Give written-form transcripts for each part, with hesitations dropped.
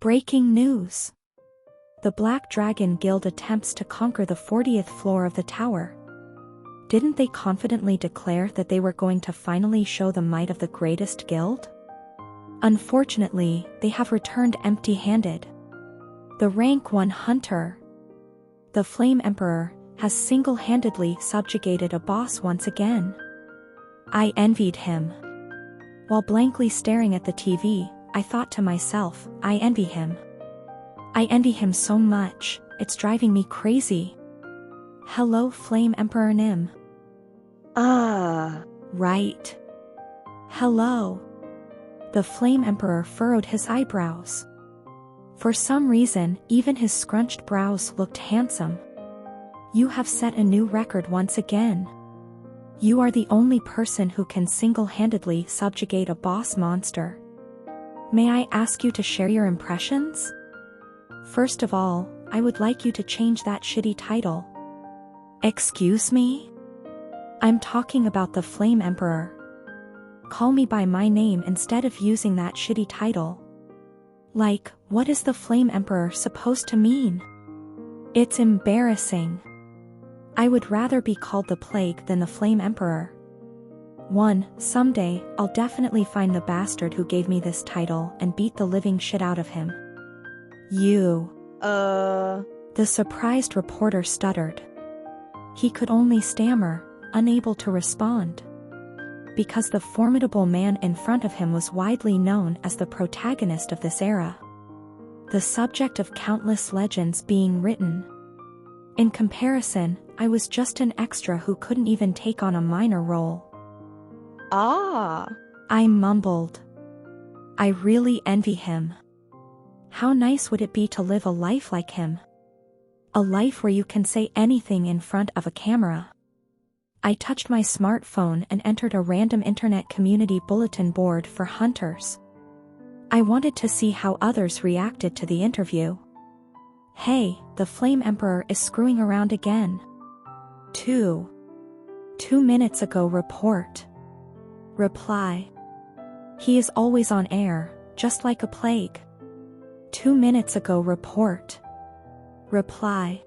Breaking news. The Black Dragon Guild attempts to conquer the 40th floor of the tower. Didn't they confidently declare that they were going to finally show the might of the greatest guild? Unfortunately, they have returned empty-handed. The rank 1 hunter, the Flame Emperor, has single-handedly subjugated a boss once again. I envied him. While blankly staring at the TV, I thought to myself, I envy him. I envy him so much, it's driving me crazy. Hello, Flame Emperor Nim. Right. Hello. The Flame Emperor furrowed his eyebrows. For some reason, even his scrunched brows looked handsome. You have set a new record once again. You are the only person who can single-handedly subjugate a boss monster. May I ask you to share your impressions? First of all, I would like you to change that shitty title. Excuse me? I'm talking about the Flame Emperor. Call me by my name instead of using that shitty title. Like, what is the Flame Emperor supposed to mean? It's embarrassing. I would rather be called the Plague than the Flame Emperor. Someday, I'll definitely find the bastard who gave me this title and beat the living shit out of him. The surprised reporter stuttered. He could only stammer, unable to respond. Because the formidable man in front of him was widely known as the protagonist of this era. The subject of countless legends being written. In comparison, I was just an extra who couldn't even take on a minor role. I mumbled. I really envy him. How nice would it be to live a life like him? A life where you can say anything in front of a camera. I touched my smartphone and entered a random internet community bulletin board for hunters. I wanted to see how others reacted to the interview. Hey, the Flame Emperor is screwing around again. 2 minutes ago report. Reply. He is always on air, just like a plague. 2 minutes ago report. Reply.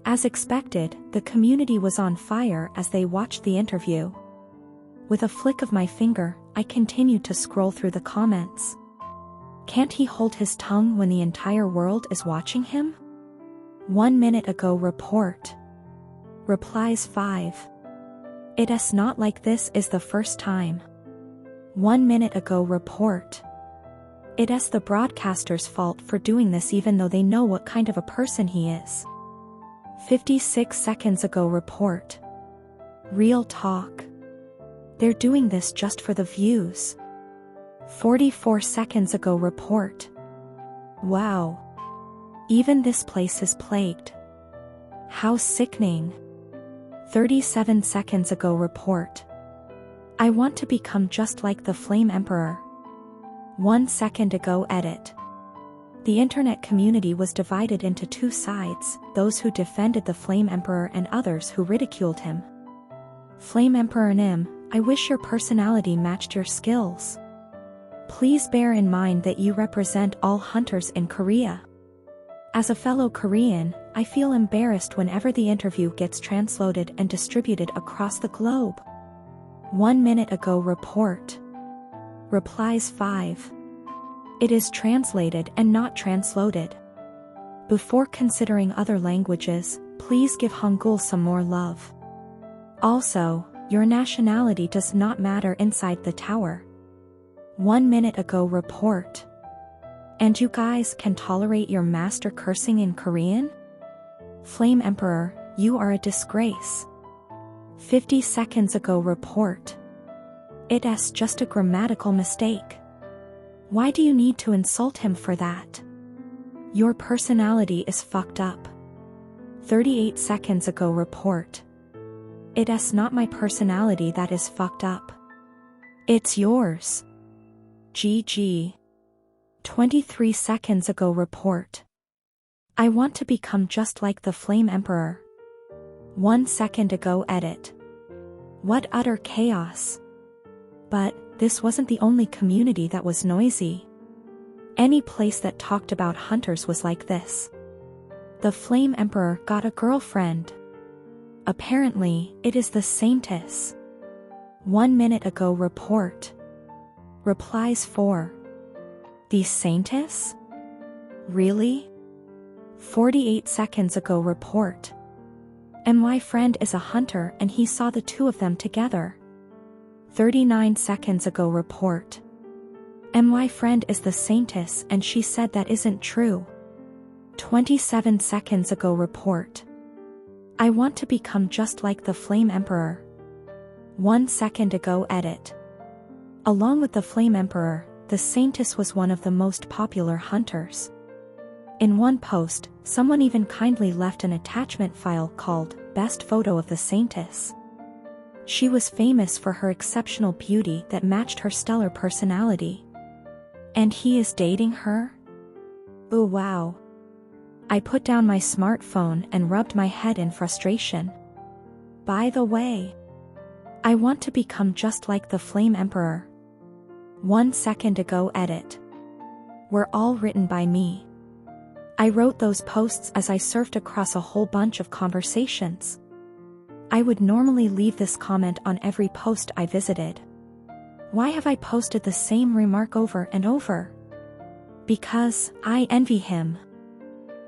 As expected, the community was on fire as they watched the interview. With a flick of my finger, I continued to scroll through the comments. Can't he hold his tongue when the entire world is watching him? 1 minute ago report. Replies 5. It's not like this is the first time. 1 minute ago report. It's the broadcaster's fault for doing this even though they know what kind of a person he is. 56 seconds ago report. Real talk. They're doing this just for the views. 44 seconds ago report. Wow. Even this place is plagued. How sickening. 37 seconds ago report. I want to become just like the Flame Emperor. 1 second ago edit. The internet community was divided into 2 sides, those who defended the Flame Emperor and others who ridiculed him. Flame Emperor Nim, I wish your personality matched your skills. Please bear in mind that you represent all hunters in Korea. As a fellow Korean, I feel embarrassed whenever the interview gets translated and distributed across the globe. 1 minute ago report. Replies 5. It is translated and not transloaded. Before considering other languages, please give Hangul some more love. Also, your nationality does not matter inside the tower. 1 minute ago report. And you guys can tolerate your master cursing in Korean? Flame Emperor, you are a disgrace. 50 seconds ago report. It's just a grammatical mistake. Why do you need to insult him for that? Your personality is fucked up. 38 seconds ago report. It's not my personality that is fucked up. It's yours. GG. 23 seconds ago report. I want to become just like the Flame Emperor. 1 second ago edit. What utter chaos. But this wasn't the only community that was noisy. Any place that talked about hunters was like this. The Flame Emperor got a girlfriend. Apparently, it is the Saintess. 1 minute ago report. Replies 4. The Saintess? Really? 48 seconds ago report. My friend is a hunter and he saw the two of them together. 39 seconds ago report. My friend is the Saintess and she said that isn't true. 27 seconds ago report. I want to become just like the Flame Emperor. 1 second ago edit. Along with the Flame Emperor, the Saintess was one of the most popular hunters. In one post, someone even kindly left an attachment file called Best Photo of the Saintess. She was famous for her exceptional beauty that matched her stellar personality. And he is dating her? Ooh, wow. I put down my smartphone and rubbed my head in frustration. By the way, I want to become just like the Flame Emperor. 1 second ago edit. Were all written by me. I wrote those posts as I surfed across a whole bunch of conversations. I would normally leave this comment on every post I visited. Why have I posted the same remark over and over? Because I envy him.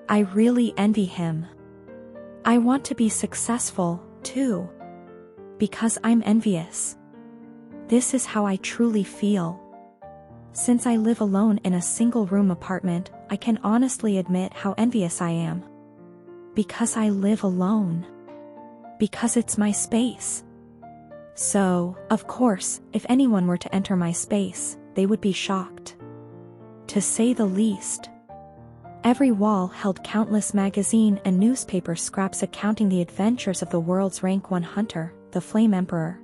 I really envy him. I want to be successful, too. Because I'm envious. This is how I truly feel. Since I live alone in a single-room apartment, I can honestly admit how envious I am. Because I live alone. Because it's my space. So, of course, if anyone were to enter my space, they would be shocked. To say the least. Every wall held countless magazine and newspaper scraps recounting the adventures of the world's rank 1 hunter, the Flame Emperor.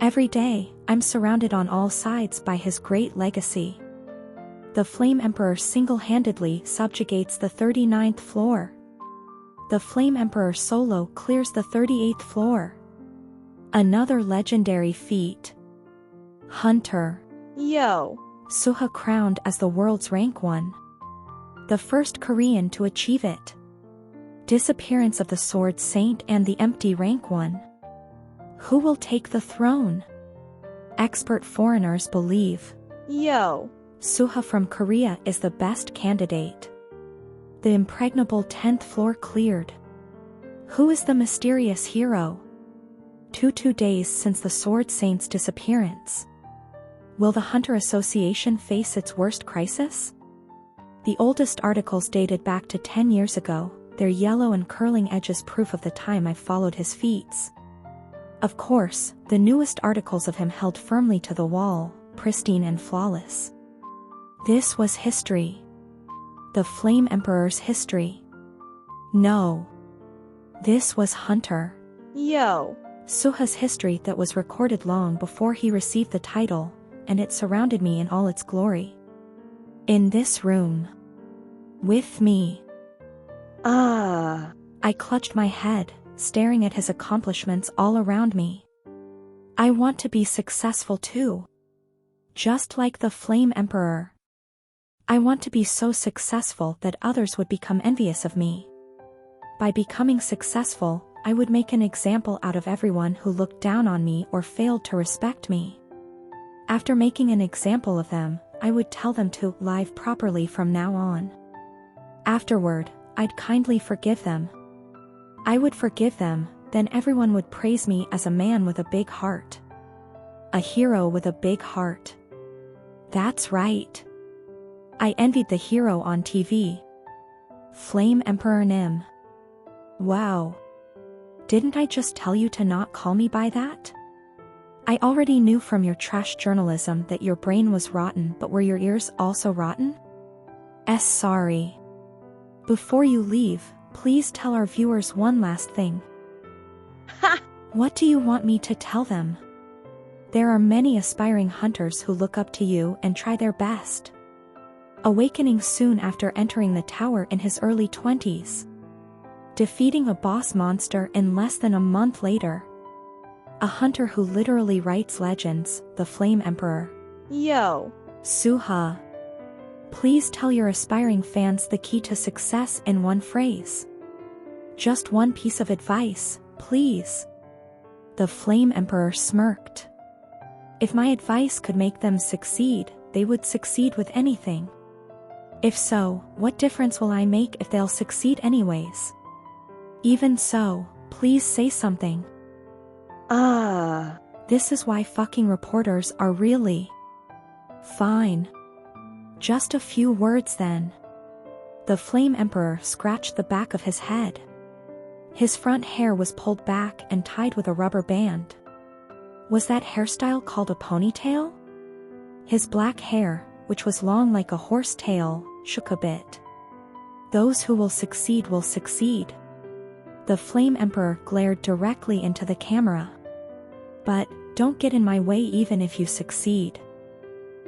Every day, I'm surrounded on all sides by his great legacy. The Flame Emperor single-handedly subjugates the 39th floor. The Flame Emperor solo clears the 38th floor. Another legendary feat. Hunter. Yo. Suha crowned as the world's rank 1. The first Korean to achieve it. Disappearance of the Sword Saint and the empty rank 1. Who will take the throne? Expert foreigners believe. Yo. Suha from Korea is the best candidate. The impregnable 10th floor cleared. Who is the mysterious hero? 2 days since the Sword Saint's disappearance. Will the Hunter Association face its worst crisis? The oldest articles dated back to 10 years ago, their yellow and curling edges proof of the time I've followed his feats. Of course, the newest articles of him held firmly to the wall, pristine and flawless. This was history. The Flame Emperor's history. No. This was Hunter. Yo. Suha's history that was recorded long before he received the title, and it surrounded me in all its glory. In this room. With me. I clutched my head, staring at his accomplishments all around me. I want to be successful too. Just like the Flame Emperor. I want to be so successful that others would become envious of me. By becoming successful, I would make an example out of everyone who looked down on me or failed to respect me. After making an example of them, I would tell them to live properly from now on. Afterward, I'd kindly forgive them. I would forgive them, then everyone would praise me as a man with a big heart. A hero with a big heart. That's right. I envied the hero on TV. Flame Emperor Nim. Wow. Didn't I just tell you to not call me by that? I already knew from your trash journalism that your brain was rotten, but were your ears also rotten? Sorry. Before you leave, please tell our viewers one last thing. Ha! What do you want me to tell them? There are many aspiring hunters who look up to you and try their best. Awakening soon after entering the tower in his early 20s. Defeating a boss monster in less than a month later. A hunter who literally writes legends, the Flame Emperor. Yo. Suha. Please tell your aspiring fans the key to success in one phrase. Just one piece of advice, please. The Flame Emperor smirked. If my advice could make them succeed, they would succeed with anything. If so, what difference will I make if they'll succeed anyways? Even so, please say something. This is why fucking reporters are really... Fine. Just a few words then. The Flame Emperor scratched the back of his head. His front hair was pulled back and tied with a rubber band. Was that hairstyle called a ponytail? His black hair, which was long like a horse tail, shook a bit. Those who will succeed will succeed. The Flame Emperor glared directly into the camera. But, don't get in my way even if you succeed.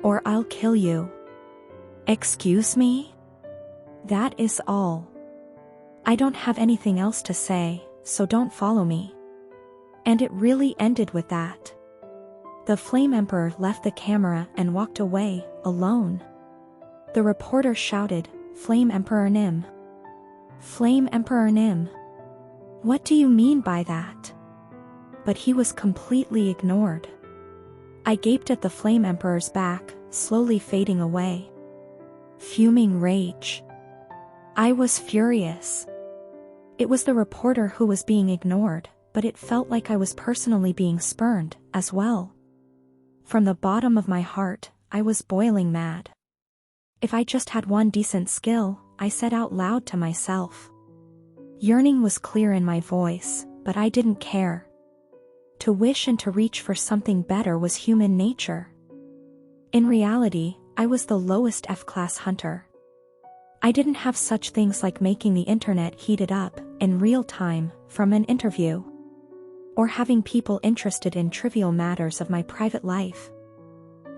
Or I'll kill you. Excuse me? That is all. I don't have anything else to say, so don't follow me. And it really ended with that. The Flame Emperor left the camera and walked away, alone. The reporter shouted, "Flame Emperor Nim. Flame Emperor Nim. What do you mean by that?" But he was completely ignored. I gaped at the Flame Emperor's back, slowly fading away. Fuming rage. I was furious. It was the reporter who was being ignored, but it felt like I was personally being spurned, as well. From the bottom of my heart, I was boiling mad. If I just had one decent skill, I said out loud to myself. Yearning was clear in my voice, but I didn't care. To wish and to reach for something better was human nature. In reality, I was the lowest F-class hunter. I didn't have such things like making the internet heated up, in real time, from an interview. Or having people interested in trivial matters of my private life.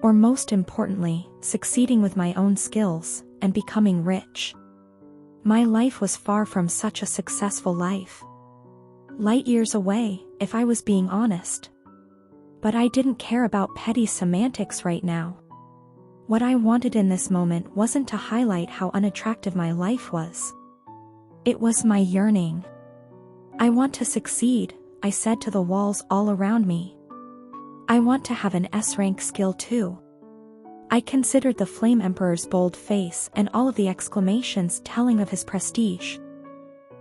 Or most importantly, succeeding with my own skills, and becoming rich. My life was far from such a successful life. Light years away, if I was being honest. But I didn't care about petty semantics right now. What I wanted in this moment wasn't to highlight how unattractive my life was. It was my yearning. I want to succeed, I said to the walls all around me. I want to have an S-rank skill too. I considered the Flame Emperor's bold face and all of the exclamations telling of his prestige.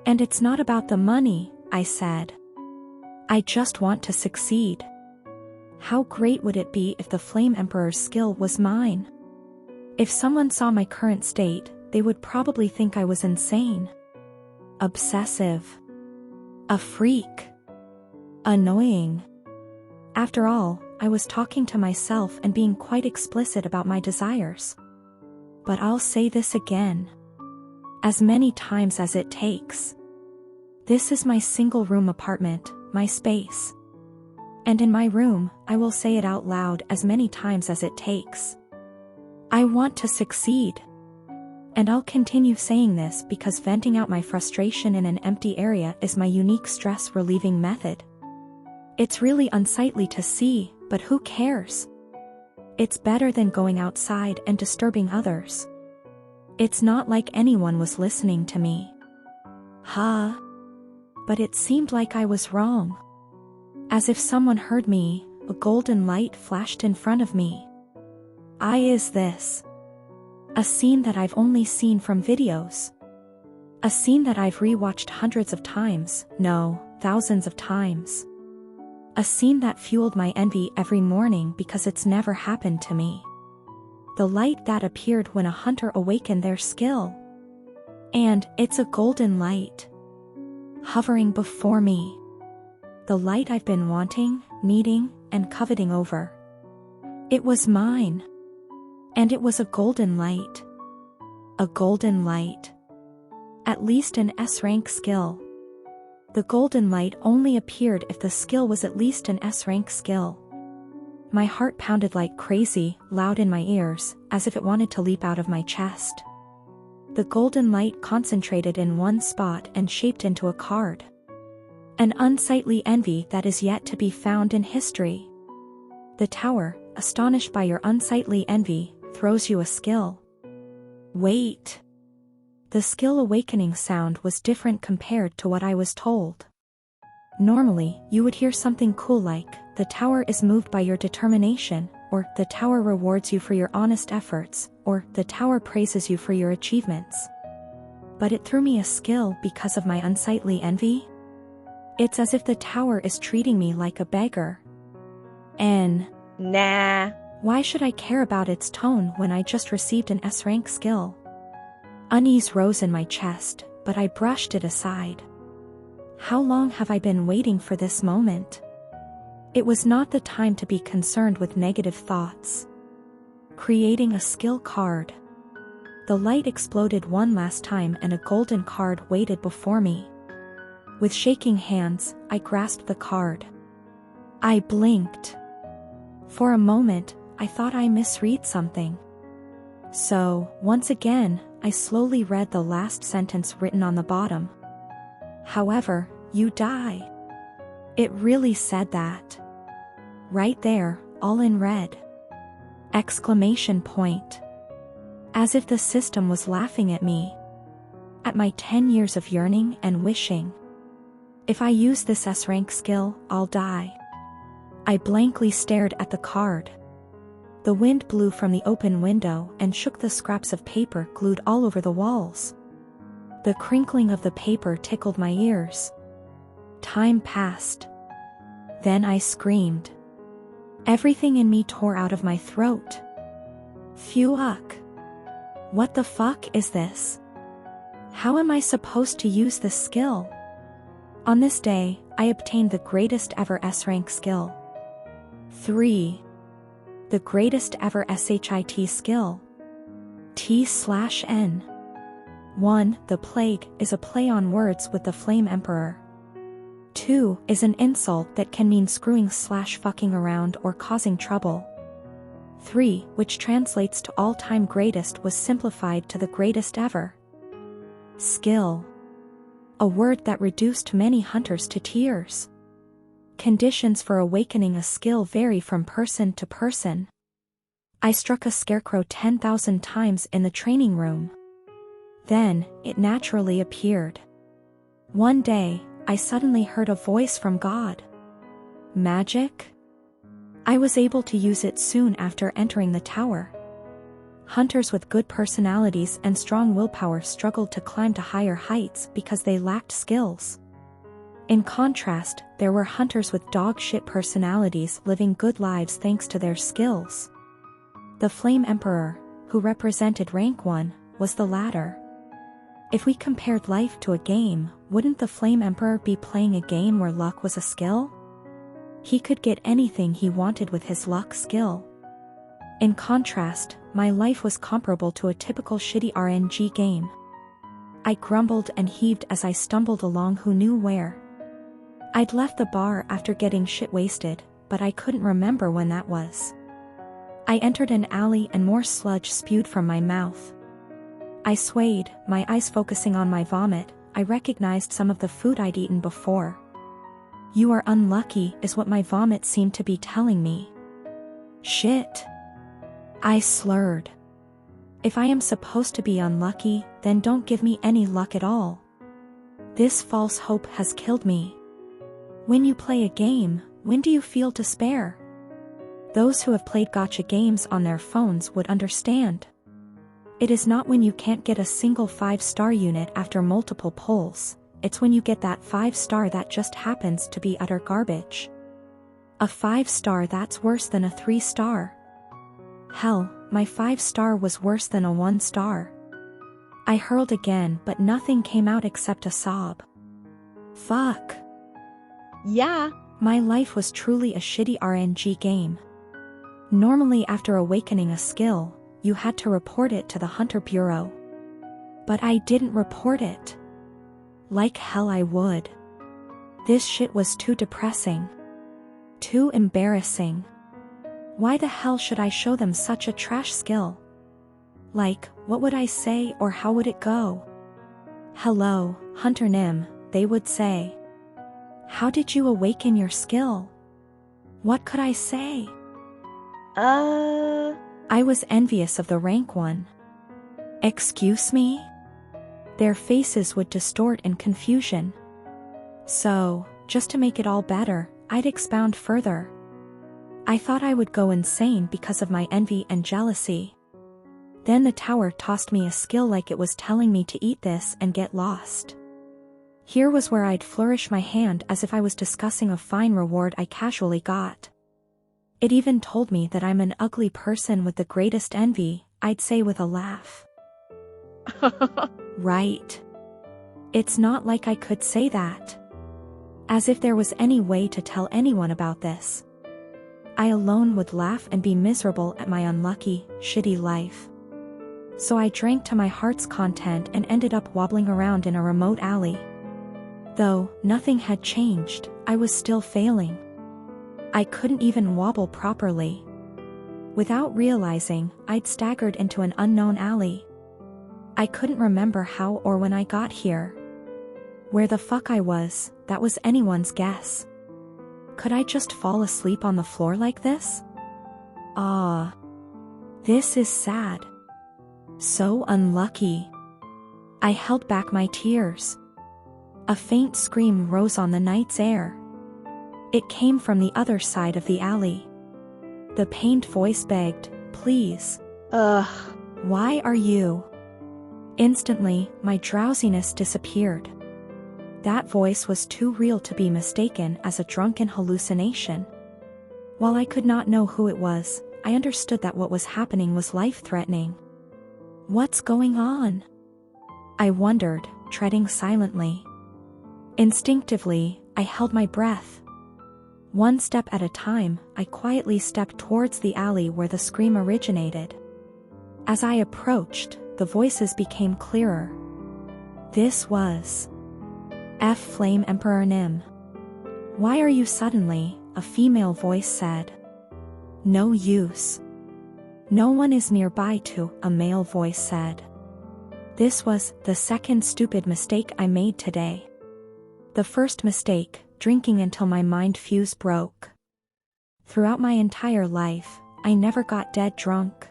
And it's not about the money, I said. I just want to succeed. How great would it be if the Flame Emperor's skill was mine? If someone saw my current state, they would probably think I was insane. Obsessive. A freak. Annoying. After all, I was talking to myself and being quite explicit about my desires. But I'll say this again. As many times as it takes. This is my single-room apartment, my space. And in my room, I will say it out loud as many times as it takes. I want to succeed. And I'll continue saying this because venting out my frustration in an empty area is my unique stress-relieving method. It's really unsightly to see, but who cares? It's better than going outside and disturbing others. It's not like anyone was listening to me. But it seemed like I was wrong. As if someone heard me, a golden light flashed in front of me. Is this? A scene that I've only seen from videos. A scene that I've rewatched hundreds of times, no, thousands of times. A scene that fueled my envy every morning because it's never happened to me. The light that appeared when a hunter awakened their skill. And it's a golden light. Hovering before me. The light I've been wanting, needing, and coveting over. It was mine. And it was a golden light. A golden light. At least an S-rank skill. The golden light only appeared if the skill was at least an S-rank skill. My heart pounded like crazy, loud in my ears, as if it wanted to leap out of my chest. The golden light concentrated in one spot and shaped into a card. An unsightly envy that is yet to be found in history. The tower, astonished by your unsightly envy, throws you a skill. Wait. The skill awakening sound was different compared to what I was told. Normally, you would hear something cool like, "The tower is moved by your determination," or "The tower rewards you for your honest efforts," or "The tower praises you for your achievements." But it threw me a skill because of my unsightly envy. It's as if the tower is treating me like a beggar. Nah. Why should I care about its tone when I just received an S-rank skill? Unease rose in my chest, but I brushed it aside. How long have I been waiting for this moment? It was not the time to be concerned with negative thoughts. Creating a skill card. The light exploded one last time and a golden card waited before me. With shaking hands, I grasped the card. I blinked. For a moment, I thought I misread something. So, once again, I slowly read the last sentence written on the bottom. However, you die. It really said that. Right there, all in red. Exclamation point. As if the system was laughing at me. At my 10 years of yearning and wishing. If I use this S-rank skill, I'll die. I blankly stared at the card. The wind blew from the open window and shook the scraps of paper glued all over the walls. The crinkling of the paper tickled my ears. Time passed. Then I screamed. Everything in me tore out of my throat. Fuck. What the fuck is this? How am I supposed to use this skill? On this day, I obtained the greatest ever S-rank skill. 3. The greatest ever SHIT skill. T/N. 1. The plague is a play on words with the Flame Emperor. 2. Is an insult that can mean screwing/fucking around or causing trouble. 3. Which translates to all-time greatest was simplified to the greatest ever. Skill. A word that reduced many hunters to tears. Conditions for awakening a skill vary from person to person. I struck a scarecrow 10,000 times in the training room. Then, it naturally appeared. One day, I suddenly heard a voice from God. Magic? I was able to use it soon after entering the tower. Hunters with good personalities and strong willpower struggled to climb to higher heights because they lacked skills. In contrast, there were hunters with dog-shit personalities living good lives thanks to their skills. The Flame Emperor, who represented rank 1, was the latter. If we compared life to a game, wouldn't the Flame Emperor be playing a game where luck was a skill? He could get anything he wanted with his luck skill. In contrast, my life was comparable to a typical shitty RNG game. I grumbled and heaved as I stumbled along who knew where. I'd left the bar after getting shit-wasted, but I couldn't remember when that was. I entered an alley and more sludge spewed from my mouth. I swayed, my eyes focusing on my vomit. I recognized some of the food I'd eaten before. You are unlucky, is what my vomit seemed to be telling me. Shit. I slurred. If I am supposed to be unlucky, then don't give me any luck at all. This false hope has killed me. When you play a game, when do you feel despair? Those who have played gacha games on their phones would understand. It is not when you can't get a single 5-star unit after multiple pulls, it's when you get that 5-star that just happens to be utter garbage. A 5-star that's worse than a 3-star. Hell, my 5-star was worse than a 1-star. I hurled again but nothing came out except a sob. Fuck. Yeah. My life was truly a shitty RNG game. Normally after awakening a skill, you had to report it to the Hunter Bureau. But I didn't report it. Like hell I would. This shit was too depressing. Too embarrassing. Why the hell should I show them such a trash skill? Like, what would I say or how would it go? Hello, Hunter Nim, they would say. How did you awaken your skill? What could I say? I was envious of the rank 1. Excuse me? Their faces would distort in confusion. So, just to make it all better, I'd expound further. I thought I would go insane because of my envy and jealousy. Then the tower tossed me a skill like it was telling me to eat this and get lost. Here was where I'd flourish my hand as if I was discussing a fine reward I casually got. It even told me that I'm an ugly person with the greatest envy, I'd say with a laugh. Right. It's not like I could say that. As if there was any way to tell anyone about this. I alone would laugh and be miserable at my unlucky, shitty life. So I drank to my heart's content and ended up wobbling around in a remote alley. Though nothing had changed, I was still failing. I couldn't even wobble properly. Without realizing, I'd staggered into an unknown alley. I couldn't remember how or when I got here. Where the fuck I was, that was anyone's guess. Could I just fall asleep on the floor like this? Ah. This is sad. So unlucky. I held back my tears. A faint scream rose on the night's air. It came from the other side of the alley. The pained voice begged, "Please. Why are you?" Instantly, my drowsiness disappeared. That voice was too real to be mistaken as a drunken hallucination. While I could not know who it was, I understood that what was happening was life-threatening. What's going on? I wondered, treading silently. Instinctively, I held my breath. One step at a time, I quietly stepped towards the alley where the scream originated. As I approached, the voices became clearer. This was Flame Emperor Nim. "Why are you suddenly?" a female voice said. "No use. No one is nearby to," a male voice said. This was the second stupid mistake I made today. The first mistake, drinking until my mind fuse broke. Throughout my entire life, I never got dead drunk.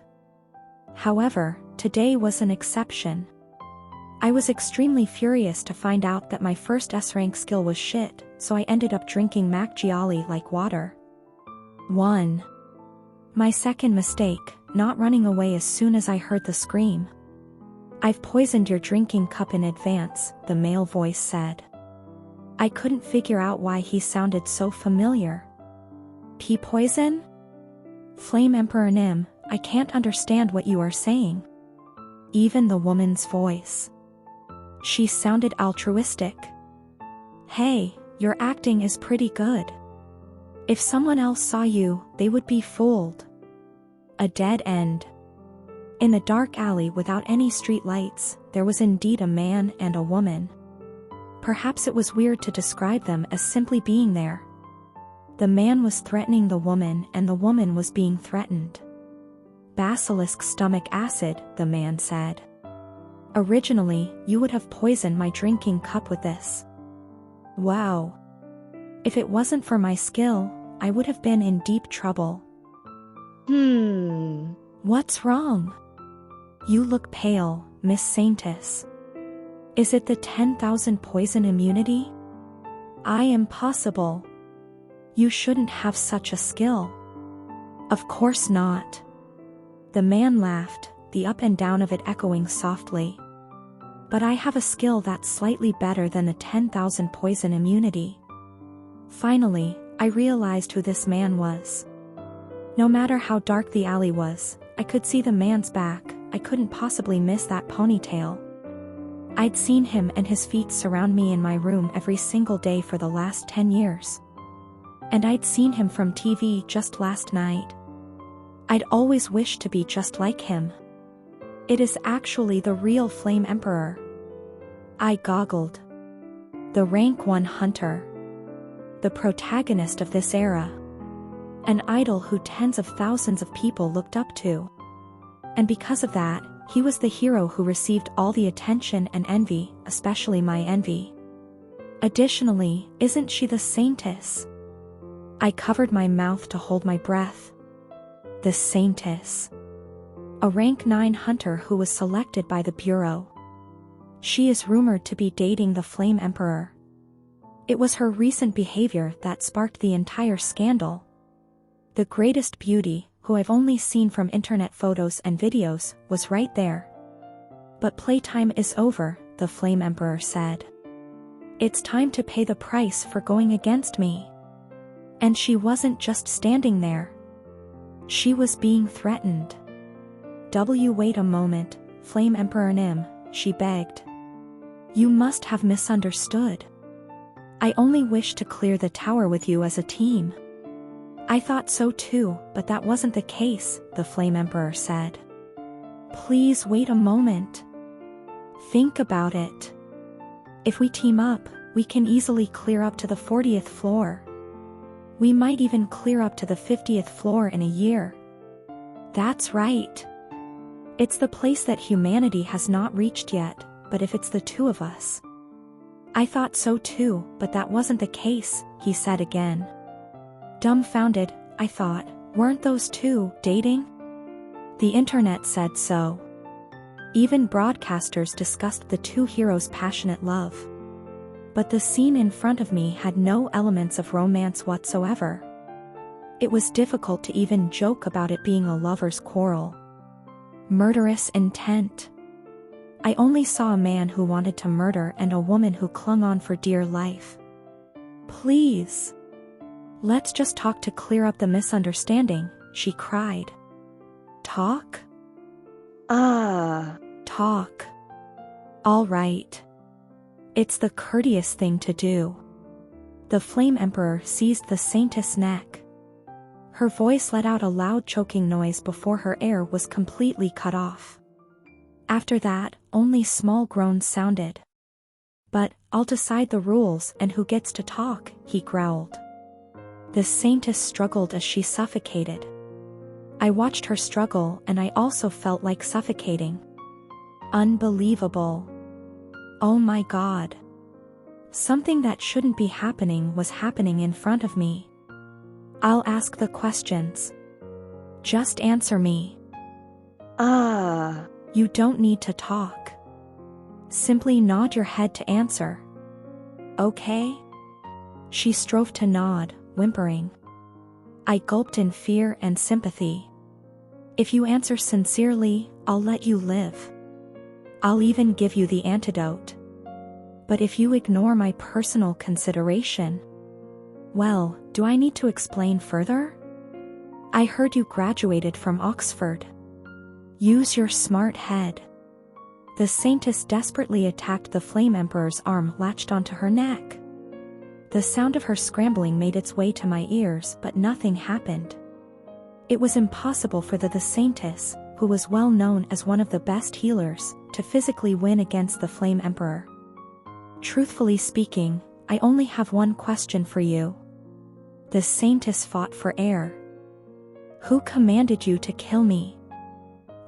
However, today was an exception. I was extremely furious to find out that my first S-rank skill was shit, so I ended up drinking Mac Gialli like water. 1. My second mistake, not running away as soon as I heard the scream. "I've poisoned your drinking cup in advance," the male voice said. I couldn't figure out why he sounded so familiar. Pea poison? Flame Emperor Nim, I can't understand what you are saying. Even the woman's voice. She sounded altruistic. Hey, your acting is pretty good. If someone else saw you, they would be fooled. A dead end. In the dark alley without any street lights, there was indeed a man and a woman. Perhaps it was weird to describe them as simply being there. The man was threatening the woman and the woman was being threatened. "Basilisk stomach acid," the man said. "Originally, you would have poisoned my drinking cup with this." Wow. If it wasn't for my skill, I would have been in deep trouble. What's wrong? You look pale, Miss Saintis. Is it the 10,000 poison immunity? I am possible. You shouldn't have such a skill. Of course not. The man laughed, the up and down of it echoing softly. But I have a skill that's slightly better than the 10,000 poison immunity. Finally, I realized who this man was. No matter how dark the alley was, I could see the man's back. I couldn't possibly miss that ponytail. I'd seen him and his feet surround me in my room every single day for the last 10 years. And I'd seen him from TV just last night. I'd always wished to be just like him. It is actually the real Flame Emperor. I goggled. The rank 1 hunter. The protagonist of this era. An idol who tens of thousands of people looked up to. And because of that, he was the hero who received all the attention and envy, especially my envy. Additionally, isn't she the saintess? I covered my mouth to hold my breath. The saintess. a rank 9 hunter who was selected by the Bureau. She is rumored to be dating the Flame Emperor. It was her recent behavior that sparked the entire scandal. The greatest beauty, who I've only seen from internet photos and videos, was right there. But playtime is over, the Flame Emperor said. It's time to pay the price for going against me. And she wasn't just standing there. She was being threatened. Wait a moment, Flame Emperor Nim, she begged. You must have misunderstood. I only wish to clear the tower with you as a team. I thought so too, but that wasn't the case, the Flame Emperor said. Please wait a moment. Think about it. If we team up, we can easily clear up to the 40th floor. We might even clear up to the 50th floor in a year. That's right. It's the place that humanity has not reached yet, but if it's the two of us. I thought so too, but that wasn't the case, he said again. Dumbfounded, I thought, weren't those two dating? The internet said so. Even broadcasters discussed the two heroes' passionate love. But the scene in front of me had no elements of romance whatsoever. It was difficult to even joke about it being a lover's quarrel. Murderous intent. I only saw a man who wanted to murder and a woman who clung on for dear life. Please. Let's just talk to clear up the misunderstanding, she cried. Talk? Talk. All right. It's the courteous thing to do. The Flame Emperor seized the Saintess' neck. Her voice let out a loud choking noise before her air was completely cut off. After that, only small groans sounded. But, I'll decide the rules and who gets to talk, he growled. The Saintess struggled as she suffocated. I watched her struggle and I also felt like suffocating. Unbelievable. Oh my God. Something that shouldn't be happening was happening in front of me. I'll ask the questions. Just answer me. You don't need to talk. Simply nod your head to answer. Okay? She strove to nod, whimpering. I gulped in fear and sympathy. If you answer sincerely, I'll let you live. I'll even give you the antidote. But if you ignore my personal consideration, well, do I need to explain further? I heard you graduated from Oxford. Use your smart head. The Saintess desperately attacked the Flame Emperor's arm latched onto her neck. The sound of her scrambling made its way to my ears, but nothing happened. It was impossible for the Saintess, who was well known as one of the best healers, to physically win against the Flame Emperor. Truthfully speaking, I only have one question for you. The Saintess fought for air. Who commanded you to kill me?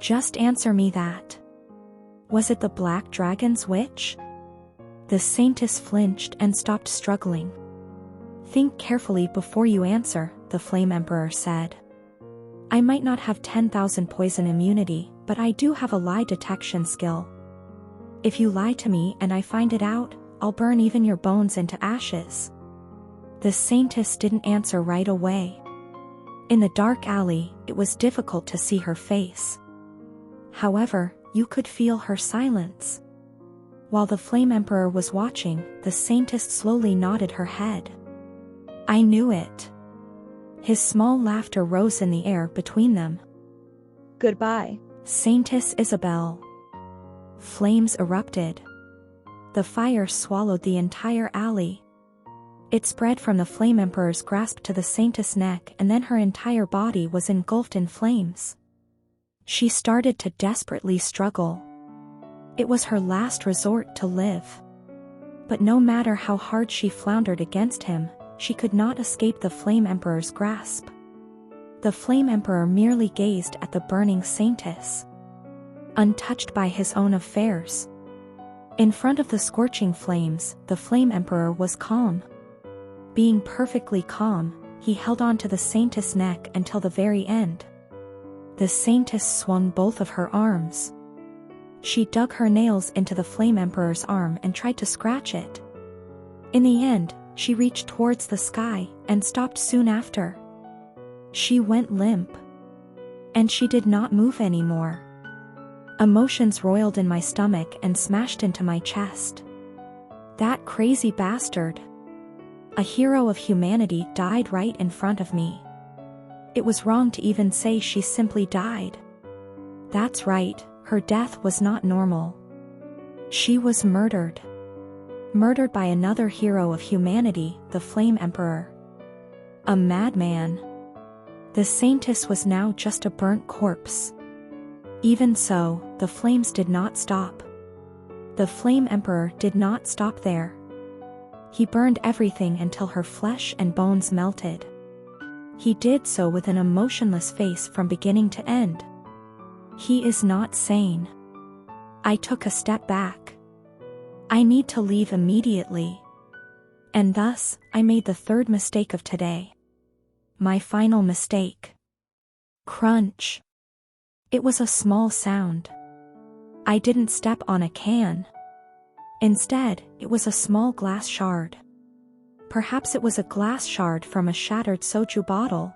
Just answer me that. Was it the Black Dragon's witch? The Saintess flinched and stopped struggling. Think carefully before you answer, the Flame Emperor said. I might not have 10,000 poison immunity, but I do have a lie detection skill. If you lie to me and I find it out, I'll burn even your bones into ashes. The Saintess didn't answer right away. In the dark alley, it was difficult to see her face. However, you could feel her silence. While the Flame Emperor was watching, the Saintess slowly nodded her head. I knew it. His small laughter rose in the air between them. Goodbye, Saintess Isabel. Flames erupted. The fire swallowed the entire alley. It spread from the Flame Emperor's grasp to the Saintess' neck, and then her entire body was engulfed in flames. She started to desperately struggle. It was her last resort to live. But no matter how hard she floundered against him, she could not escape the Flame Emperor's grasp. The Flame Emperor merely gazed at the burning Saintess, untouched by his own affairs. In front of the scorching flames, the Flame Emperor was calm. Being perfectly calm, he held on to the Saintess' neck until the very end. The saintess swung both of her arms. She dug her nails into the Flame Emperor's arm and tried to scratch it. In the end, she reached towards the sky and stopped soon after. She went limp. And she did not move anymore. Emotions roiled in my stomach and smashed into my chest. That crazy bastard. A hero of humanity died right in front of me. It was wrong to even say she simply died. That's right, her death was not normal. She was murdered. Murdered by another hero of humanity, the Flame Emperor. A madman. The saintess was now just a burnt corpse. Even so, the flames did not stop. The Flame Emperor did not stop there. He burned everything until her flesh and bones melted. He did so with an emotionless face from beginning to end. He is not sane. I took a step back. I need to leave immediately. And thus, I made the third mistake of today. My final mistake. Crunch. It was a small sound. I didn't step on a can. Instead, it was a small glass shard. Perhaps it was a glass shard from a shattered soju bottle.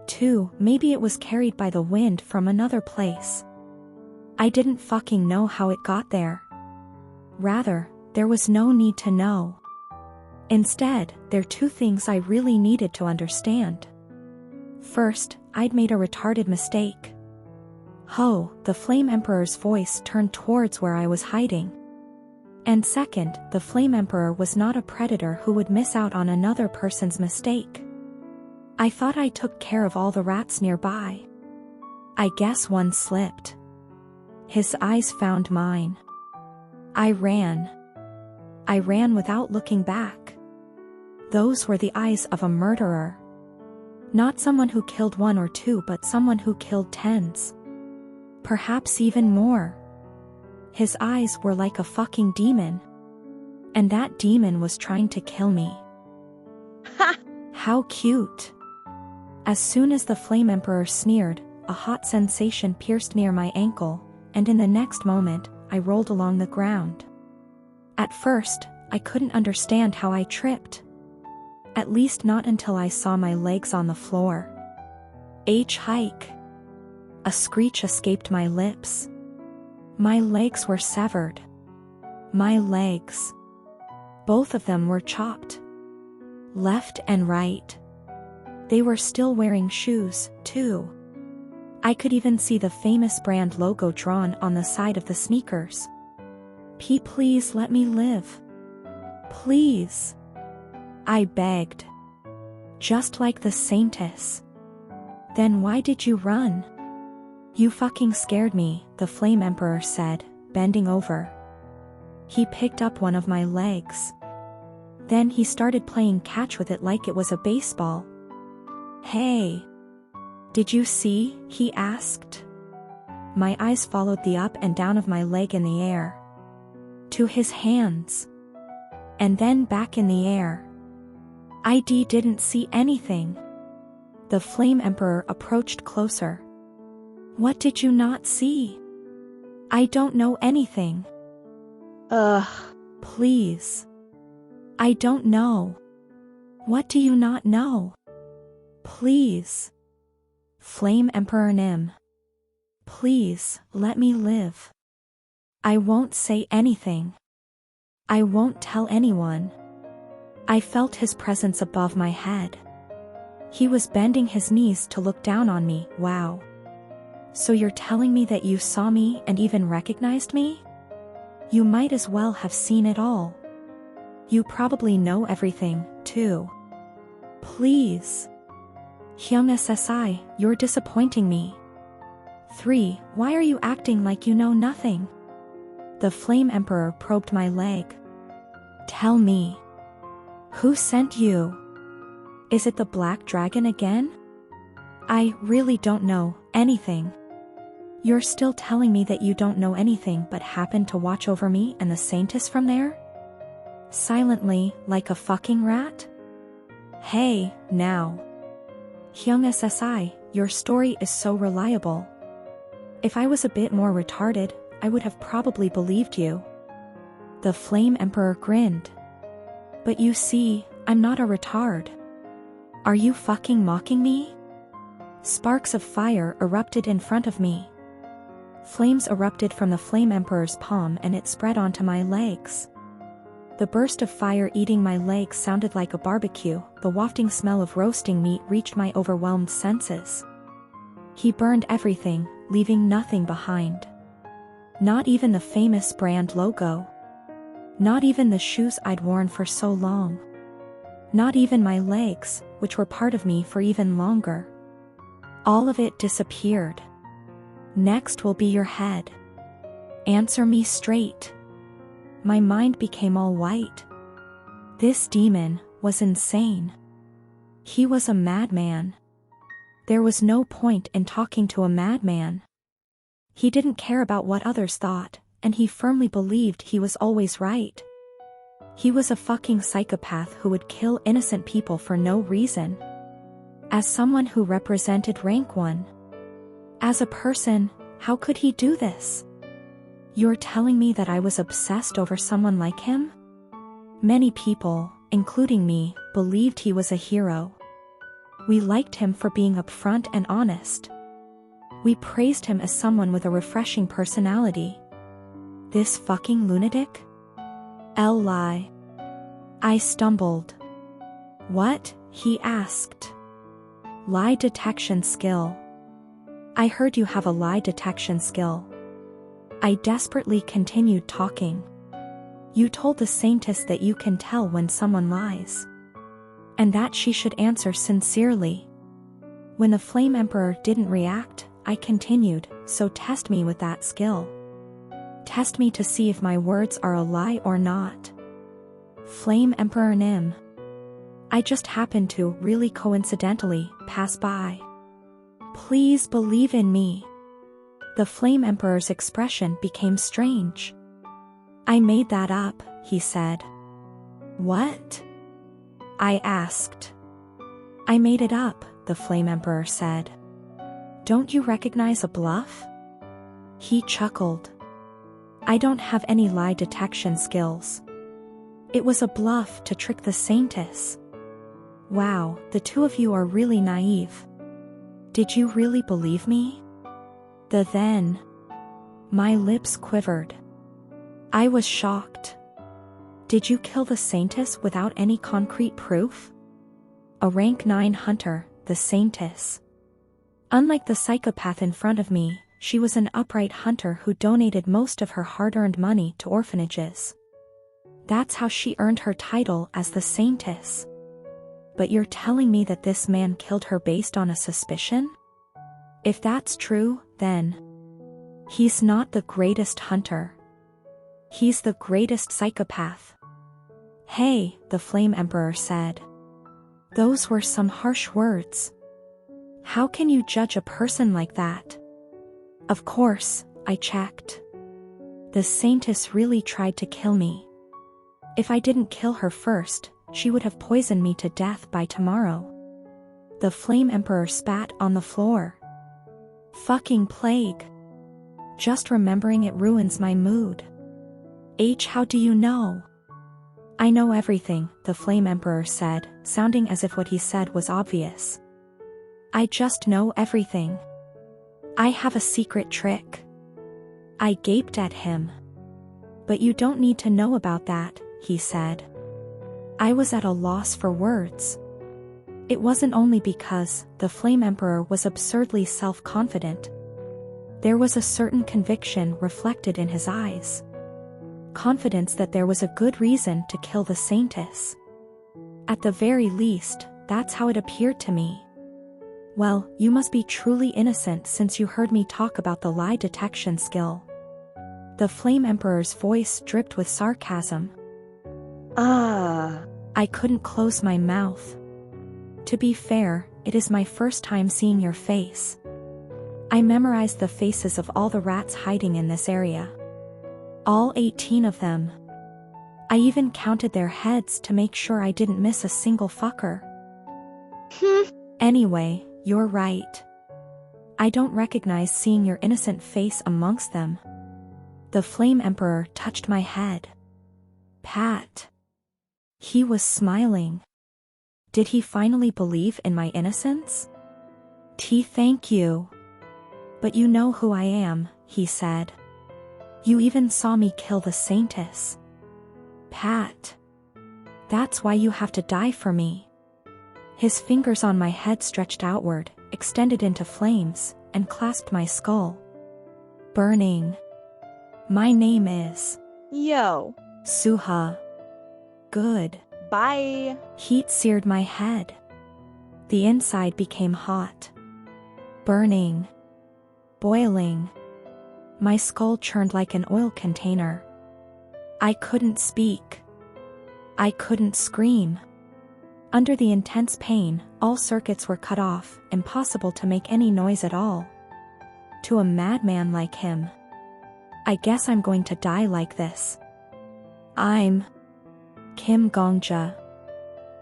2, maybe it was carried by the wind from another place. I didn't fucking know how it got there. Rather, there was no need to know. Instead, there are 2 things I really needed to understand. First, I'd made a retarded mistake. Ho, the Flame Emperor's voice turned towards where I was hiding. And second, the Flame Emperor was not a predator who would miss out on another person's mistake. I thought I took care of all the rats nearby. I guess one slipped. His eyes found mine. I ran. I ran without looking back. Those were the eyes of a murderer. Not someone who killed 1 or 2, but someone who killed tens. Perhaps even more. His eyes were like a fucking demon. And that demon was trying to kill me. Ha! How cute. As soon as the Flame Emperor sneered, a hot sensation pierced near my ankle, and in the next moment, I rolled along the ground. At first, I couldn't understand how I tripped. At least not until I saw my legs on the floor. Hike. A screech escaped my lips. My legs were severed. My legs. Both of them were chopped. Left and right. They were still wearing shoes, too. I could even see the famous brand logo drawn on the side of the sneakers. Please let me live. Please. I begged. Just like the saintess. Then why did you run? You fucking scared me, the Flame Emperor said, bending over. He picked up one of my legs. Then he started playing catch with it like it was a baseball. Hey. Did you see? He asked. My eyes followed the up and down of my leg in the air. To his hands. And then back in the air. I didn't see anything. The Flame Emperor approached closer. What did you not see? I don't know anything. Please. I don't know. What do you not know? Please. Flame Emperor Nim. Please, let me live. I won't say anything. I won't tell anyone. I felt his presence above my head. He was bending his knees to look down on me. Wow. So you're telling me that you saw me and even recognized me? You might as well have seen it all. You probably know everything, too. Please. Hyung SSI, you're disappointing me. 3. Why are you acting like you know nothing? The Flame Emperor probed my leg. Tell me. Who sent you? Is it the Black Dragon again? I really don't know anything. You're still telling me that you don't know anything but happened to watch over me and the saintess from there? Silently, like a fucking rat? Hey, now. Hyung SSI, your story is so reliable. If I was a bit more retarded, I would have probably believed you. The Flame Emperor grinned. But you see, I'm not a retard. Are you fucking mocking me? Sparks of fire erupted in front of me. Flames erupted from the Flame Emperor's palm and it spread onto my legs. The burst of fire eating my legs sounded like a barbecue. The wafting smell of roasting meat reached my overwhelmed senses. He burned everything, leaving nothing behind. Not even the famous brand logo. Not even the shoes I'd worn for so long. Not even my legs, which were part of me for even longer. All of it disappeared. Next will be your head. Answer me straight. My mind became all white. This demon was insane. He was a madman. There was no point in talking to a madman. He didn't care about what others thought, and he firmly believed he was always right. He was a fucking psychopath who would kill innocent people for no reason. As someone who represented rank 1. As a person, how could he do this? You're telling me that I was obsessed over someone like him? Many people, including me, believed he was a hero. We liked him for being upfront and honest. We praised him as someone with a refreshing personality. This fucking lunatic? Lie. I stumbled. What? He asked. Lie detection skill. I heard you have a lie detection skill. I desperately continued talking. You told the Saintess that you can tell when someone lies. And that she should answer sincerely. When the Flame Emperor didn't react, I continued, so test me with that skill. Test me to see if my words are a lie or not. Flame Emperor Nim. I just happened to, really coincidentally, pass by. Please believe in me. The Flame Emperor's expression became strange. I made that up, he said. What? I asked. I made it up, the Flame Emperor said. Don't you recognize a bluff? He chuckled. I don't have any lie detection skills. It was a bluff to trick the Saintess. Wow, the two of you are really naive. Did you really believe me? Then. My lips quivered. I was shocked. Did you kill the Saintess without any concrete proof? A rank 9 hunter, the Saintess. Unlike the psychopath in front of me, she was an upright hunter who donated most of her hard-earned money to orphanages. That's how she earned her title as the Saintess. But you're telling me that this man killed her based on a suspicion? If that's true, then he's not the greatest hunter. He's the greatest psychopath. Hey, the Flame Emperor said. Those were some harsh words. How can you judge a person like that? Of course, I checked. The Saintess really tried to kill me. If I didn't kill her first, she would have poisoned me to death by tomorrow. The Flame Emperor spat on the floor. Fucking plague. Just remembering it ruins my mood. How do you know? I know everything, the Flame Emperor said, sounding as if what he said was obvious. I just know everything. I have a secret trick. I gaped at him. But you don't need to know about that, he said. I was at a loss for words. It wasn't only because the Flame Emperor was absurdly self-confident. There was a certain conviction reflected in his eyes. Confidence that there was a good reason to kill the Saintess. At the very least, that's how it appeared to me. Well, you must be truly innocent since you heard me talk about the lie detection skill. The Flame Emperor's voice dripped with sarcasm. I couldn't close my mouth. To be fair, it is my first time seeing your face. I memorized the faces of all the rats hiding in this area. All 18 of them. I even counted their heads to make sure I didn't miss a single fucker. Anyway, you're right. I don't recognize seeing your innocent face amongst them. The Flame Emperor touched my head. Pat. He was smiling. Did he finally believe in my innocence? Thank you. But you know who I am, he said. You even saw me kill the Saintess. Pat. That's why you have to die for me. His fingers on my head stretched outward, extended into flames, and clasped my skull. Burning. My name is... Yo. Suha. Good. Bye. Heat seared my head. The inside became hot. Burning. Boiling. My skull churned like an oil container. I couldn't speak. I couldn't scream. Under the intense pain, all circuits were cut off, impossible to make any noise at all. To a madman like him. I guess I'm going to die like this. I'm Kim Gongja.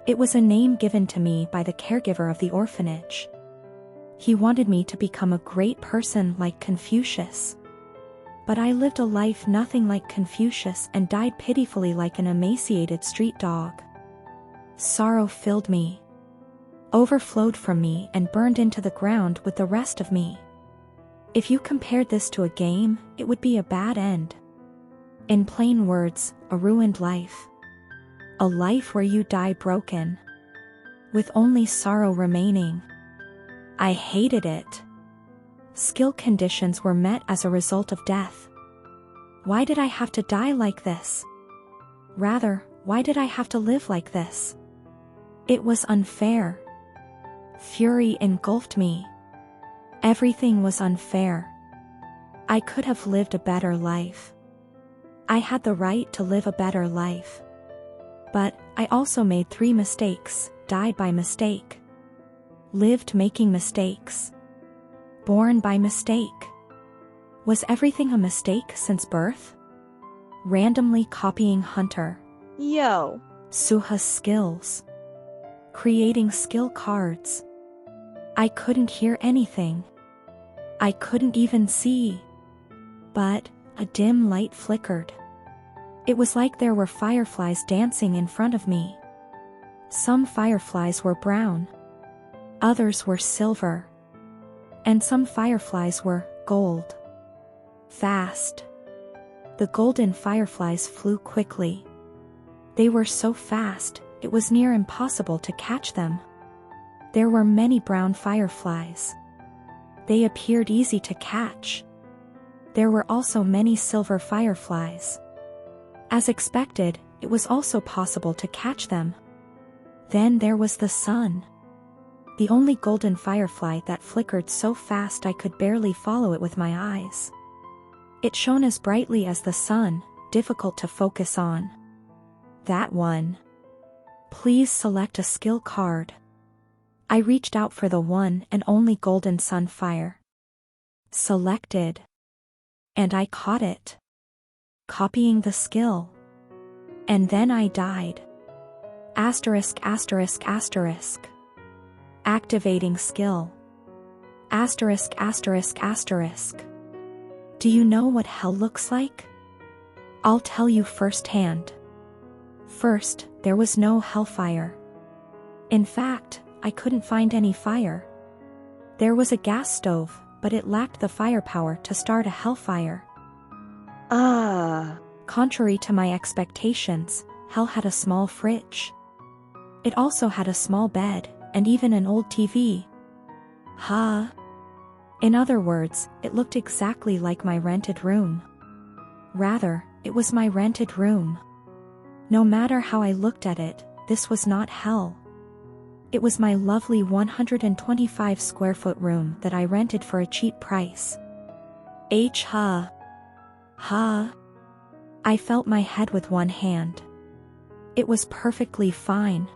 It was a name given to me by the caregiver of the orphanage. He wanted me to become a great person like Confucius. But I lived a life nothing like Confucius and died pitifully like an emaciated street dog. Sorrow filled me, overflowed from me and burned into the ground with the rest of me. If you compared this to a game, it would be a bad end. In plain words, a ruined life. A life where you die broken, with only sorrow remaining. I hated it. Skill conditions were met as a result of death. Why did I have to die like this? Rather, why did I have to live like this? It was unfair. Fury engulfed me. Everything was unfair. I could have lived a better life. I had the right to live a better life. But I also made 3 mistakes, died by mistake. Lived making mistakes. Born by mistake. Was everything a mistake since birth? Randomly copying Hunter. Yo. Suha's skills. Creating skill cards. I couldn't hear anything. I couldn't even see. But a dim light flickered. It was like there were fireflies dancing in front of me. Some fireflies were brown. Others were silver. And some fireflies were gold. Fast. The golden fireflies flew quickly. They were so fast, it was near impossible to catch them. There were many brown fireflies. They appeared easy to catch. There were also many silver fireflies. As expected, it was also possible to catch them. Then there was the sun. The only golden firefly that flickered so fast I could barely follow it with my eyes. It shone as brightly as the sun, difficult to focus on. That one. Please select a skill card. I reached out for the one and only golden sunfire. Selected. And I caught it. Copying the skill. And then I died. Asterisk asterisk asterisk. Activating skill. Asterisk asterisk asterisk. Do you know what hell looks like? I'll tell you firsthand. First, there was no hellfire. In fact, I couldn't find any fire. There was a gas stove, but it lacked the firepower to start a hellfire. Contrary to my expectations, hell had a small fridge. It also had a small bed, and even an old TV. In other words, it looked exactly like my rented room. Rather, it was my rented room. No matter how I looked at it, this was not hell. It was my lovely 125 square foot room that I rented for a cheap price. I felt my head with one hand. It was perfectly fine.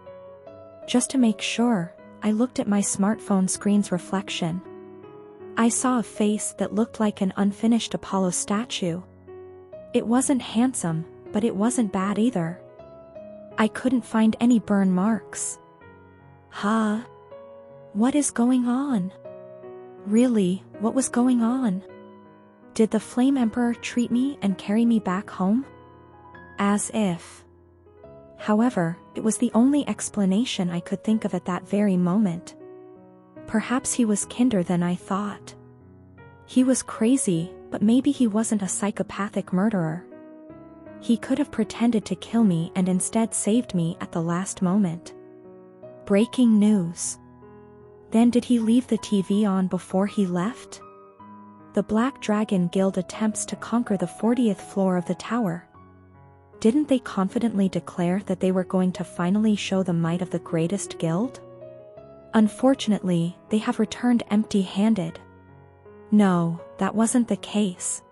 Just to make sure, I looked at my smartphone screen's reflection. I saw a face that looked like an unfinished Apollo statue. It wasn't handsome, but it wasn't bad either. I couldn't find any burn marks. What is going on? Really, what was going on? Did the Flame Emperor treat me and carry me back home? As if. However, it was the only explanation I could think of at that very moment. Perhaps he was kinder than I thought. He was crazy, but maybe he wasn't a psychopathic murderer. He could have pretended to kill me and instead saved me at the last moment. Breaking news. Then did he leave the TV on before he left? The Black Dragon Guild attempts to conquer the 40th floor of the tower. Didn't they confidently declare that they were going to finally show the might of the greatest guild? Unfortunately, they have returned empty-handed. No, that wasn't the case.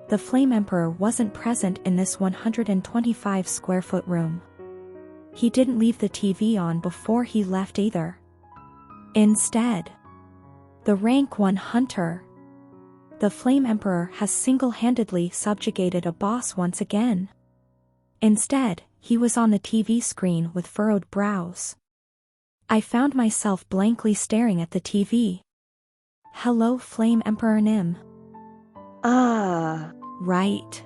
The Flame Emperor wasn't present in this 125-square-foot room. He didn't leave the TV on before he left either. Instead, the Rank 1 Hunter. The Flame Emperor has single-handedly subjugated a boss once again. Instead, he was on the TV screen with furrowed brows. I found myself blankly staring at the TV. Hello, Flame Emperor Nim. Right.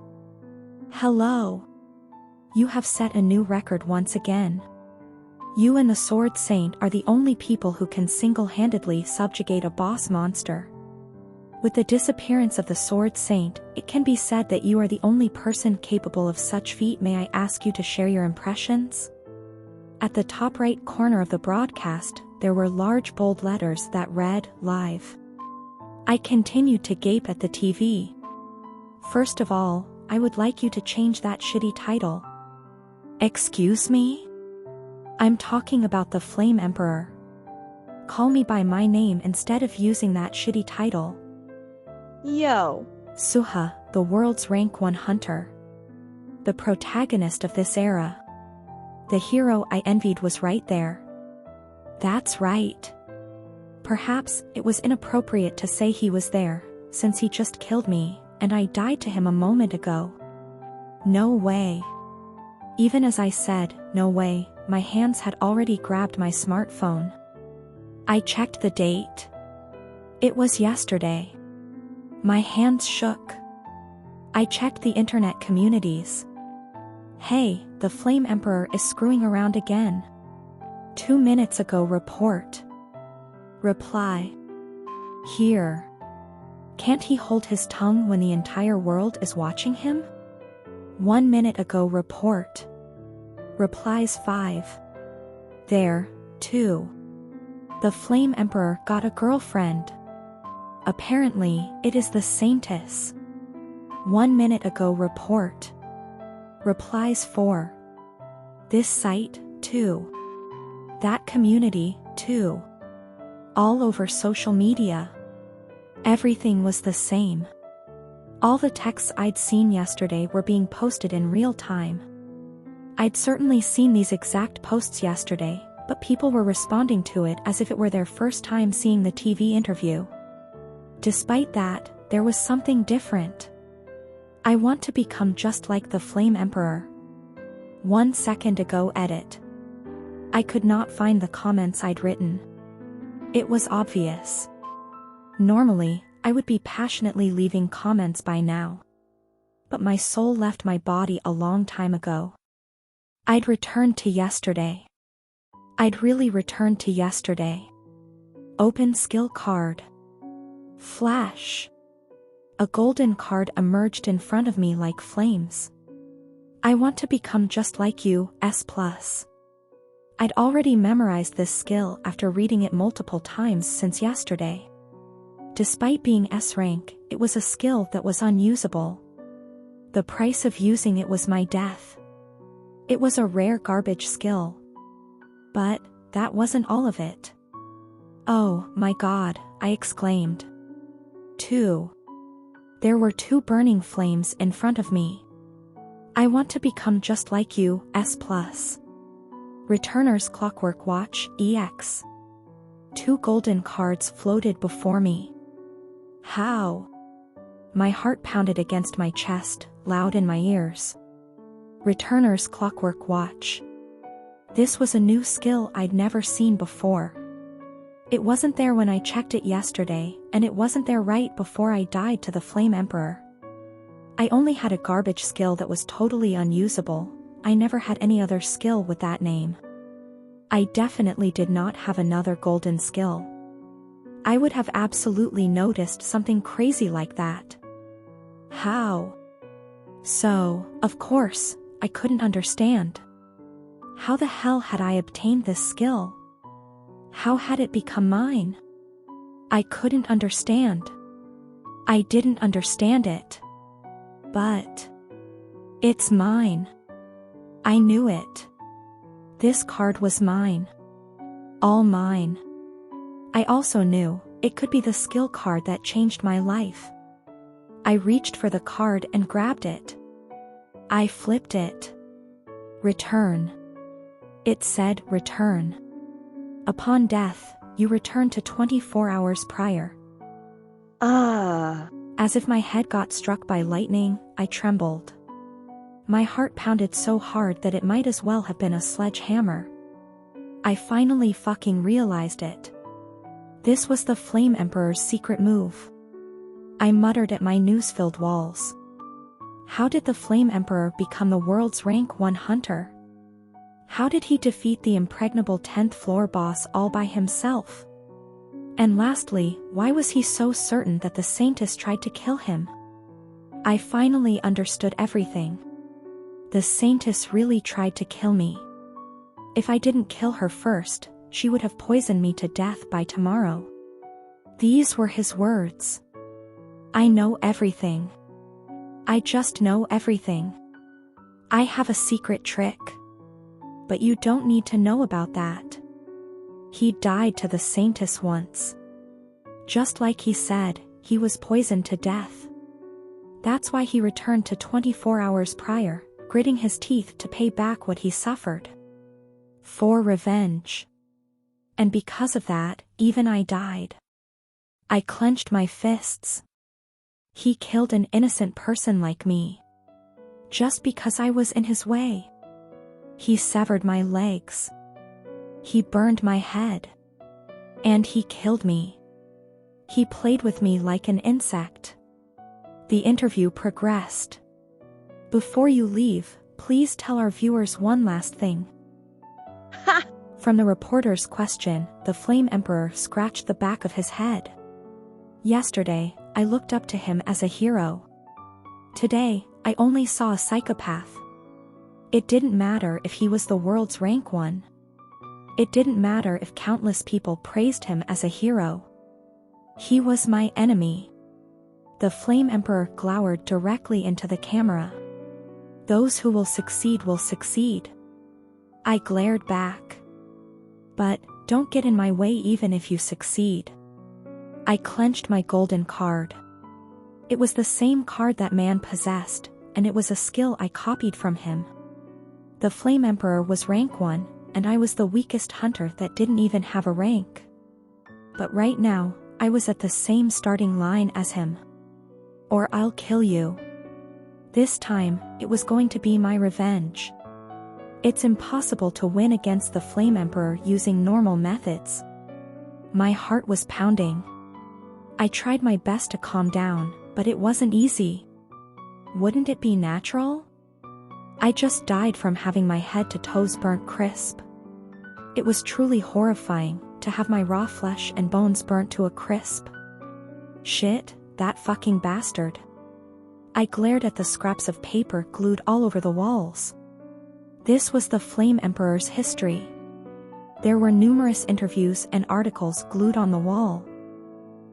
Hello. You have set a new record once again. You and the Sword Saint are the only people who can single-handedly subjugate a boss monster. With the disappearance of the Sword Saint, it can be said that you are the only person capable of such feat. May I ask you to share your impressions? At the top right corner of the broadcast, there were large bold letters that read, "Live." I continued to gape at the TV. First of all, I would like you to change that shitty title. Excuse me? I'm talking about the Flame Emperor. Call me by my name instead of using that shitty title. Yo. Suha, the world's Rank 1 Hunter. The protagonist of this era. The hero I envied was right there. That's right. Perhaps it was inappropriate to say he was there, since he just killed me, and I died to him a moment ago. No way. Even as I said, no way, my hands had already grabbed my smartphone. I checked the date. It was yesterday. My hands shook. I checked the internet communities. Hey, the Flame Emperor is screwing around again. 2 minutes ago report. Reply. Here. Can't he hold his tongue when the entire world is watching him? 1 minute ago report. Replies 5. There, too. The Flame Emperor got a girlfriend. Apparently, it is the Saintess. 1 minute ago report. Replies 4. This site, too. That community, too. All over social media. Everything was the same. All the texts I'd seen yesterday were being posted in real time. I'd certainly seen these exact posts yesterday, but people were responding to it as if it were their first time seeing the TV interview. Despite that, there was something different. I want to become just like the Flame Emperor. 1 second ago edit. I could not find the comments I'd written. It was obvious. Normally, I would be passionately leaving comments by now. But my soul left my body a long time ago. I'd returned to yesterday. I'd really returned to yesterday. Open skill card. Flash. A golden card emerged in front of me like flames. I want to become just like you, S+. I'd already memorized this skill after reading it multiple times since yesterday. Despite being S rank, it was a skill that was unusable. The price of using it was my death. It was a rare garbage skill. But that wasn't all of it. Oh my god, I exclaimed. 2. There were 2 burning flames in front of me. I want to become just like you, S+. Returner's Clockwork Watch, EX. 2 golden cards floated before me. How? My heart pounded against my chest, loud in my ears. Returner's Clockwork Watch. This was a new skill I'd never seen before. It wasn't there when I checked it yesterday, and it wasn't there right before I died to the Flame Emperor. I only had a garbage skill that was totally unusable. I never had any other skill with that name. I definitely did not have another golden skill. I would have absolutely noticed something crazy like that. How? So, of course, I couldn't understand. How the hell had I obtained this skill? How had it become mine? I couldn't understand. I didn't understand it. But it's mine. I knew it. This card was mine. All mine. I also knew it could be the skill card that changed my life. I reached for the card and grabbed it. I flipped it. Return. It said return. Upon death, you return to 24 hours prior. As if my head got struck by lightning, I trembled. My heart pounded so hard that it might as well have been a sledgehammer. I finally fucking realized it. This was the Flame Emperor's secret move. I muttered at my news-filled walls. How did the Flame Emperor become the world's rank 1 hunter? How did he defeat the impregnable 10th floor boss all by himself? And lastly, why was he so certain that the Saintess tried to kill him? I finally understood everything. The Saintess really tried to kill me. If I didn't kill her first, she would have poisoned me to death by tomorrow. These were his words. I know everything. I just know everything. I have a secret trick. But you don't need to know about that. He died to the Saintess once. Just like he said, he was poisoned to death. That's why he returned to 24 hours prior, gritting his teeth to pay back what he suffered. For revenge. And because of that, even I died. I clenched my fists. He killed an innocent person like me. Just because I was in his way. He severed my legs. He burned my head. And he killed me. He played with me like an insect. The interview progressed. Before you leave, please tell our viewers one last thing. Ha! From the reporter's question, the Flame Emperor scratched the back of his head. Yesterday, I looked up to him as a hero. Today, I only saw a psychopath. It didn't matter if he was the world's rank 1. It didn't matter if countless people praised him as a hero. He was my enemy. The Flame Emperor glowered directly into the camera. Those who will succeed will succeed. I glared back. But, don't get in my way even if you succeed. I clenched my golden card. It was the same card that man possessed, and it was a skill I copied from him. The Flame Emperor was rank 1, and I was the weakest hunter that didn't even have a rank. But right now, I was at the same starting line as him. Or I'll kill you. This time, it was going to be my revenge. It's impossible to win against the Flame Emperor using normal methods. My heart was pounding. I tried my best to calm down, but it wasn't easy. Wouldn't it be natural? I just died from having my head to toes burnt crisp. It was truly horrifying to have my raw flesh and bones burnt to a crisp. Shit, that fucking bastard. I glared at the scraps of paper glued all over the walls. This was the Flame Emperor's history. There were numerous interviews and articles glued on the wall.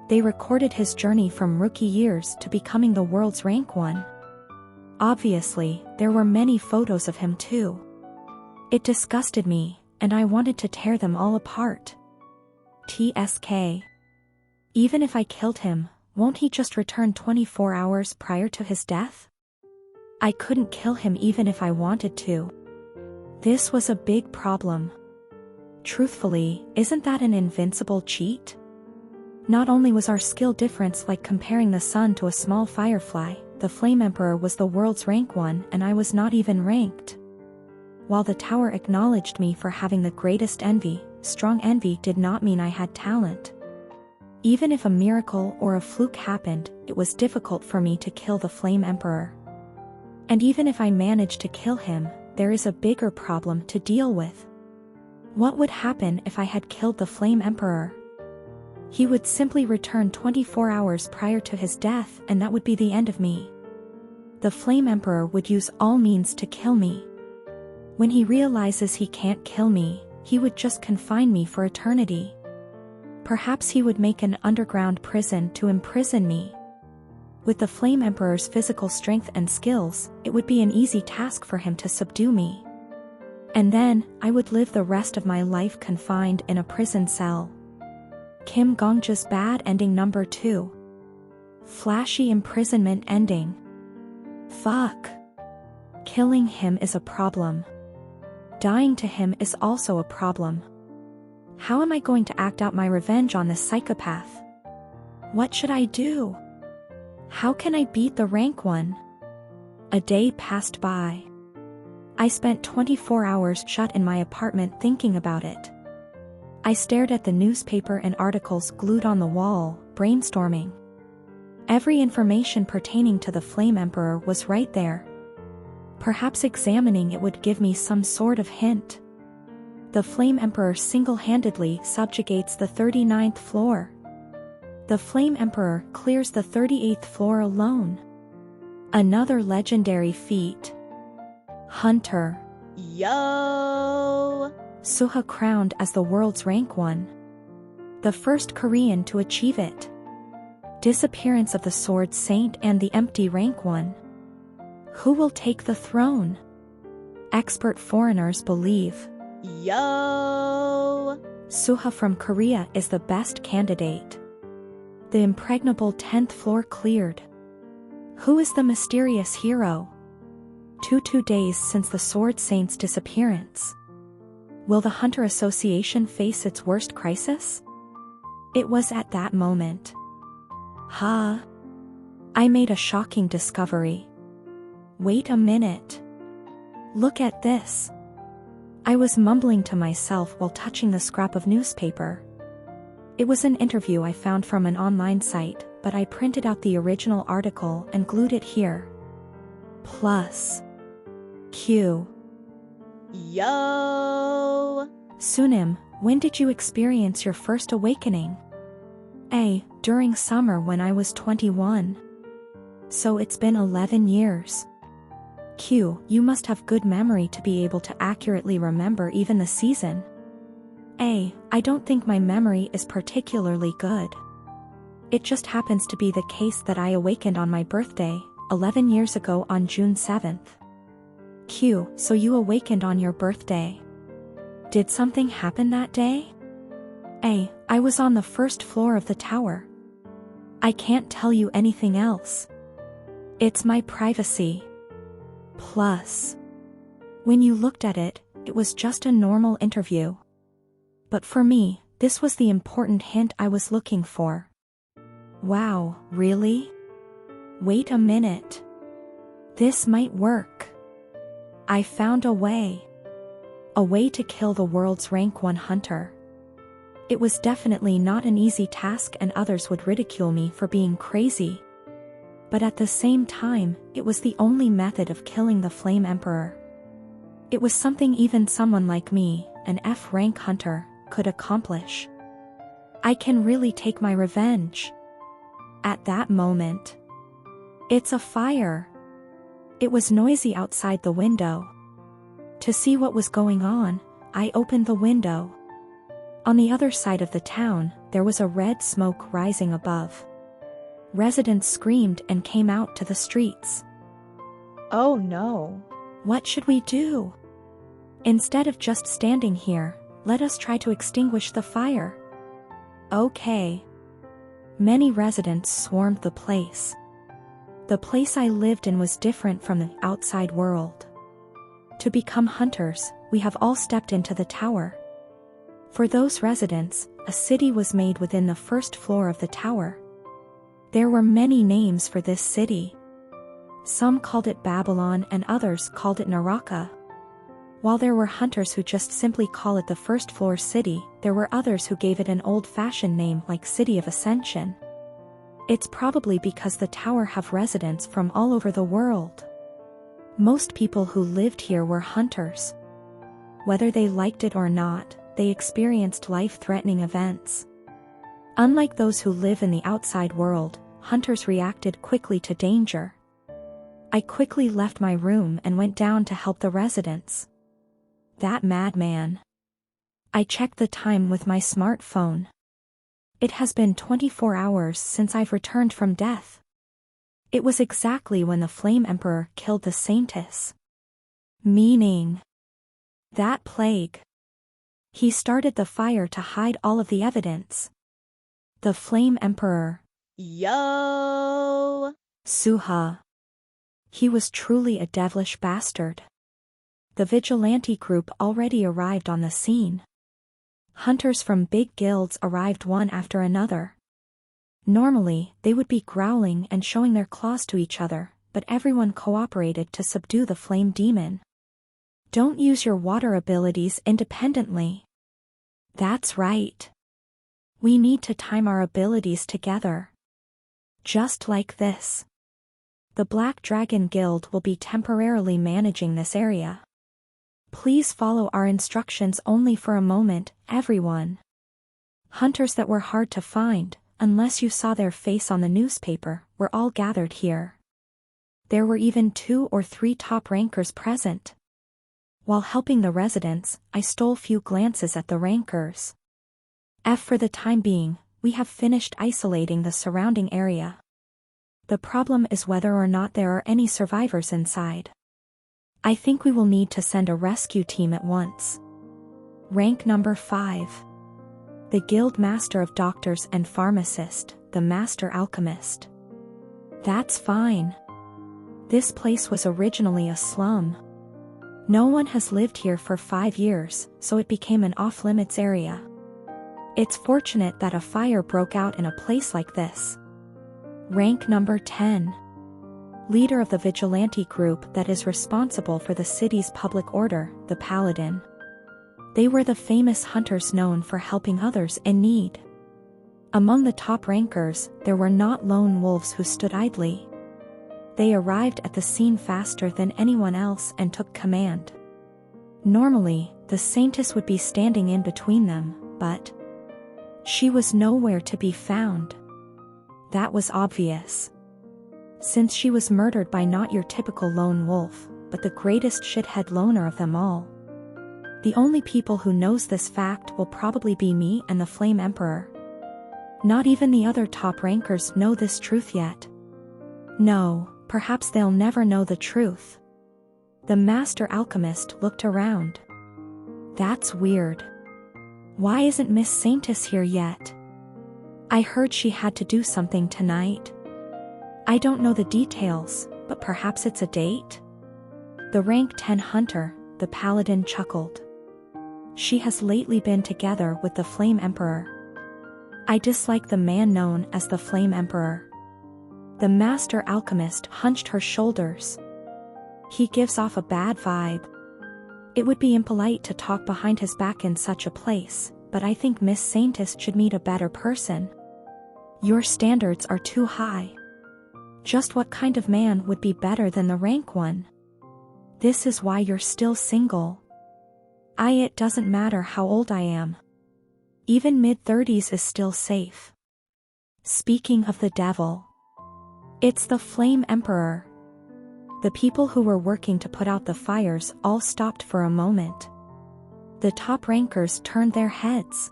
They recorded his journey from rookie years to becoming the world's rank 1. Obviously, there were many photos of him too. It disgusted me, and I wanted to tear them all apart. TSK. Even if I killed him, won't he just return 24 hours prior to his death? I couldn't kill him even if I wanted to. This was a big problem. Truthfully, isn't that an invincible cheat? Not only was our skill difference like comparing the sun to a small firefly, the Flame Emperor was the world's rank 1 and I was not even ranked. While the tower acknowledged me for having the greatest envy, strong envy did not mean I had talent. Even if a miracle or a fluke happened, it was difficult for me to kill the Flame Emperor. And even if I managed to kill him, there is a bigger problem to deal with. What would happen if I had killed the Flame Emperor? He would simply return 24 hours prior to his death, and that would be the end of me. The Flame Emperor would use all means to kill me. When he realizes he can't kill me, he would just confine me for eternity. Perhaps he would make an underground prison to imprison me. With the Flame Emperor's physical strength and skills, it would be an easy task for him to subdue me. And then, I would live the rest of my life confined in a prison cell. Kim Gongja's bad ending number 2. Flashy imprisonment ending. Fuck. Killing him is a problem. Dying to him is also a problem. How am I going to act out my revenge on this psychopath? What should I do? How can I beat the rank 1? A day passed by. I spent 24 hours shut in my apartment thinking about it. I stared at the newspaper and articles glued on the wall, brainstorming. Every information pertaining to the Flame Emperor was right there. Perhaps examining it would give me some sort of hint. The Flame Emperor single-handedly subjugates the 39th floor. The Flame Emperor clears the 38th floor alone. Another legendary feat. Hunter. Yo! Suha crowned as the world's rank 1. The first Korean to achieve it. Disappearance of the Sword Saint and the empty rank 1. Who will take the throne? Expert foreigners believe. Yo! Suha from Korea is the best candidate. The impregnable 10th floor cleared. Who is the mysterious hero? 2 days since the Sword Saint's disappearance. Will the Hunter Association face its worst crisis? It was at that moment. I made a shocking discovery. Wait a minute. Look at this. I was mumbling to myself while touching the scrap of newspaper. It was an interview I found from an online site, but I printed out the original article and glued it here. Plus. Q. Yo! Sunim, when did you experience your first awakening? A. During summer when I was 21. So it's been 11 years. Q. You must have good memory to be able to accurately remember even the season. A. I don't think my memory is particularly good. It just happens to be the case that I awakened on my birthday, 11 years ago on June 7th. Q. So you awakened on your birthday. Did something happen that day? A. I was on the first floor of the tower. I can't tell you anything else. It's my privacy. Plus. When you looked at it, it was just a normal interview. But for me, this was the important hint I was looking for. Wow, really? Wait a minute. This might work. I found a way. A way to kill the world's rank 1 hunter. It was definitely not an easy task and others would ridicule me for being crazy. But at the same time, it was the only method of killing the Flame Emperor. It was something even someone like me, an F-rank hunter, could accomplish. I can really take my revenge. At that moment. It's a fire. It was noisy outside the window. To see what was going on, I opened the window. On the other side of the town, there was a red smoke rising above. Residents screamed and came out to the streets. Oh no. What should we do? Instead of just standing here, let us try to extinguish the fire. Okay. Many residents swarmed the place. The place I lived in was different from the outside world. To become hunters, we have all stepped into the tower. For those residents, a city was made within the first floor of the tower. There were many names for this city. Some called it Babylon and others called it Naraka. While there were hunters who just simply call it the first floor city, there were others who gave it an old-fashioned name like City of Ascension. It's probably because the tower have residents from all over the world. Most people who lived here were hunters. Whether they liked it or not, they experienced life-threatening events. Unlike those who live in the outside world, hunters reacted quickly to danger. I quickly left my room and went down to help the residents. That madman. I checked the time with my smartphone. It has been 24 hours since I've returned from death. It was exactly when the Flame Emperor killed the Saintess. Meaning that plague. He started the fire to hide all of the evidence. The Flame Emperor. Yo! Suha. He was truly a devilish bastard. The vigilante group already arrived on the scene. Hunters from big guilds arrived one after another. Normally, they would be growling and showing their claws to each other, but everyone cooperated to subdue the flame demon. Don't use your water abilities independently. That's right. We need to time our abilities together. Just like this. The Black Dragon Guild will be temporarily managing this area. Please follow our instructions only for a moment, everyone. Hunters that were hard to find, unless you saw their face on the newspaper, were all gathered here. There were even 2 or 3 top rankers present. While helping the residents, I stole few glances at the rankers. For the time being, we have finished isolating the surrounding area. The problem is whether or not there are any survivors inside. I think we will need to send a rescue team at once. Rank number 5. The Guild Master of Doctors and Pharmacist, the Master Alchemist. That's fine. This place was originally a slum. No one has lived here for 5 years, so it became an off-limits area. It's fortunate that a fire broke out in a place like this. Rank number 10. Leader of the vigilante group that is responsible for the city's public order, the Paladin. They were the famous hunters known for helping others in need. Among the top rankers, there were not lone wolves who stood idly. They arrived at the scene faster than anyone else and took command. Normally, the Saintess would be standing in between them, but she was nowhere to be found. That was obvious. Since she was murdered by not your typical lone wolf, but the greatest shithead loner of them all. The only people who knows this fact will probably be me and the Flame Emperor. Not even the other top rankers know this truth yet. No, perhaps they'll never know the truth. The Master Alchemist looked around. That's weird. Why isn't Miss Saintess here yet? I heard she had to do something tonight. I don't know the details, but perhaps it's a date? The rank 10 hunter, the Paladin chuckled. She has lately been together with the Flame Emperor. I dislike the man known as the Flame Emperor. The Master Alchemist hunched her shoulders. He gives off a bad vibe. It would be impolite to talk behind his back in such a place, but I think Miss Saintess should meet a better person. Your standards are too high. Just what kind of man would be better than the rank 1? This is why you're still single. It doesn't matter how old I am. Even mid-30s is still safe. Speaking of the devil. It's the Flame Emperor. The people who were working to put out the fires all stopped for a moment. The top rankers turned their heads.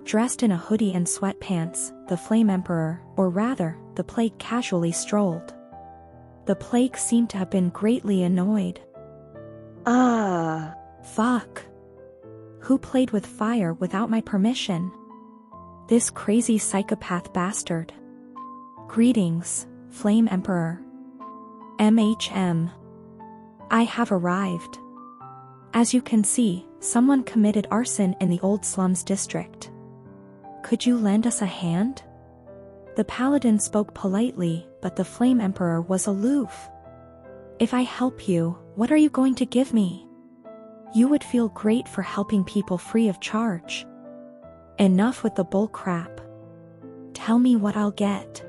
Dressed in a hoodie and sweatpants, the Flame Emperor, or rather, the Plague casually strolled. The Plague seemed to have been greatly annoyed. Fuck. Who played with fire without my permission? This crazy psychopath bastard. Greetings, Flame Emperor. MHM. I have arrived. As you can see, someone committed arson in the old slums district. Could you lend us a hand? The Paladin spoke politely, but the Flame Emperor was aloof. If I help you, what are you going to give me? You would feel great for helping people free of charge. Enough with the bull crap. Tell me what I'll get.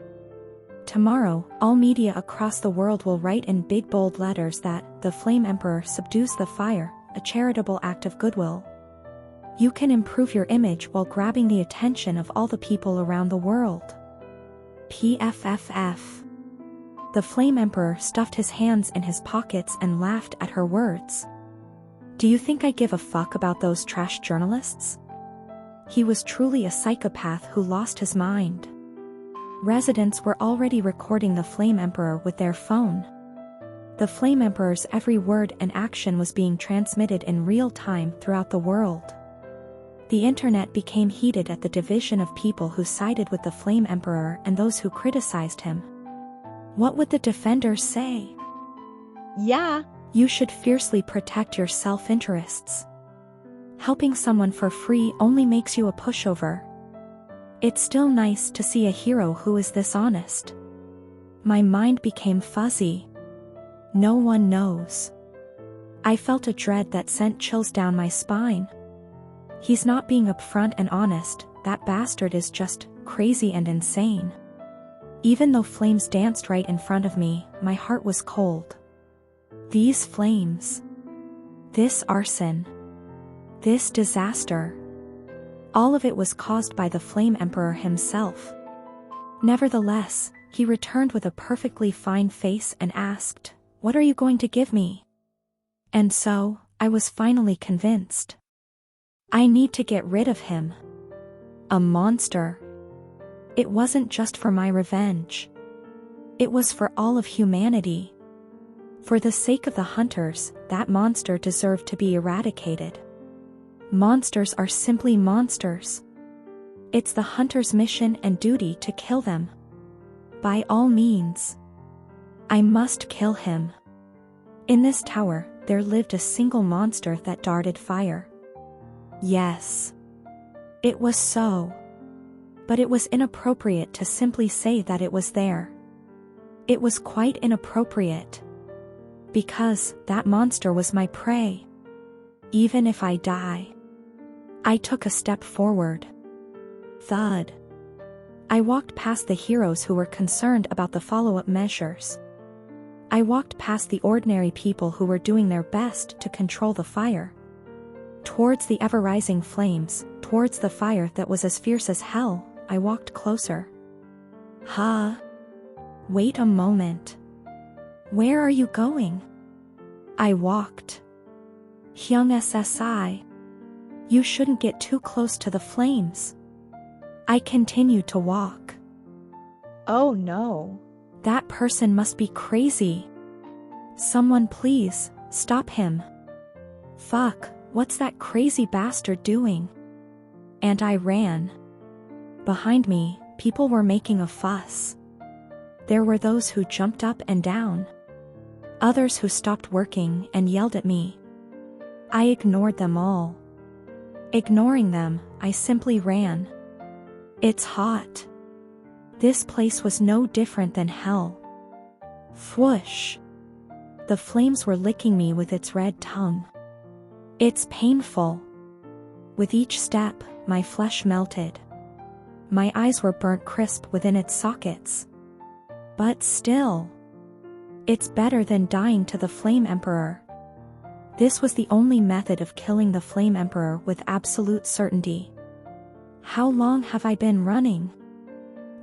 Tomorrow, all media across the world will write in big bold letters that the Flame Emperor subdues the fire, a charitable act of goodwill. You can improve your image while grabbing the attention of all the people around the world. PFFF. The Flame Emperor stuffed his hands in his pockets and laughed at her words. Do you think I give a fuck about those trash journalists? He was truly a psychopath who lost his mind. Residents were already recording the Flame Emperor with their phone. The Flame Emperor's every word and action was being transmitted in real time throughout the world. The internet became heated at the division of people who sided with the Flame Emperor and those who criticized him. What would the defenders say? Yeah. You should fiercely protect your self-interests. Helping someone for free only makes you a pushover. It's still nice to see a hero who is this honest. My mind became fuzzy. No one knows. I felt a dread that sent chills down my spine. He's not being upfront and honest, that bastard is just crazy and insane. Even though flames danced right in front of me, my heart was cold. These flames. This arson. This disaster. All of it was caused by the Flame Emperor himself. Nevertheless, he returned with a perfectly fine face and asked, "What are you going to give me?" And so, I was finally convinced. I need to get rid of him. A monster. It wasn't just for my revenge. It was for all of humanity. For the sake of the hunters, that monster deserved to be eradicated. Monsters are simply monsters. It's the hunter's mission and duty to kill them. By all means. I must kill him. In this tower, there lived a single monster that darted fire. Yes. It was so. But it was inappropriate to simply say that it was there. It was quite inappropriate. Because that monster was my prey. Even if I die. I took a step forward. Thud. I walked past the heroes who were concerned about the follow-up measures. I walked past the ordinary people who were doing their best to control the fire. Towards the ever-rising flames, towards the fire that was as fierce as hell, I walked closer. Wait a moment. Where are you going? I walked. Hyung SSI. You shouldn't get too close to the flames. I continued to walk. Oh no. That person must be crazy. Someone please, stop him. Fuck, what's that crazy bastard doing? And I ran. Behind me, people were making a fuss. There were those who jumped up and down. Others who stopped working and yelled at me. I ignored them all. Ignoring them, I simply ran. It's hot. This place was no different than hell. Whoosh. The flames were licking me with its red tongue. It's painful. With each step, my flesh melted. My eyes were burnt crisp within its sockets. But still. It's better than dying to the Flame Emperor. This was the only method of killing the Flame Emperor with absolute certainty. How long have I been running?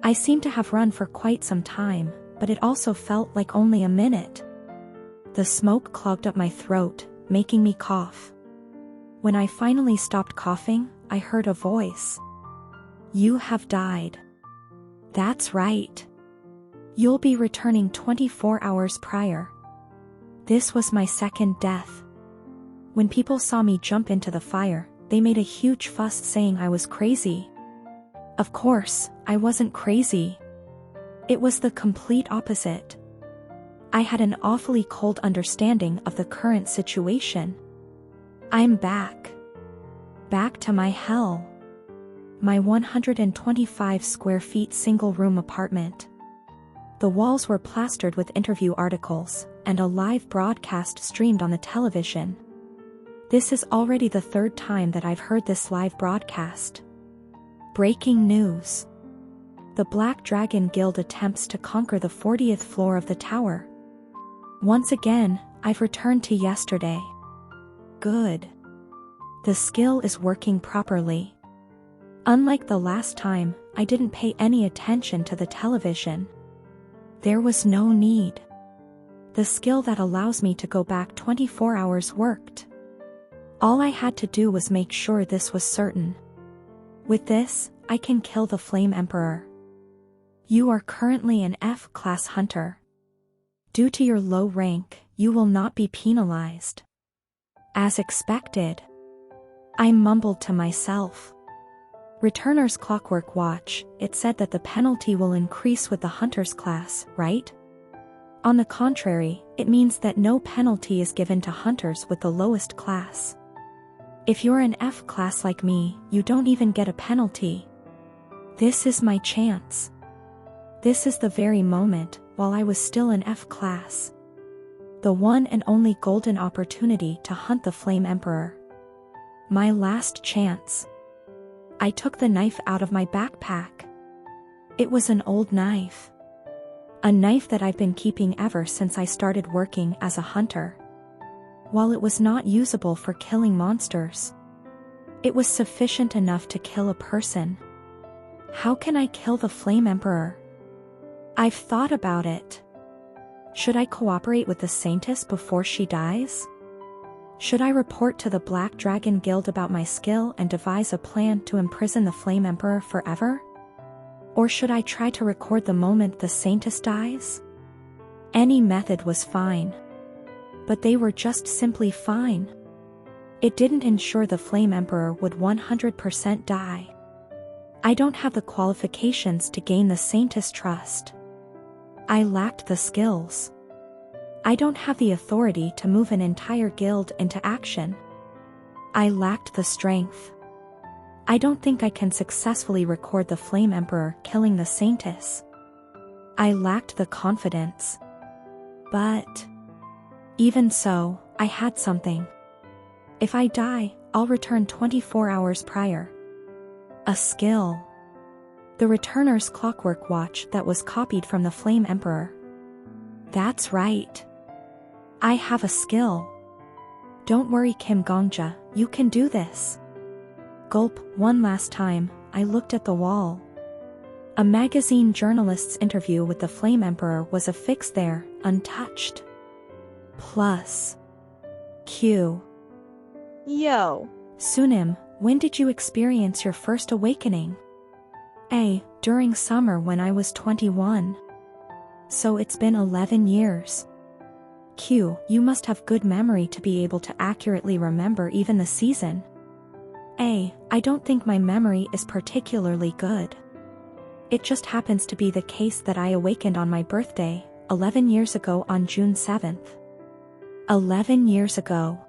I seem to have run for quite some time, but it also felt like only a minute. The smoke clogged up my throat, making me cough. When I finally stopped coughing, I heard a voice. You have died. That's right. You'll be returning 24 hours prior. This was my second death. When people saw me jump into the fire, they made a huge fuss saying I was crazy. Of course, I wasn't crazy. It was the complete opposite. I had an awfully cold understanding of the current situation. I'm back. Back to my hell. My 125 square feet single-room apartment. The walls were plastered with interview articles, and a live broadcast streamed on the television. This is already the third time that I've heard this live broadcast. Breaking news. The Black Dragon Guild attempts to conquer the 40th floor of the tower. Once again, I've returned to yesterday. Good. The skill is working properly. Unlike the last time, I didn't pay any attention to the television. There was no need. The skill that allows me to go back 24 hours worked. All I had to do was make sure this was certain. With this, I can kill the Flame Emperor. You are currently an F-class hunter. Due to your low rank, you will not be penalized. As expected. I mumbled to myself. Returner's Clockwork Watch, it said that the penalty will increase with the hunter's class, right? On the contrary, it means that no penalty is given to hunters with the lowest class. If you're an F class like me, you don't even get a penalty. This is my chance. This is the very moment, while I was still an F class. The one and only golden opportunity to hunt the Flame Emperor. My last chance. I took the knife out of my backpack. It was an old knife. A knife that I've been keeping ever since I started working as a hunter. While it was not usable for killing monsters, it was sufficient enough to kill a person. How can I kill the Flame Emperor? I've thought about it. Should I cooperate with the Saintess before she dies? Should I report to the Black Dragon Guild about my skill and devise a plan to imprison the Flame Emperor forever? Or should I try to record the moment the Saintess dies? Any method was fine. But they were just simply fine. It didn't ensure the Flame Emperor would 100% die. I don't have the qualifications to gain the Saintess' trust. I lacked the skills. I don't have the authority to move an entire guild into action. I lacked the strength. I don't think I can successfully record the Flame Emperor killing the Saintess. I lacked the confidence. But even so, I had something. If I die, I'll return 24 hours prior. A skill. The Returner's Clockwork Watch that was copied from the Flame Emperor. That's right. I have a skill. Don't worry, Kim Gongja, you can do this. Gulp. One last time, I looked at the wall. A magazine journalist's interview with the Flame Emperor was affixed there, untouched. Plus. Q. Yo. Sunim, when did you experience your first awakening? A. During summer when I was 21. So it's been 11 years. Q. You must have good memory to be able to accurately remember even the season. A. I don't think my memory is particularly good. It just happens to be the case that I awakened on my birthday, 11 years ago on June 7th. 11 years ago.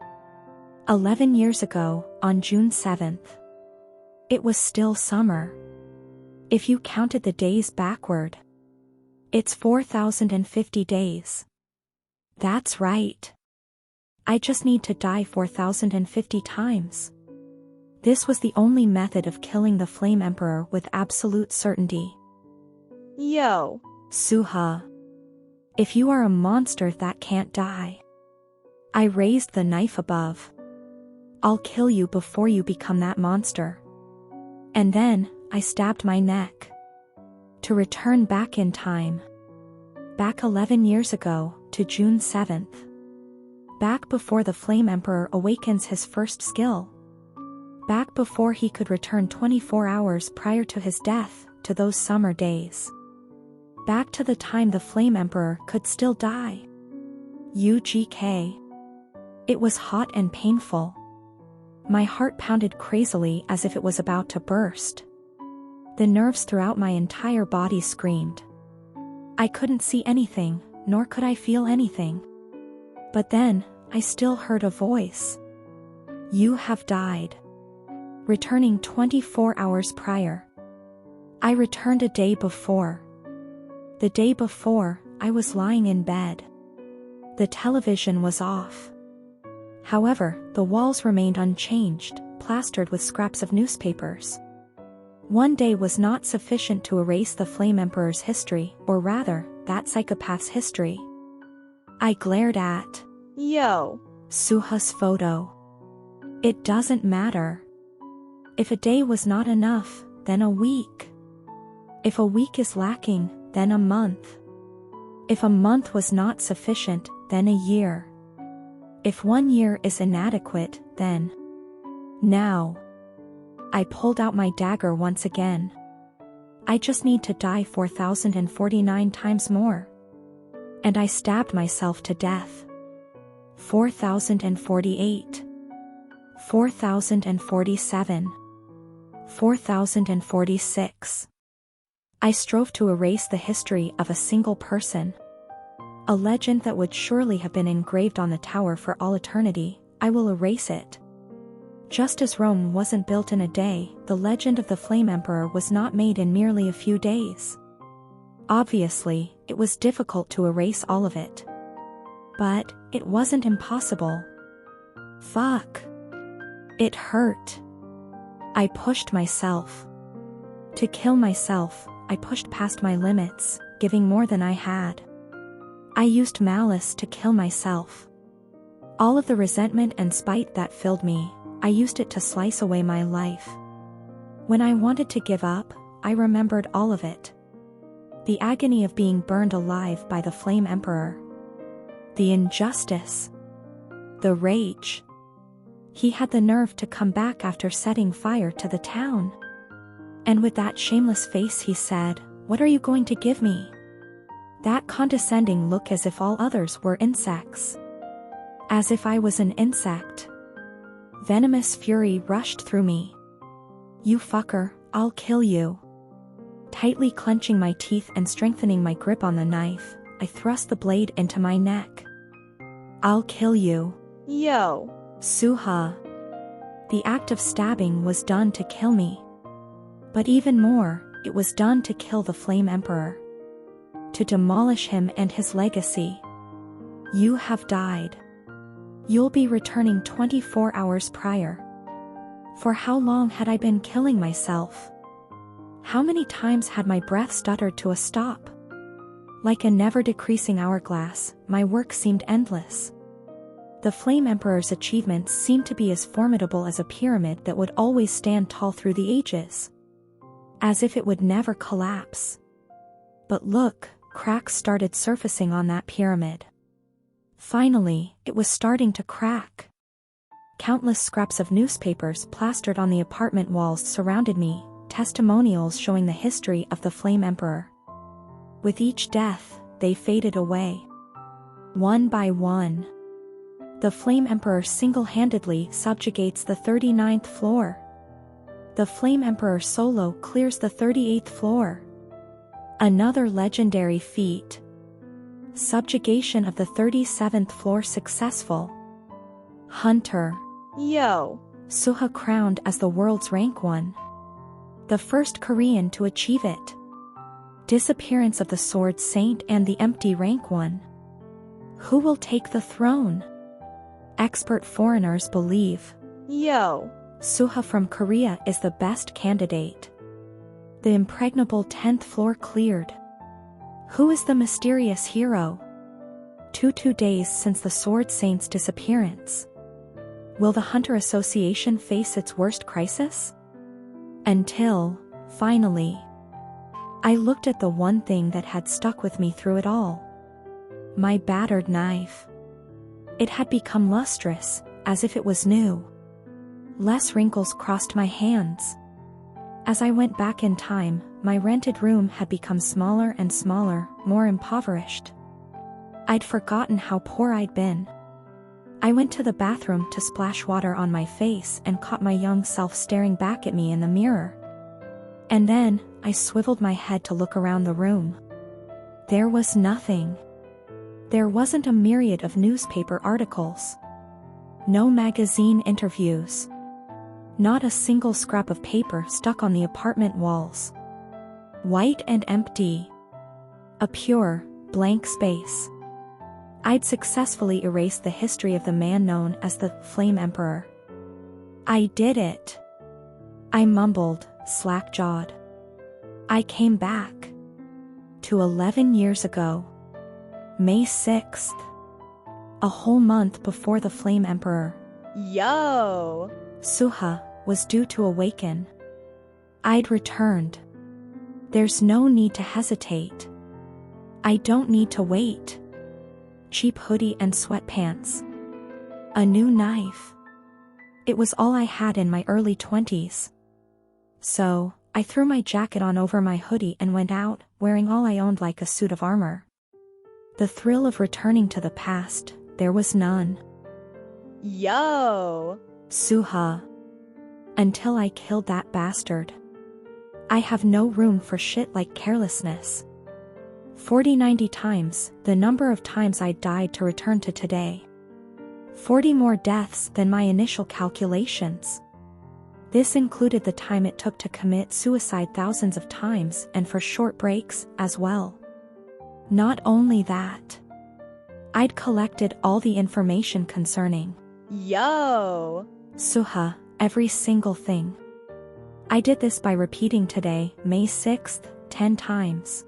11 years ago, on June 7th. It was still summer. If you counted the days backward, it's 4,050 days. That's right. I just need to die 4,050 times. This was the only method of killing the Flame Emperor with absolute certainty. Yo. Suha. If you are a monster that can't die. I raised the knife above. I'll kill you before you become that monster. And then, I stabbed my neck. To return back in time. Back 11 years ago, to June 7th. Back before the Flame Emperor awakens his first skill. Back before he could return 24 hours prior to his death, to those summer days. Back to the time the Flame Emperor could still die. UGK. It was hot and painful. My heart pounded crazily as if it was about to burst. The nerves throughout my entire body screamed. I couldn't see anything, nor could I feel anything. But then, I still heard a voice. You have died. Returning 24 hours prior. I returned a day before. The day before, I was lying in bed. The television was off. However, the walls remained unchanged, plastered with scraps of newspapers. One day was not sufficient to erase the Flame Emperor's history, or rather, that psychopath's history. I glared at Yo. Suha's photo. It doesn't matter. If a day was not enough, then a week. If a week is lacking, then a month. If a month was not sufficient, then a year. If 1 year is inadequate, then now. I pulled out my dagger once again. I just need to die 4,049 times more. And I stabbed myself to death. 4,048. 4,047. 4,046. I strove to erase the history of a single person. A legend that would surely have been engraved on the tower for all eternity. I will erase it. Just as Rome wasn't built in a day, the legend of the Flame Emperor was not made in merely a few days. Obviously, it was difficult to erase all of it. But it wasn't impossible. Fuck. It hurt. I pushed myself. To kill myself, I pushed past my limits, giving more than I had. I used malice to kill myself. All of the resentment and spite that filled me, I used it to slice away my life. When I wanted to give up, I remembered all of it. The agony of being burned alive by the Flame Emperor. The injustice. The rage. He had the nerve to come back after setting fire to the town. And with that shameless face he said, "What are you going to give me?" That condescending look, as if all others were insects. As if I was an insect. Venomous fury rushed through me. "You fucker, I'll kill you." Tightly clenching my teeth and strengthening my grip on the knife, I thrust the blade into my neck. "I'll kill you." Yo. Suha. The act of stabbing was done to kill me. But even more, it was done to kill the Flame Emperor. To demolish him and his legacy. You have died. You'll be returning 24 hours prior. For how long had I been killing myself? How many times had my breath stuttered to a stop? Like a never-decreasing hourglass, my work seemed endless. The Flame Emperor's achievements seemed to be as formidable as a pyramid that would always stand tall through the ages. As if it would never collapse. But look, cracks started surfacing on that pyramid. Finally, it was starting to crack. Countless scraps of newspapers plastered on the apartment walls surrounded me, testimonials showing the history of the Flame Emperor. With each death, they faded away. One by one. The Flame Emperor single-handedly subjugates the 39th floor. The Flame Emperor solo clears the 38th floor. Another legendary feat. Subjugation of the 37th floor successful. Hunter. Yo. Suha crowned as the world's rank 1. The first Korean to achieve it. Disappearance of the Sword Saint and the empty rank 1. Who will take the throne? Expert foreigners believe. Yo. Suha from Korea is the best candidate. The impregnable 10th floor cleared. Who is the mysterious hero? 2 days since the Sword Saint's disappearance. Will the Hunter Association face its worst crisis? Until, finally, I looked at the one thing that had stuck with me through it all. My battered knife. It had become lustrous, as if it was new. Less wrinkles crossed my hands. As I went back in time, my rented room had become smaller and smaller, more impoverished. I'd forgotten how poor I'd been. I went to the bathroom to splash water on my face and caught my young self staring back at me in the mirror. And then, I swiveled my head to look around the room. There was nothing. There wasn't a myriad of newspaper articles. No magazine interviews. Not a single scrap of paper stuck on the apartment walls. White and empty. A pure, blank space. I'd successfully erased the history of the man known as the Flame Emperor. I did it. I mumbled, slack-jawed. I came back. To 11 years ago. May 6th. A whole month before the Flame Emperor. Yo! Suha was due to awaken. I'd returned. There's no need to hesitate. I don't need to wait. Cheap hoodie and sweatpants. A new knife. It was all I had in my early 20s. So, I threw my jacket on over my hoodie and went out, wearing all I owned like a suit of armor. The thrill of returning to the past, there was none. Yo! Suha. Until I killed that bastard. I have no room for shit like carelessness. 40-90 times, the number of times I died to return to today. 40 more deaths than my initial calculations. This included the time it took to commit suicide thousands of times and for short breaks as well. Not only that. I'd collected all the information concerning Yo! Suha, every single thing. I did this by repeating today, May 6th, 10 times.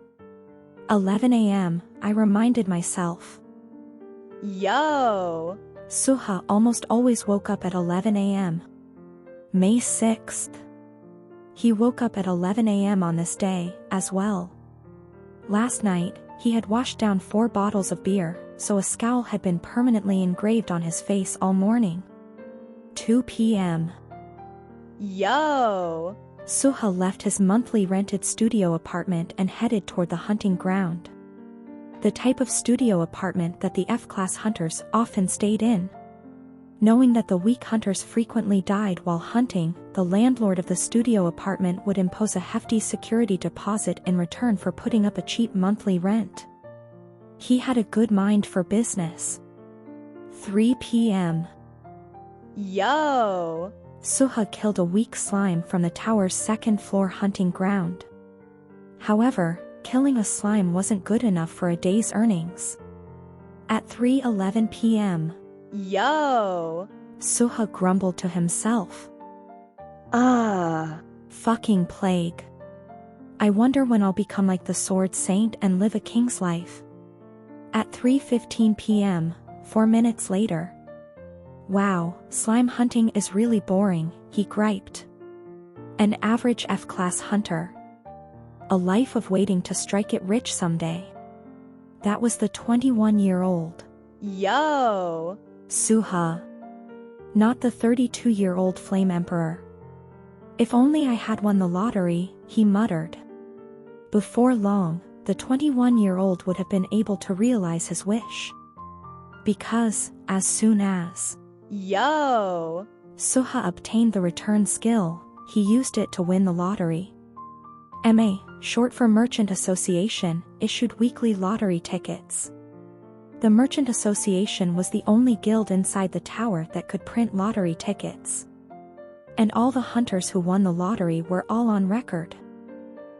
11 a.m., I reminded myself. Yo! Suha almost always woke up at 11 a.m. May 6th. He woke up at 11 a.m. on this day, as well. Last night, he had washed down 4 bottles of beer, so a scowl had been permanently engraved on his face all morning. 2 p.m. Yo! Suha left his monthly rented studio apartment and headed toward the hunting ground. The type of studio apartment that the F-class hunters often stayed in. Knowing that the weak hunters frequently died while hunting, the landlord of the studio apartment would impose a hefty security deposit in return for putting up a cheap monthly rent. He had a good mind for business. 3 p.m. Yo! Suha killed a weak slime from the tower's second-floor hunting ground. However, killing a slime wasn't good enough for a day's earnings. At 3:11 p.m. Yo! Suha grumbled to himself. Fucking plague. I wonder when I'll become like the Sword Saint and live a king's life. At 3:15 p.m., 4 minutes later. Wow, slime hunting is really boring, he griped. An average F-class hunter. A life of waiting to strike it rich someday. That was the 21-year-old. Yo! Suha. Not the 32-year-old Flame Emperor. If only I had won the lottery, he muttered. Before long, the 21-year-old would have been able to realize his wish. Because, as soon as Yo! Suha obtained the return skill, he used it to win the lottery. MA, short for Merchant Association, issued weekly lottery tickets. The Merchant Association was the only guild inside the tower that could print lottery tickets. And all the hunters who won the lottery were all on record.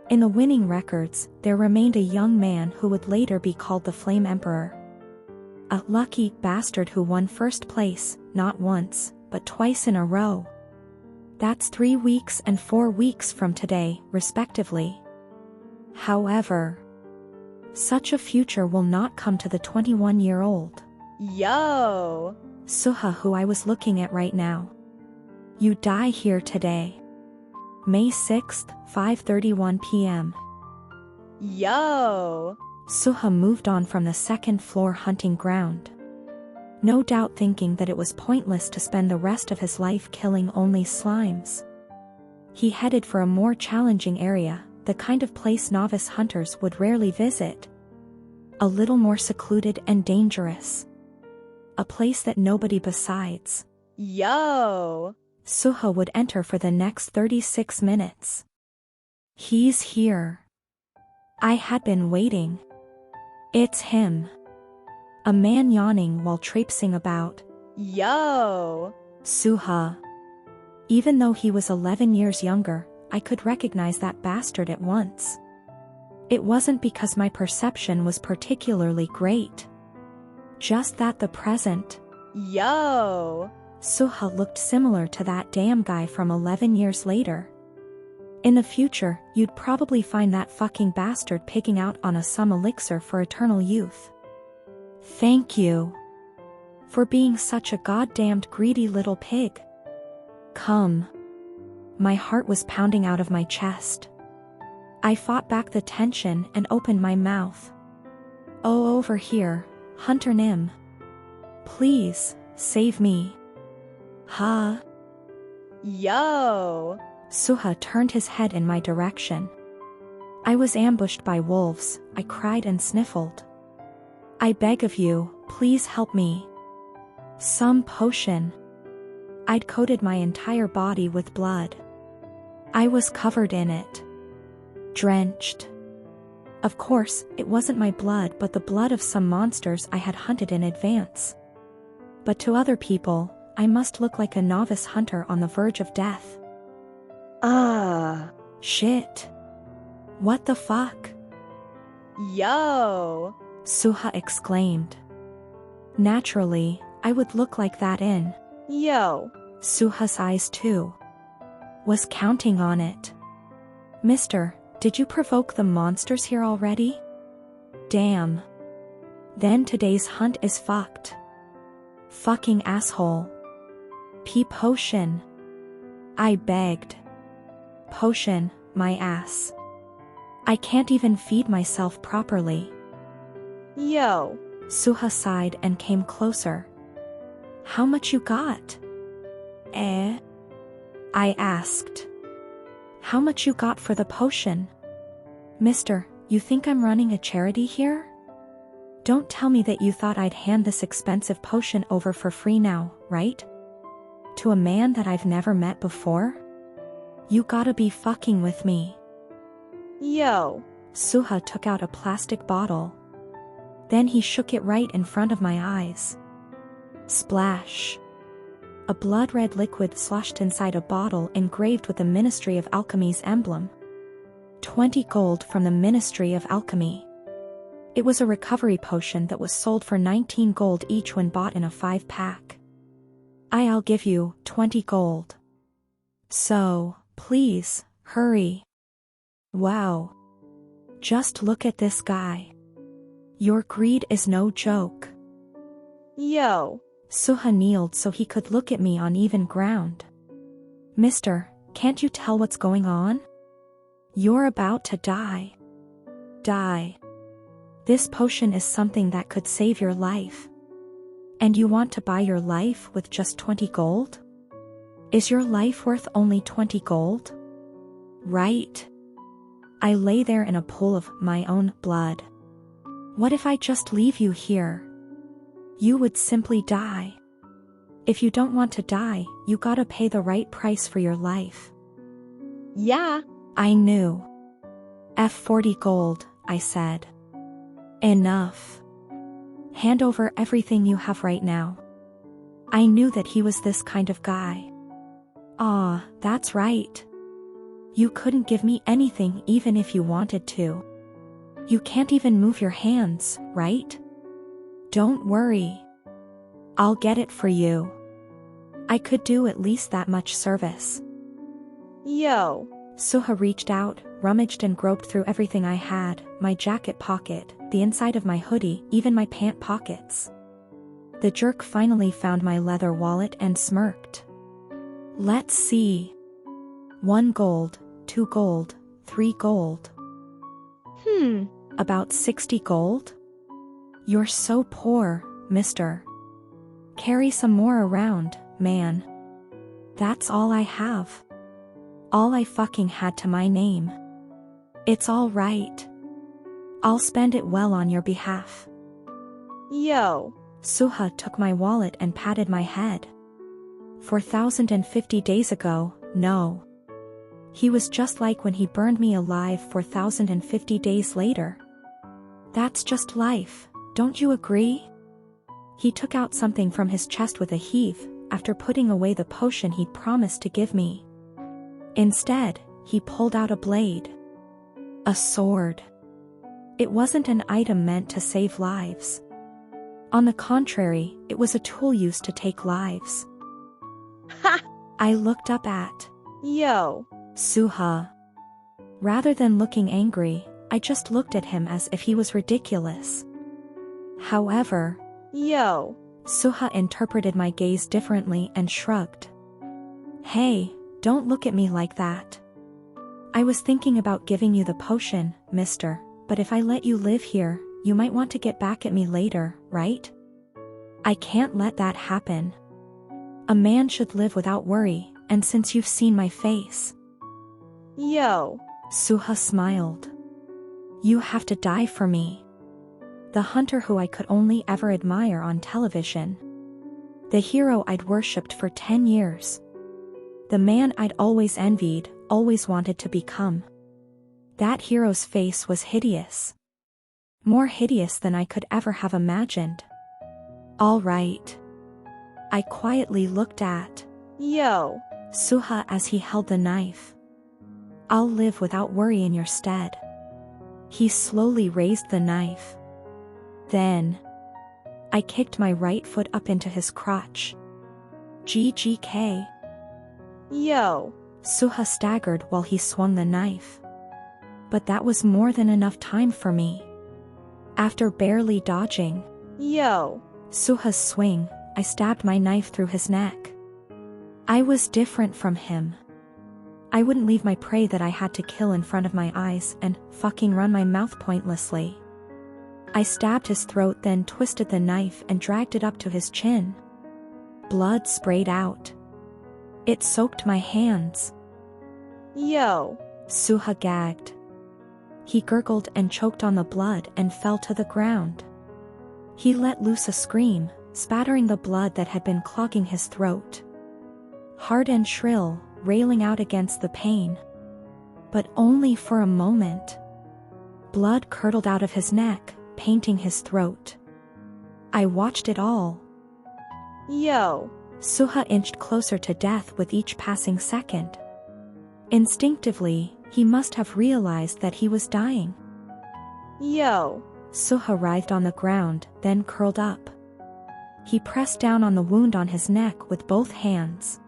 In the winning records, there remained a young man who would later be called the Flame Emperor. A lucky bastard who won first place, not once, but twice in a row. That's 3 weeks and 4 weeks from today, respectively. However, such a future will not come to the 21-year-old. Yo! Suha, who I was looking at right now. You die here today. May 6th, 5:31 p.m. Yo! Suha moved on from the second-floor hunting ground. No doubt thinking that it was pointless to spend the rest of his life killing only slimes. He headed for a more challenging area, the kind of place novice hunters would rarely visit. A little more secluded and dangerous. A place that nobody besides Yo! Suha would enter for the next 36 minutes. He's here. I had been waiting. It's him. A man yawning while traipsing about. Yo! Suha. Even though he was 11 years younger, I could recognize that bastard at once. It wasn't because my perception was particularly great. Just that the present, Yo. Suha looked similar to that damn guy from 11 years later. In the future, you'd probably find that fucking bastard picking out on some elixir for eternal youth. Thank you. For being such a goddamned greedy little pig. Come. My heart was pounding out of my chest. I fought back the tension and opened my mouth. Oh, over here, Hunter Nim. Please, save me. Huh? Yo. Suha turned his head in my direction. I was ambushed by wolves, I cried and sniffled. I beg of you, please help me. Some potion. I'd coated my entire body with blood. I was covered in it. Drenched. Of course, it wasn't my blood but the blood of some monsters I had hunted in advance. But to other people, I must look like a novice hunter on the verge of death. Shit. What the fuck? Yo. Suha exclaimed. Naturally, I would look like that in. Yo. Suha's eyes too. Was counting on it. Mister, did you provoke the monsters here already? Damn. Then today's hunt is fucked. Fucking asshole. Pee potion. I begged. Potion, my ass. I can't even feed myself properly. Yo. Suha sighed and came closer. How much you got? I asked. How much you got for the potion? Mister, you think I'm running a charity here? Don't tell me that you thought I'd hand this expensive potion over for free now, right? To a man that I've never met before? You gotta be fucking with me. Yo. Suha took out a plastic bottle. Then he shook it right in front of my eyes. Splash. A blood-red liquid sloshed inside a bottle engraved with the Ministry of Alchemy's emblem. 20 gold from the Ministry of Alchemy. It was a recovery potion that was sold for 19 gold each when bought in a 5-pack. I'll give you 20 gold. So, please, hurry. Wow. Just look at this guy. Your greed is no joke. Yo. Suha kneeled so he could look at me on even ground. Mister, can't you tell what's going on? You're about to die. Die. This potion is something that could save your life. And you want to buy your life with just 20 gold? Is your life worth only 20 gold? Right. I lay there in a pool of my own blood. What if I just leave you here? You would simply die. If you don't want to die, you gotta pay the right price for your life. Yeah. I knew. F40 gold, I said. Enough. Hand over everything you have right now. I knew that he was this kind of guy. Ah, that's right. You couldn't give me anything even if you wanted to. You can't even move your hands, right? Don't worry. I'll get it for you. I could do at least that much service. Yo. Suha reached out, rummaged and groped through everything I had, my jacket pocket, the inside of my hoodie, even my pant pockets. The jerk finally found my leather wallet and smirked. Let's see. 1 gold, 2 gold, 3 gold. About 60 gold? You're so poor, mister. Carry some more around, man. That's all I have. All I fucking had to my name. It's all right. I'll spend it well on your behalf. Yo. Suha took my wallet and patted my head. 4,050 days ago, no. He was just like when he burned me alive 4,050 days later. That's just life, don't you agree? He took out something from his chest with a heave, after putting away the potion he'd promised to give me. Instead, he pulled out a blade. A sword. It wasn't an item meant to save lives. On the contrary, it was a tool used to take lives. Ha! I looked up at Yo. Suha. Rather than looking angry, I just looked at him as if he was ridiculous. However, Yo. Suha interpreted my gaze differently and shrugged. Hey, don't look at me like that. I was thinking about giving you the potion, mister, but if I let you live here, you might want to get back at me later, right? I can't let that happen. A man should live without worry, and since you've seen my face. Yo. Suha smiled. You have to die for me. The hunter who I could only ever admire on television. The hero I'd worshipped for 10 years. The man I'd always envied, always wanted to become. That hero's face was hideous. More hideous than I could ever have imagined. All right. I quietly looked at Yo. Suha as he held the knife. I'll live without worry in your stead. He slowly raised the knife. Then, I kicked my right foot up into his crotch. GGK. Yo. Suha staggered while he swung the knife. But that was more than enough time for me. After barely dodging Yo. Suha's swing, I stabbed my knife through his neck. I was different from him. I wouldn't leave my prey that I had to kill in front of my eyes and fucking run my mouth pointlessly. I stabbed his throat, then twisted the knife and dragged it up to his chin. Blood sprayed out. It soaked my hands. Yo. Suha gagged. He gurgled and choked on the blood and fell to the ground. He let loose a scream, spattering the blood that had been clogging his throat. Hard and shrill, railing out against the pain. But only for a moment. Blood curdled out of his neck, painting his throat. I watched it all. Yo. Suha inched closer to death with each passing second. Instinctively, he must have realized that he was dying. Yo. Suha writhed on the ground, then curled up. He pressed down on the wound on his neck with both hands.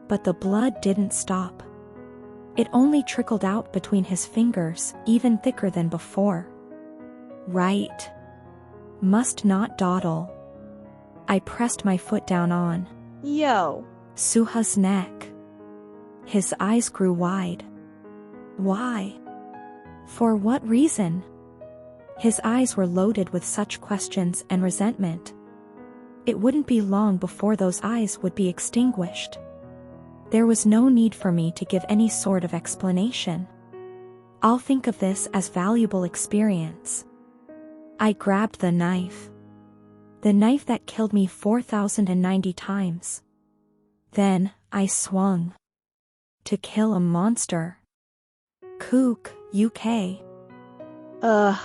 But the blood didn't stop. It only trickled out between his fingers, even thicker than before. Right. Must not dawdle. I pressed my foot down on Yo. Suha's neck. His eyes grew wide. Why? For what reason? His eyes were loaded with such questions and resentment. It wouldn't be long before those eyes would be extinguished. There was no need for me to give any sort of explanation. I'll think of this as valuable experience. I grabbed the knife. The knife that killed me 4,090 times. Then, I swung. To kill a monster. Kook, UK. Ugh.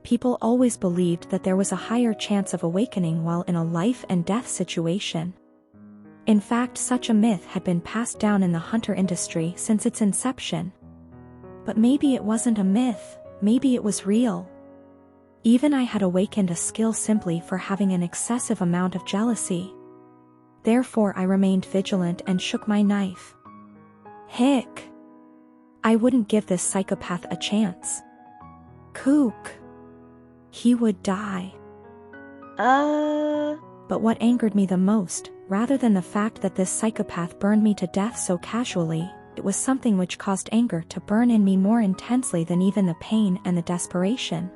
People always believed that there was a higher chance of awakening while in a life and death situation. In fact, such a myth had been passed down in the hunter industry since its inception. But maybe it wasn't a myth, maybe it was real. Even I had awakened a skill simply for having an excessive amount of jealousy. Therefore I remained vigilant and shook my knife. Hick! I wouldn't give this psychopath a chance. Kook! He would die. But what angered me the most, rather than the fact that this psychopath burned me to death so casually, it was something which caused anger to burn in me more intensely than even the pain and the desperation.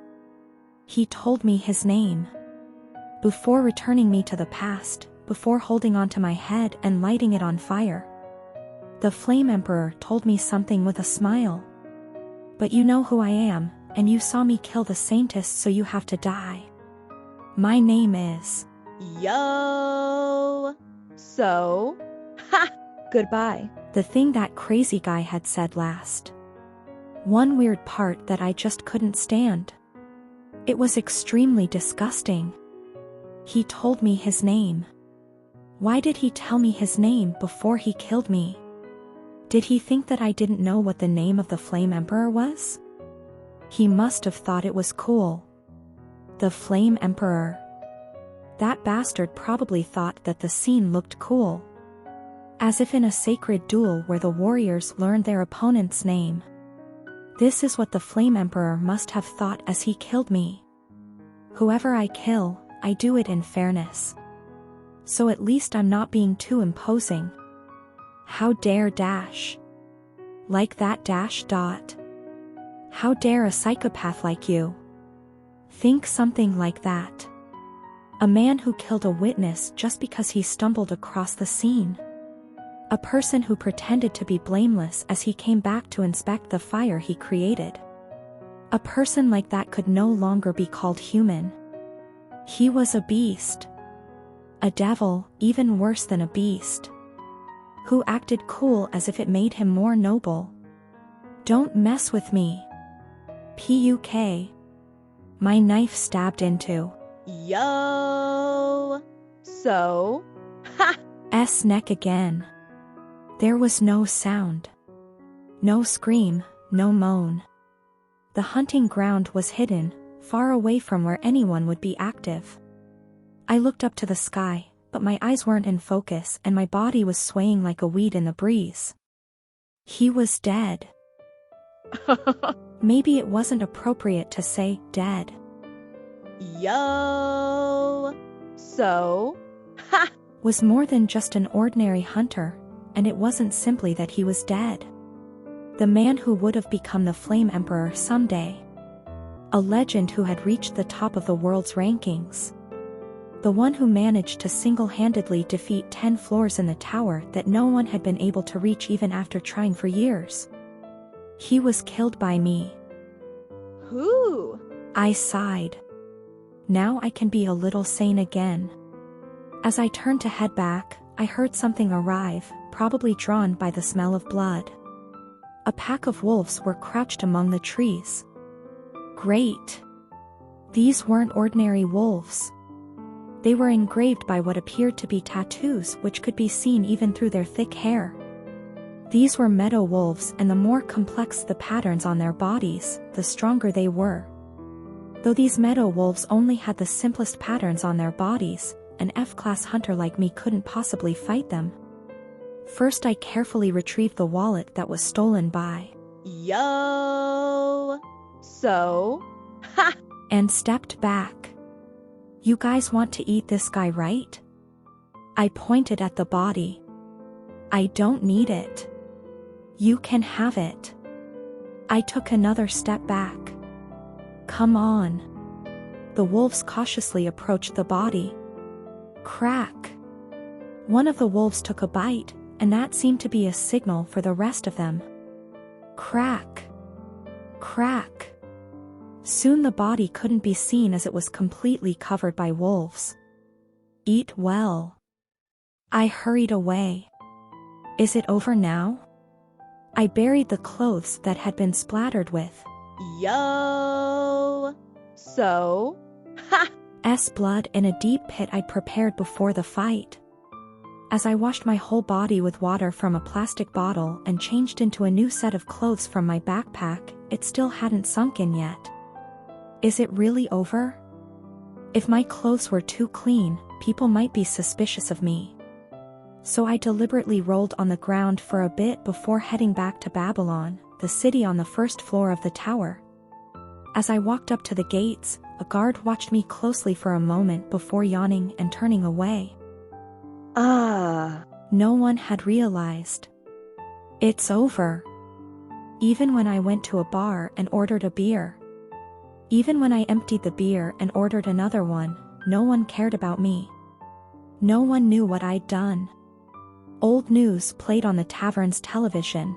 He told me his name. Before returning me to the past, before holding onto my head and lighting it on fire. The Flame Emperor told me something with a smile. But you know who I am, and you saw me kill the Saintess, so you have to die. My name is... Yo. So? Ha! Goodbye. The thing that crazy guy had said last. One weird part that I just couldn't stand. It was extremely disgusting. He told me his name. Why did he tell me his name before he killed me? Did he think that I didn't know what the name of the Flame Emperor was? He must have thought it was cool. The Flame Emperor. That bastard probably thought that the scene looked cool. As if in a sacred duel where the warriors learned their opponent's name. This is what the Flame Emperor must have thought as he killed me. Whoever I kill, I do it in fairness. So at least I'm not being too imposing. How dare dash? Like that dash dot. How dare a psychopath like you? Think something like that. A man who killed a witness just because he stumbled across the scene. A person who pretended to be blameless as he came back to inspect the fire he created. A person like that could no longer be called human. He was a beast. A devil, even worse than a beast. Who acted cool as if it made him more noble. Don't mess with me. Puk. My knife stabbed into. Yo. So. Ha! S neck again. There was no sound. No scream, no moan. The hunting ground was hidden, far away from where anyone would be active. I looked up to the sky, but my eyes weren't in focus and my body was swaying like a weed in the breeze. He was dead. Maybe it wasn't appropriate to say dead. Yo. So. Ha! Was more than just an ordinary hunter. And it wasn't simply that he was dead. The man who would have become the Flame Emperor someday. A legend who had reached the top of the world's rankings. The one who managed to single-handedly defeat 10 floors in the tower that no one had been able to reach even after trying for years. He was killed by me. Who? I sighed. Now I can be a little sane again. As I turned to head back, I heard something arrive, probably drawn by the smell of blood. A pack of wolves were crouched among the trees. Great. These weren't ordinary wolves. They were engraved by what appeared to be tattoos which could be seen even through their thick hair. These were meadow wolves, and the more complex the patterns on their bodies, the stronger they were. Though these meadow wolves only had the simplest patterns on their bodies, an F-class hunter like me couldn't possibly fight them. First I carefully retrieved the wallet that was stolen by. Yo. So. Ha! And stepped back. You guys want to eat this guy, right? I pointed at the body. I don't need it. You can have it. I took another step back. Come on. The wolves cautiously approached the body. Crack. One of the wolves took a bite, and that seemed to be a signal for the rest of them. Crack. Crack. Soon the body couldn't be seen as it was completely covered by wolves. Eat well. I hurried away. Is it over now? I buried the clothes that had been splattered with. Yo. So. Ha! Blood in a deep pit I'd prepared before the fight. As I washed my whole body with water from a plastic bottle and changed into a new set of clothes from my backpack, it still hadn't sunk in yet. Is it really over? If my clothes were too clean, people might be suspicious of me. So I deliberately rolled on the ground for a bit before heading back to Babylon, the city on the first floor of the tower. As I walked up to the gates, a guard watched me closely for a moment before yawning and turning away. No one had realized. It's over. Even when I went to a bar and ordered a beer. Even when I emptied the beer and ordered another one, no one cared about me. No one knew what I'd done. Old news played on the tavern's television.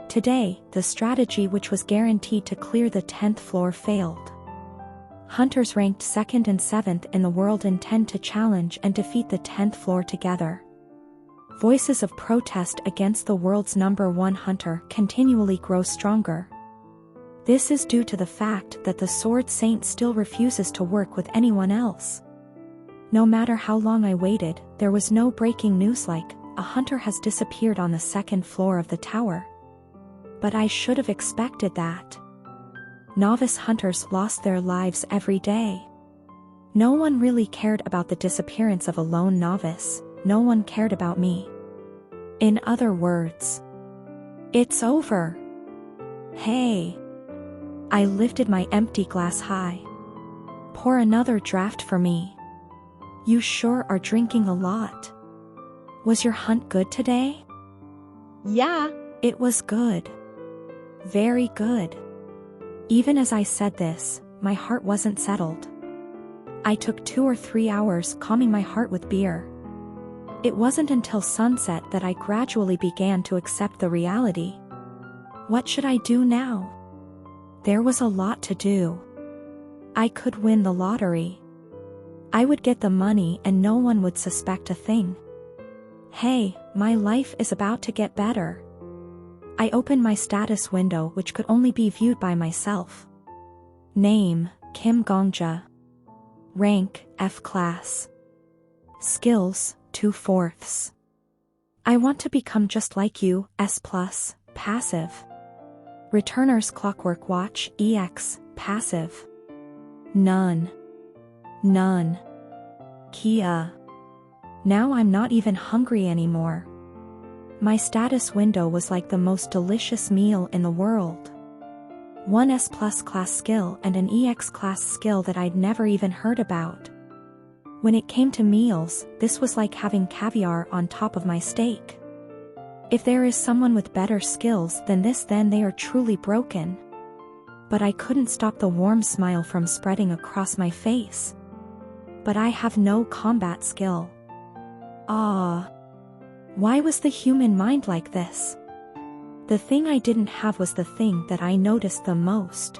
Today, the strategy which was guaranteed to clear the 10th floor failed. Hunters ranked 2nd and 7th in the world intend to challenge and defeat the 10th floor together. Voices of protest against the world's #1 hunter continually grow stronger. This is due to the fact that the Sword Saint still refuses to work with anyone else. No matter how long I waited, there was no breaking news like, a hunter has disappeared on the 2nd floor of the tower. But I should have expected that. Novice hunters lost their lives every day. No one really cared about the disappearance of a lone novice, no one cared about me. In other words, it's over. Hey. I lifted my empty glass high. Pour another draft for me. You sure are drinking a lot. Was your hunt good today? Yeah. It was good. Very good. Even as I said this, my heart wasn't settled. I took 2 or 3 hours calming my heart with beer. It wasn't until sunset that I gradually began to accept the reality. What should I do now? There was a lot to do. I could win the lottery. I would get the money and no one would suspect a thing. Hey, my life is about to get better. I opened my status window, which could only be viewed by myself. Name, Kim Gongja. Rank, F class. Skills, 2/4. I want to become just like you, S+, passive. Returner's Clockwork Watch, EX, passive. None. None. Kia. Now I'm not even hungry anymore. My status window was like the most delicious meal in the world. One S+ class skill and an EX class skill that I'd never even heard about. When it came to meals, this was like having caviar on top of my steak. If there is someone with better skills than this, then they are truly broken. But I couldn't stop the warm smile from spreading across my face. But I have no combat skill. Ah. Why was the human mind like this? The thing I didn't have was the thing that I noticed the most.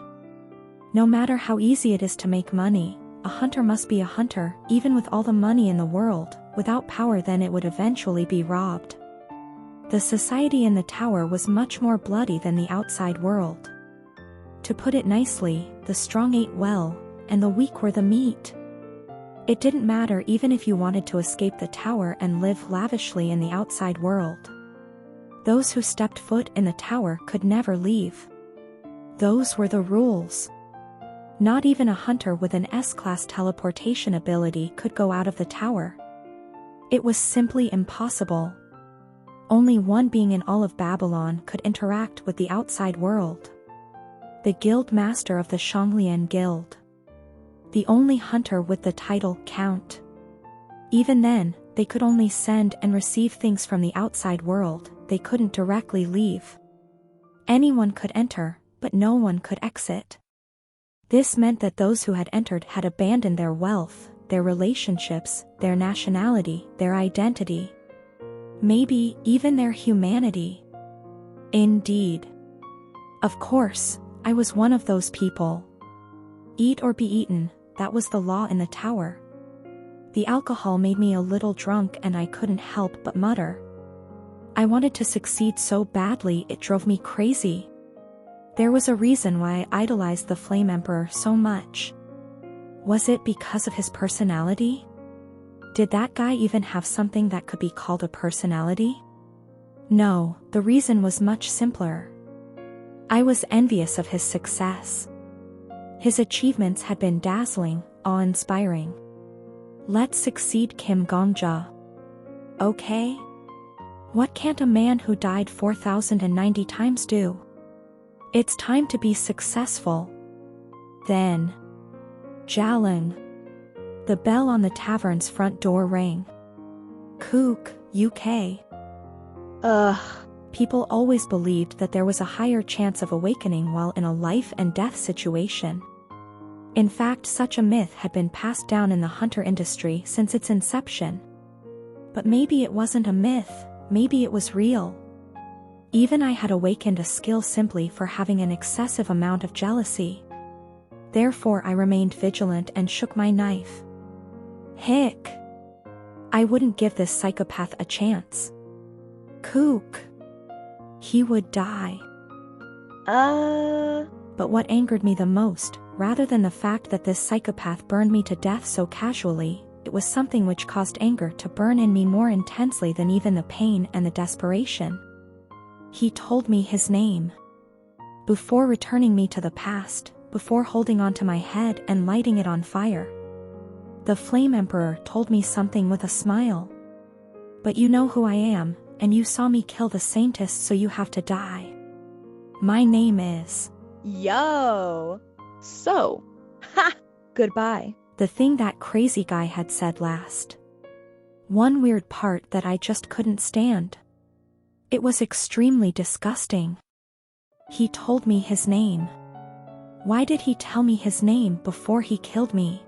No matter how easy it is to make money, a hunter must be a hunter, even with all the money in the world. Without power, then it would eventually be robbed. The society in the tower was much more bloody than the outside world. To put it nicely, the strong ate well, and the weak were the meat. It didn't matter even if you wanted to escape the tower and live lavishly in the outside world. Those who stepped foot in the tower could never leave. Those were the rules. Not even a hunter with an S-class teleportation ability could go out of the tower. It was simply impossible. Only one being in all of Babylon could interact with the outside world. The guild master of the Shonglian Guild. The only hunter with the title Count. Even then, they could only send and receive things from the outside world, they couldn't directly leave. Anyone could enter, but no one could exit. This meant that those who had entered had abandoned their wealth, their relationships, their nationality, their identity. Maybe even their humanity. Indeed. Of course, I was one of those people. Eat or be eaten, that was the law in the tower. The alcohol made me a little drunk and I couldn't help but mutter. I wanted to succeed so badly it drove me crazy. There was a reason why I idolized the Flame Emperor so much. Was it because of his personality? Did that guy even have something that could be called a personality? No, the reason was much simpler. I was envious of his success. His achievements had been dazzling, awe-inspiring. Let's succeed, Kim Gongja. Okay? What can't a man who died 4,090 times do? It's time to be successful. Then. Jalang. The bell on the tavern's front door rang. Kook, UK. Ugh. People always believed that there was a higher chance of awakening while in a life and death situation. In fact, such a myth had been passed down in the hunter industry since its inception. But maybe it wasn't a myth, maybe it was real. Even I had awakened a skill simply for having an excessive amount of jealousy. Therefore I remained vigilant and shook my knife. Hick! I wouldn't give this psychopath a chance. Kook! He would die. But what angered me the most, rather than the fact that this psychopath burned me to death so casually, it was something which caused anger to burn in me more intensely than even the pain and the desperation. He told me his name. Before returning me to the past, before holding onto my head and lighting it on fire. The Flame Emperor told me something with a smile. But you know who I am, and you saw me kill the Saintess, so you have to die. My name is... Yo! So, ha! Goodbye. The thing that crazy guy had said last. One weird part that I just couldn't stand. It was extremely disgusting. He told me his name. Why did he tell me his name before he killed me?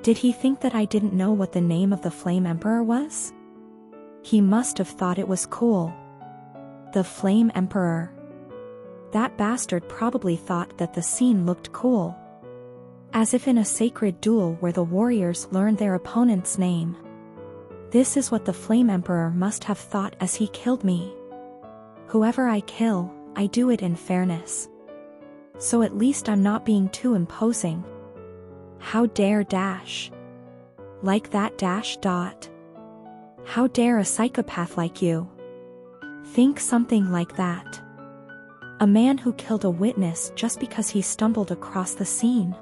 Did he think that I didn't know what the name of the Flame Emperor was? He must have thought it was cool. The Flame Emperor. That bastard probably thought that the scene looked cool. As if in a sacred duel where the warriors learned their opponent's name. This is what the Flame Emperor must have thought as he killed me. Whoever I kill, I do it in fairness. So at least I'm not being too imposing. How dare dash? Like that dash dot. How dare a psychopath like you? Think something like that. A man who killed a witness just because he stumbled across the scene.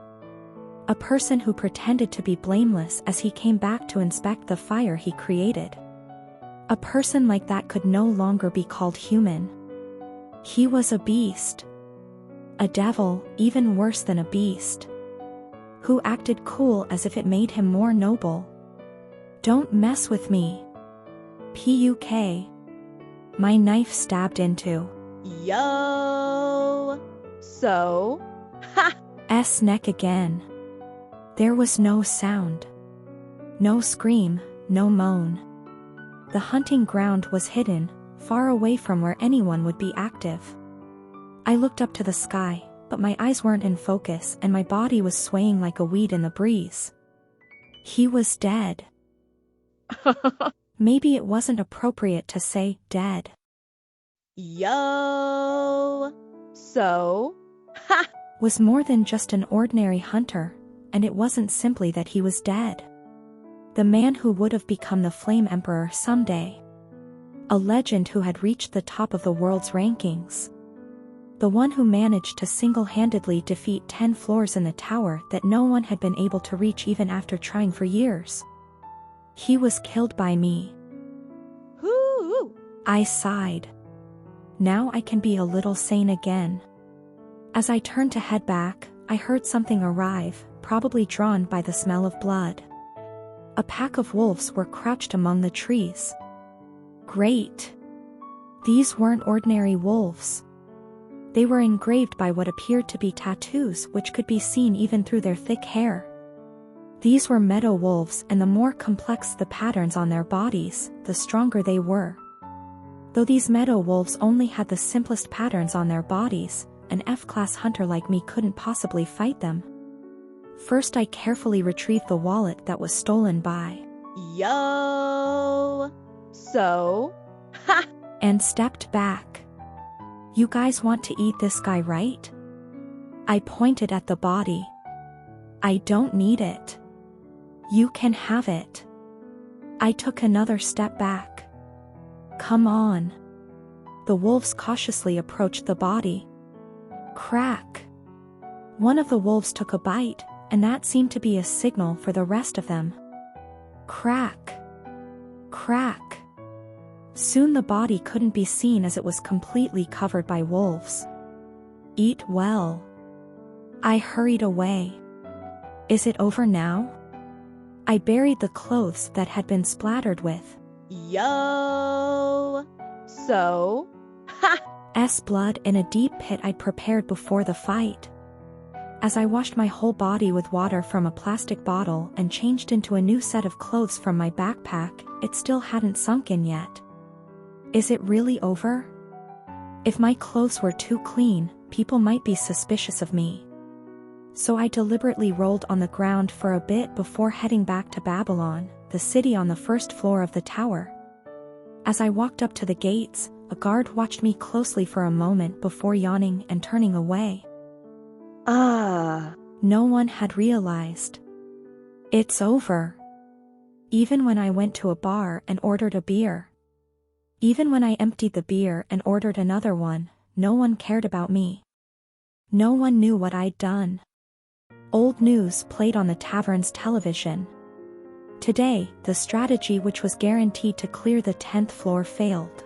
A person who pretended to be blameless as he came back to inspect the fire he created. A person like that could no longer be called human. He was a beast. A devil, even worse than a beast. Who acted cool as if it made him more noble. Don't mess with me. P.U.K. My knife stabbed into. Yo! So, ha! S neck again. There was no sound. No scream, no moan. The hunting ground was hidden, far away from where anyone would be active. I looked up to the sky, but my eyes weren't in focus and my body was swaying like a weed in the breeze. He was dead. Maybe it wasn't appropriate to say dead. Yo! So, ha! Was more than just an ordinary hunter, and it wasn't simply that he was dead. The man who would have become the Flame Emperor someday. A legend who had reached the top of the world's rankings. The one who managed to single-handedly defeat 10 floors in the tower that no one had been able to reach even after trying for years. He was killed by me. Whoo! I sighed. Now I can be a little sane again. As I turned to head back, I heard something arrive, probably drawn by the smell of blood. A pack of wolves were crouched among the trees. Great! These weren't ordinary wolves. They were engraved by what appeared to be tattoos which could be seen even through their thick hair. These were meadow wolves, and the more complex the patterns on their bodies, the stronger they were. Though these meadow wolves only had the simplest patterns on their bodies, an F-class hunter like me couldn't possibly fight them. First I carefully retrieved the wallet that was stolen by. Yo! So, ha! And stepped back. You guys want to eat this guy, right? I pointed at the body. I don't need it. You can have it. I took another step back. Come on. The wolves cautiously approached the body. Crack. One of the wolves took a bite, and that seemed to be a signal for the rest of them. Crack. Crack. Soon the body couldn't be seen as it was completely covered by wolves. Eat well. I hurried away. Is it over now? I buried the clothes that had been splattered with. Yo! So, ha! Blood in a deep pit I'd prepared before the fight. As I washed my whole body with water from a plastic bottle and changed into a new set of clothes from my backpack, it still hadn't sunk in yet. Is it really over? If my clothes were too clean, people might be suspicious of me. So I deliberately rolled on the ground for a bit before heading back to Babylon, the city on the first floor of the tower. As I walked up to the gates, a guard watched me closely for a moment before yawning and turning away. No one had realized. It's over. Even when I went to a bar and ordered a beer. Even when I emptied the beer and ordered another one, no one cared about me. No one knew what I'd done. Old news played on the tavern's television, Today, the strategy which was guaranteed to clear the 10th floor failed.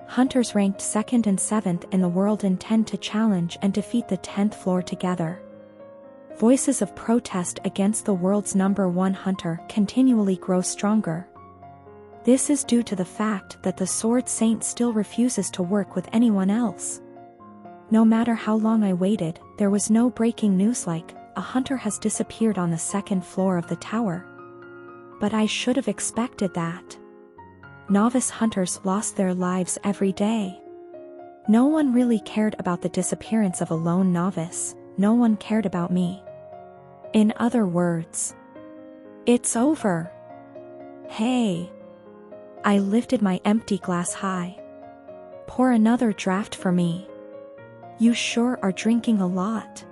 Hunters ranked 2nd and 7th in the world intend to challenge and defeat the 10th floor together. Voices of protest against the world's #1 hunter continually grow stronger. This is due to the fact that the Sword Saint still refuses to work with anyone else. No matter how long I waited, there was no breaking news like, a hunter has disappeared on the 2nd floor of the tower. But I should have expected that. Novice hunters lost their lives every day. No one really cared about the disappearance of a lone novice, no one cared about me. In other words, it's over. Hey. I lifted my empty glass high. Pour another draft for me. You sure are drinking a lot.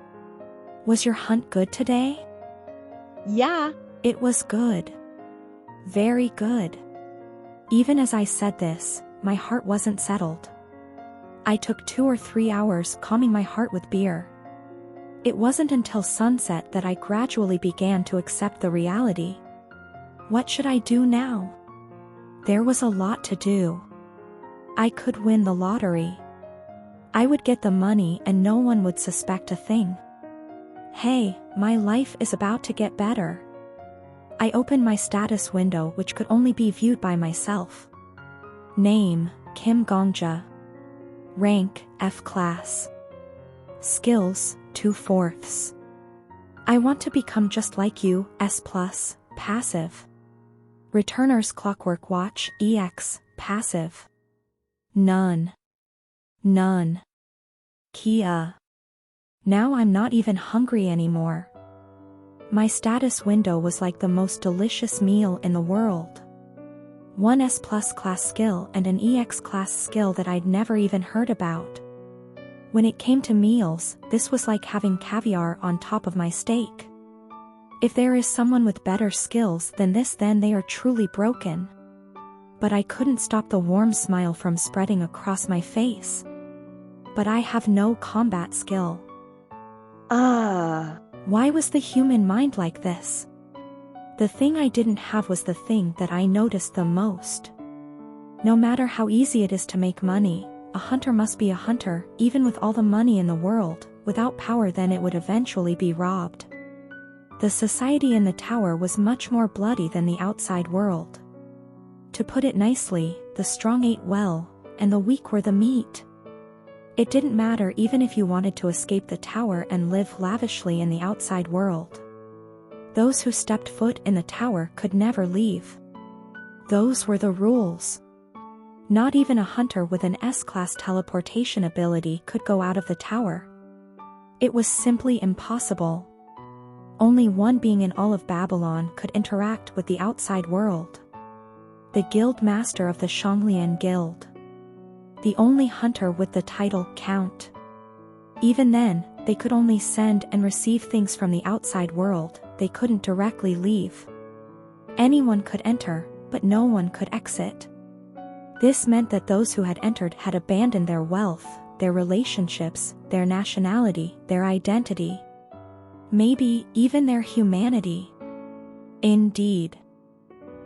Was your hunt good today? Yeah. It was good. Very good. Even as I said this, my heart wasn't settled. I took 2 or 3 hours calming my heart with beer. It wasn't until sunset that I gradually began to accept the reality. What should I do now? There was a lot to do. I could win the lottery. I would get the money and no one would suspect a thing. Hey, my life is about to get better. I opened my status window, which could only be viewed by myself. Name, Kim Gongja. Rank, F class. Skills, 2/4. I want to become just like you, S+, passive. Returner's Clockwork Watch, EX, passive. None. None. Kia. Now I'm not even hungry anymore. My status window was like the most delicious meal in the world. One S+ class skill and an EX class skill that I'd never even heard about. When it came to meals, this was like having caviar on top of my steak. If there is someone with better skills than this, then they are truly broken. But I couldn't stop the warm smile from spreading across my face. But I have no combat skill. Why was the human mind like this? The thing I didn't have was the thing that I noticed the most. No matter how easy it is to make money, a hunter must be a hunter, even with all the money in the world. Without power, then it would eventually be robbed. The society in the tower was much more bloody than the outside world. To put it nicely, the strong ate well, and the weak were the meat. It didn't matter even if you wanted to escape the tower and live lavishly in the outside world. Those who stepped foot in the tower could never leave. Those were the rules. Not even a hunter with an S-class teleportation ability could go out of the tower. It was simply impossible. Only one being in all of Babylon could interact with the outside world. The guild master of the Shonglian Guild. The only hunter with the title Count. Even then, they could only send and receive things from the outside world, they couldn't directly leave. Anyone could enter, but no one could exit. This meant that those who had entered had abandoned their wealth, their relationships, their nationality, their identity. Maybe even their humanity. Indeed.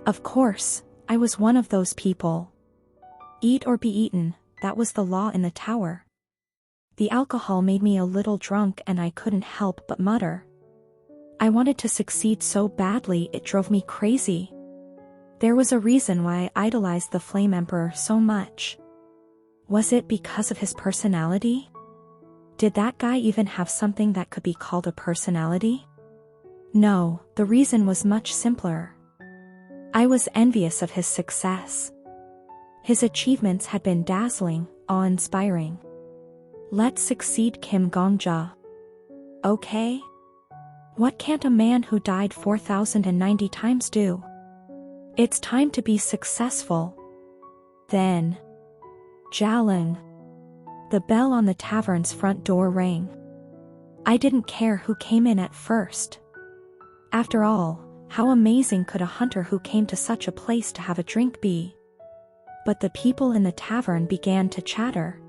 Of course, I was one of those people. Eat or be eaten, that was the law in the tower. The alcohol made me a little drunk and I couldn't help but mutter. I wanted to succeed so badly it drove me crazy. There was a reason why I idolized the Flame Emperor so much. Was it because of his personality? Did that guy even have something that could be called a personality? No, the reason was much simpler. I was envious of his success. His achievements had been dazzling, awe-inspiring. Let's succeed, Kim Gongja. Okay? What can't a man who died 4,090 times do? It's time to be successful. Then. Jaling. The bell on the tavern's front door rang. I didn't care who came in at first. After all, how amazing could a hunter who came to such a place to have a drink be? But the people in the tavern began to chatter.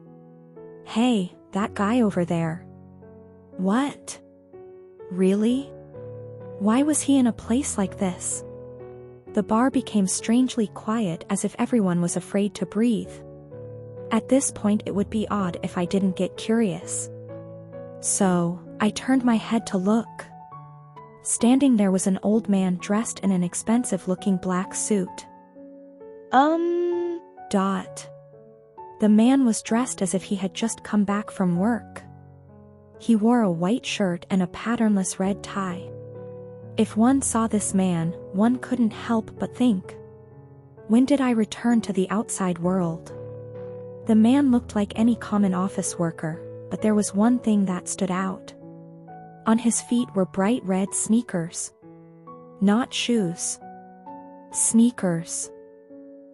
Hey, that guy over there. What? Really? Why was he in a place like this? The bar became strangely quiet, as if everyone was afraid to breathe. At this point it would be odd if I didn't get curious. So, I turned my head to look. Standing there was an old man dressed in an expensive-looking black suit. The man was dressed as if he had just come back from work. He wore a white shirt and a patternless red tie. If one saw this man, one couldn't help but think, when did I return to the outside world? The man looked like any common office worker, but there was one thing that stood out. On his feet were bright red sneakers. Not shoes. Sneakers.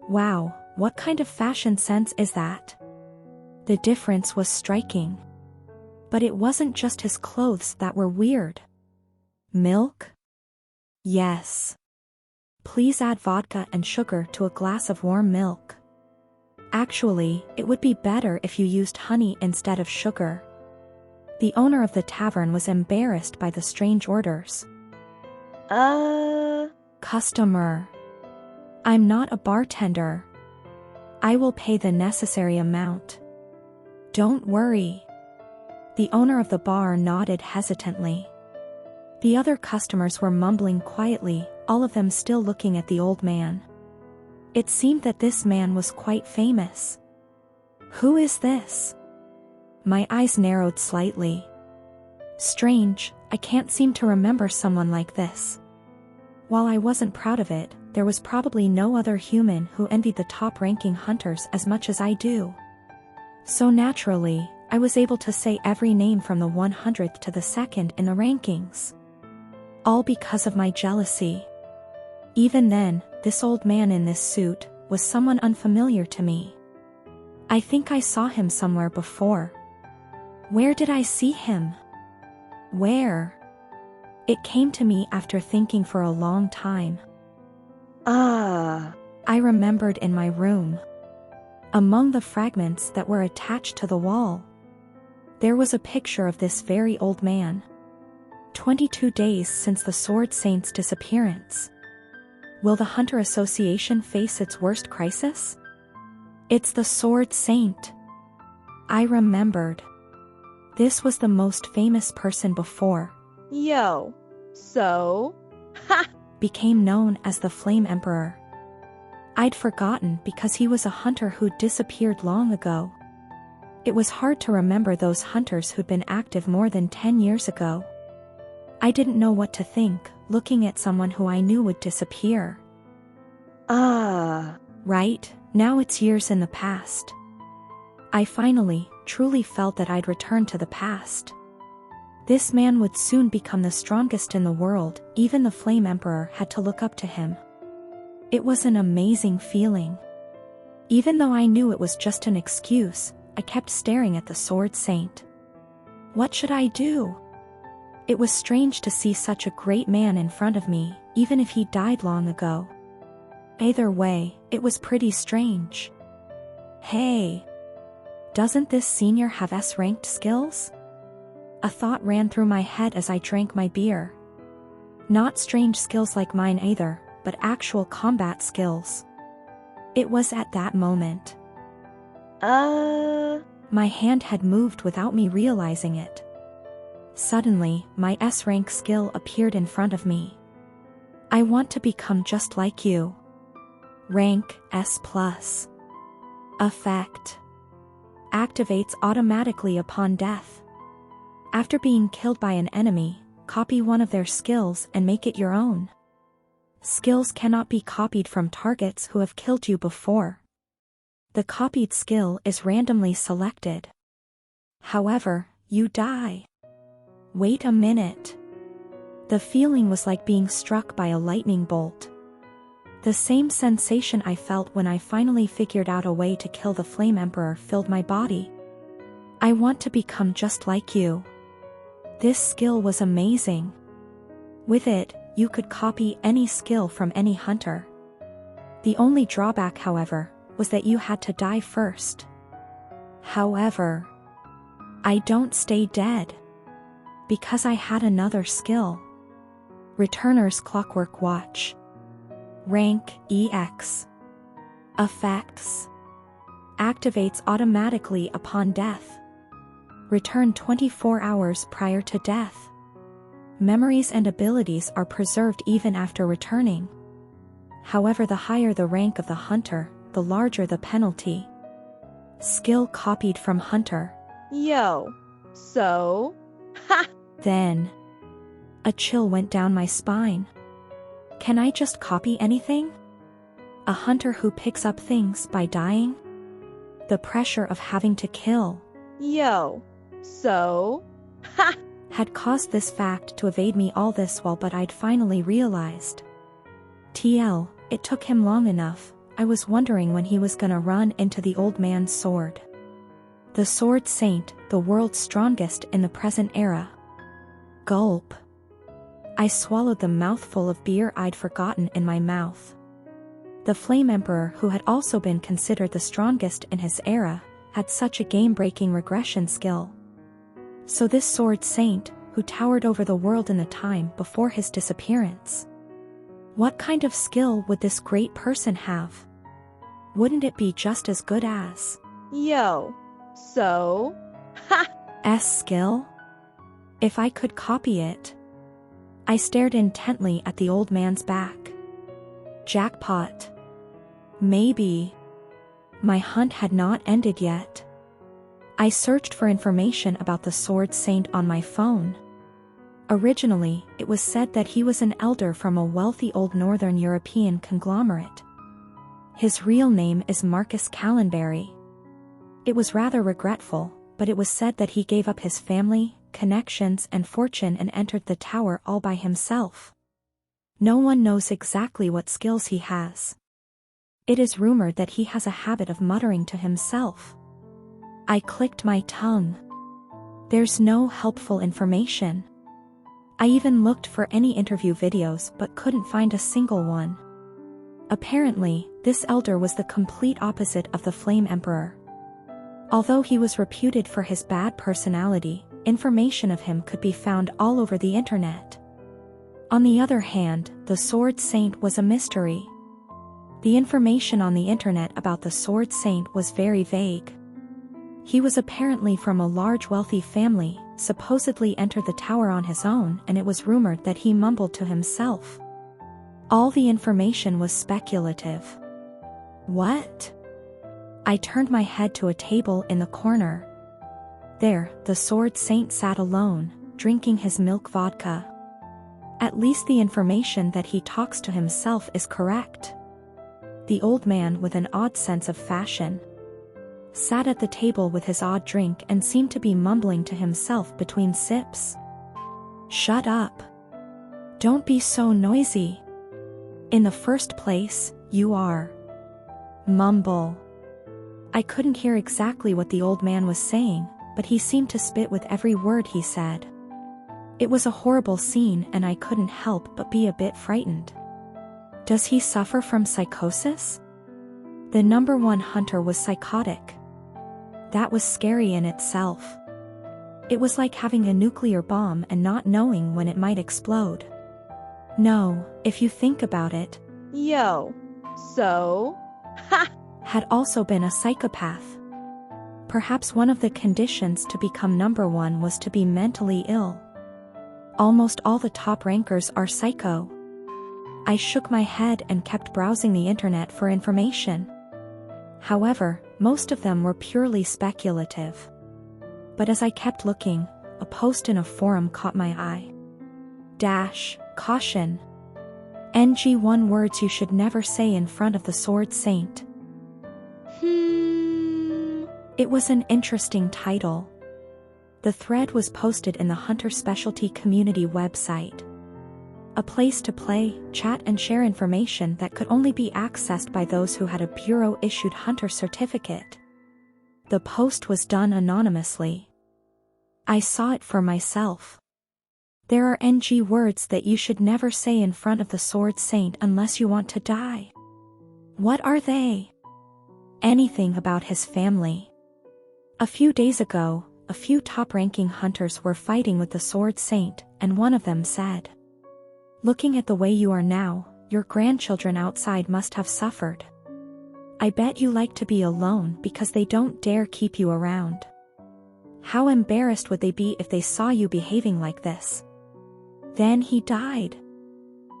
Wow, what kind of fashion sense is that? The difference was striking. But it wasn't just his clothes that were weird. Milk? Yes. Please add vodka and sugar to a glass of warm milk. Actually, it would be better if you used honey instead of sugar. The owner of the tavern was embarrassed by the strange orders. Customer. I'm not a bartender. I will pay the necessary amount. Don't worry. The owner of the bar nodded hesitantly. The other customers were mumbling quietly, all of them still looking at the old man. It seemed that this man was quite famous. Who is this? My eyes narrowed slightly. Strange, I can't seem to remember someone like this. While I wasn't proud of it, there was probably no other human who envied the top-ranking hunters as much as I do. So naturally, I was able to say every name from the 100th to the 2nd in the rankings. All because of my jealousy. Even then, this old man in this suit was someone unfamiliar to me. I think I saw him somewhere before. Where did I see him? Where? It came to me after thinking for a long time. I remembered in my room. Among the fragments that were attached to the wall, there was a picture of this very old man. 22 days since the Sword Saint's disappearance. Will the Hunter Association face its worst crisis? It's the Sword Saint. I remembered. This was the most famous person before. Became known as the Flame Emperor. I'd forgotten because he was a hunter who'd disappeared long ago. It was hard to remember those hunters who'd been active more than 10 years ago. I didn't know what to think, looking at someone who I knew would disappear. Right, now it's years in the past. I finally, truly felt that I'd returned to the past. This man would soon become the strongest in the world, even the Flame Emperor had to look up to him. It was an amazing feeling. Even though I knew it was just an excuse, I kept staring at the Sword Saint. What should I do? It was strange to see such a great man in front of me, even if he died long ago. Either way, it was pretty strange. Hey! Doesn't this senior have S-ranked skills? A thought ran through my head as I drank my beer. Not strange skills like mine either, but actual combat skills. It was at that moment. My hand had moved without me realizing it. Suddenly, my S-rank skill appeared in front of me. I want to become just like you. Rank S+. Effect. Activates automatically upon death. After being killed by an enemy, copy one of their skills and make it your own. Skills cannot be copied from targets who have killed you before. The copied skill is randomly selected. However, you die. Wait a minute. The feeling was like being struck by a lightning bolt. The same sensation I felt when I finally figured out a way to kill the Flame Emperor filled my body. I want to become just like you. This skill was amazing. With it, you could copy any skill from any hunter. The only drawback, however, was that you had to die first. However, I don't stay dead. Because I had another skill. Returner's Clockwork Watch. Rank EX. Effects. Activates automatically upon death. Return 24 hours prior to death. Memories and abilities are preserved even after returning. However, the higher the rank of the hunter, the larger the penalty. Skill copied from Hunter. Yo. So? Ha! Then, a chill went down my spine. Can I just copy anything? A hunter who picks up things by dying? The pressure of having to kill. Yo. So? Ha! Had caused this fact to evade me all this while, but I'd finally realized. TL, it took him long enough. I was wondering when he was gonna run into the old man's sword. The Sword Saint, the world's strongest in the present era. Gulp. I swallowed the mouthful of beer I'd forgotten in my mouth. The Flame Emperor, who had also been considered the strongest in his era, had such a game-breaking regression skill. So this Sword Saint, who towered over the world in the time before his disappearance. What kind of skill would this great person have? Wouldn't it be just as good as Yo. So? Ha! S skill? If I could copy it. I stared intently at the old man's back. Jackpot. Maybe. My hunt had not ended yet. I searched for information about the Sword Saint on my phone. Originally, it was said that he was an elder from a wealthy old Northern European conglomerate. His real name is Marcus Callenberry. It was rather regretful, but it was said that he gave up his family, connections and fortune and entered the tower all by himself. No one knows exactly what skills he has. It is rumored that he has a habit of muttering to himself. I clicked my tongue. There's no helpful information. I even looked for any interview videos but couldn't find a single one. Apparently, this elder was the complete opposite of the Flame Emperor. Although he was reputed for his bad personality, information of him could be found all over the internet. On the other hand, the Sword Saint was a mystery. The information on the internet about the Sword Saint was very vague. He was apparently from a large wealthy family, supposedly entered the tower on his own, and it was rumored that he mumbled to himself. All the information was speculative. What? I turned my head to a table in the corner. There, the Sword Saint sat alone, drinking his milk vodka. At least the information that he talks to himself is correct. The old man, with an odd sense of fashion, sat at the table with his odd drink and seemed to be mumbling to himself between sips. Shut up. Don't be so noisy. In the first place, you are. Mumble. I couldn't hear exactly what the old man was saying, but he seemed to spit with every word he said. It was a horrible scene and I couldn't help but be a bit frightened. Does he suffer from psychosis? The #1 hunter was psychotic. That was scary in itself. It was like having a nuclear bomb and not knowing when it might explode. No, if you think about it. Yo. So? Ha! Had also been a psychopath. Perhaps one of the conditions to become #1 was to be mentally ill. Almost all the top rankers are psycho. I shook my head and kept browsing the internet for information. However, most of them were purely speculative. But as I kept looking, a post in a forum caught my eye. Caution. NG1 words you should never say in front of the Sword Saint. It was an interesting title. The thread was posted in the Hunter Specialty Community website. A place to play, chat and share information that could only be accessed by those who had a bureau-issued Hunter certificate. The post was done anonymously. I saw it for myself. There are NG words that you should never say in front of the Sword Saint unless you want to die. What are they? Anything about his family. A few days ago, a few top-ranking hunters were fighting with the Sword Saint, and one of them said, "Looking at the way you are now, your grandchildren outside must have suffered. I bet you like to be alone because they don't dare keep you around. How embarrassed would they be if they saw you behaving like this? Then he died.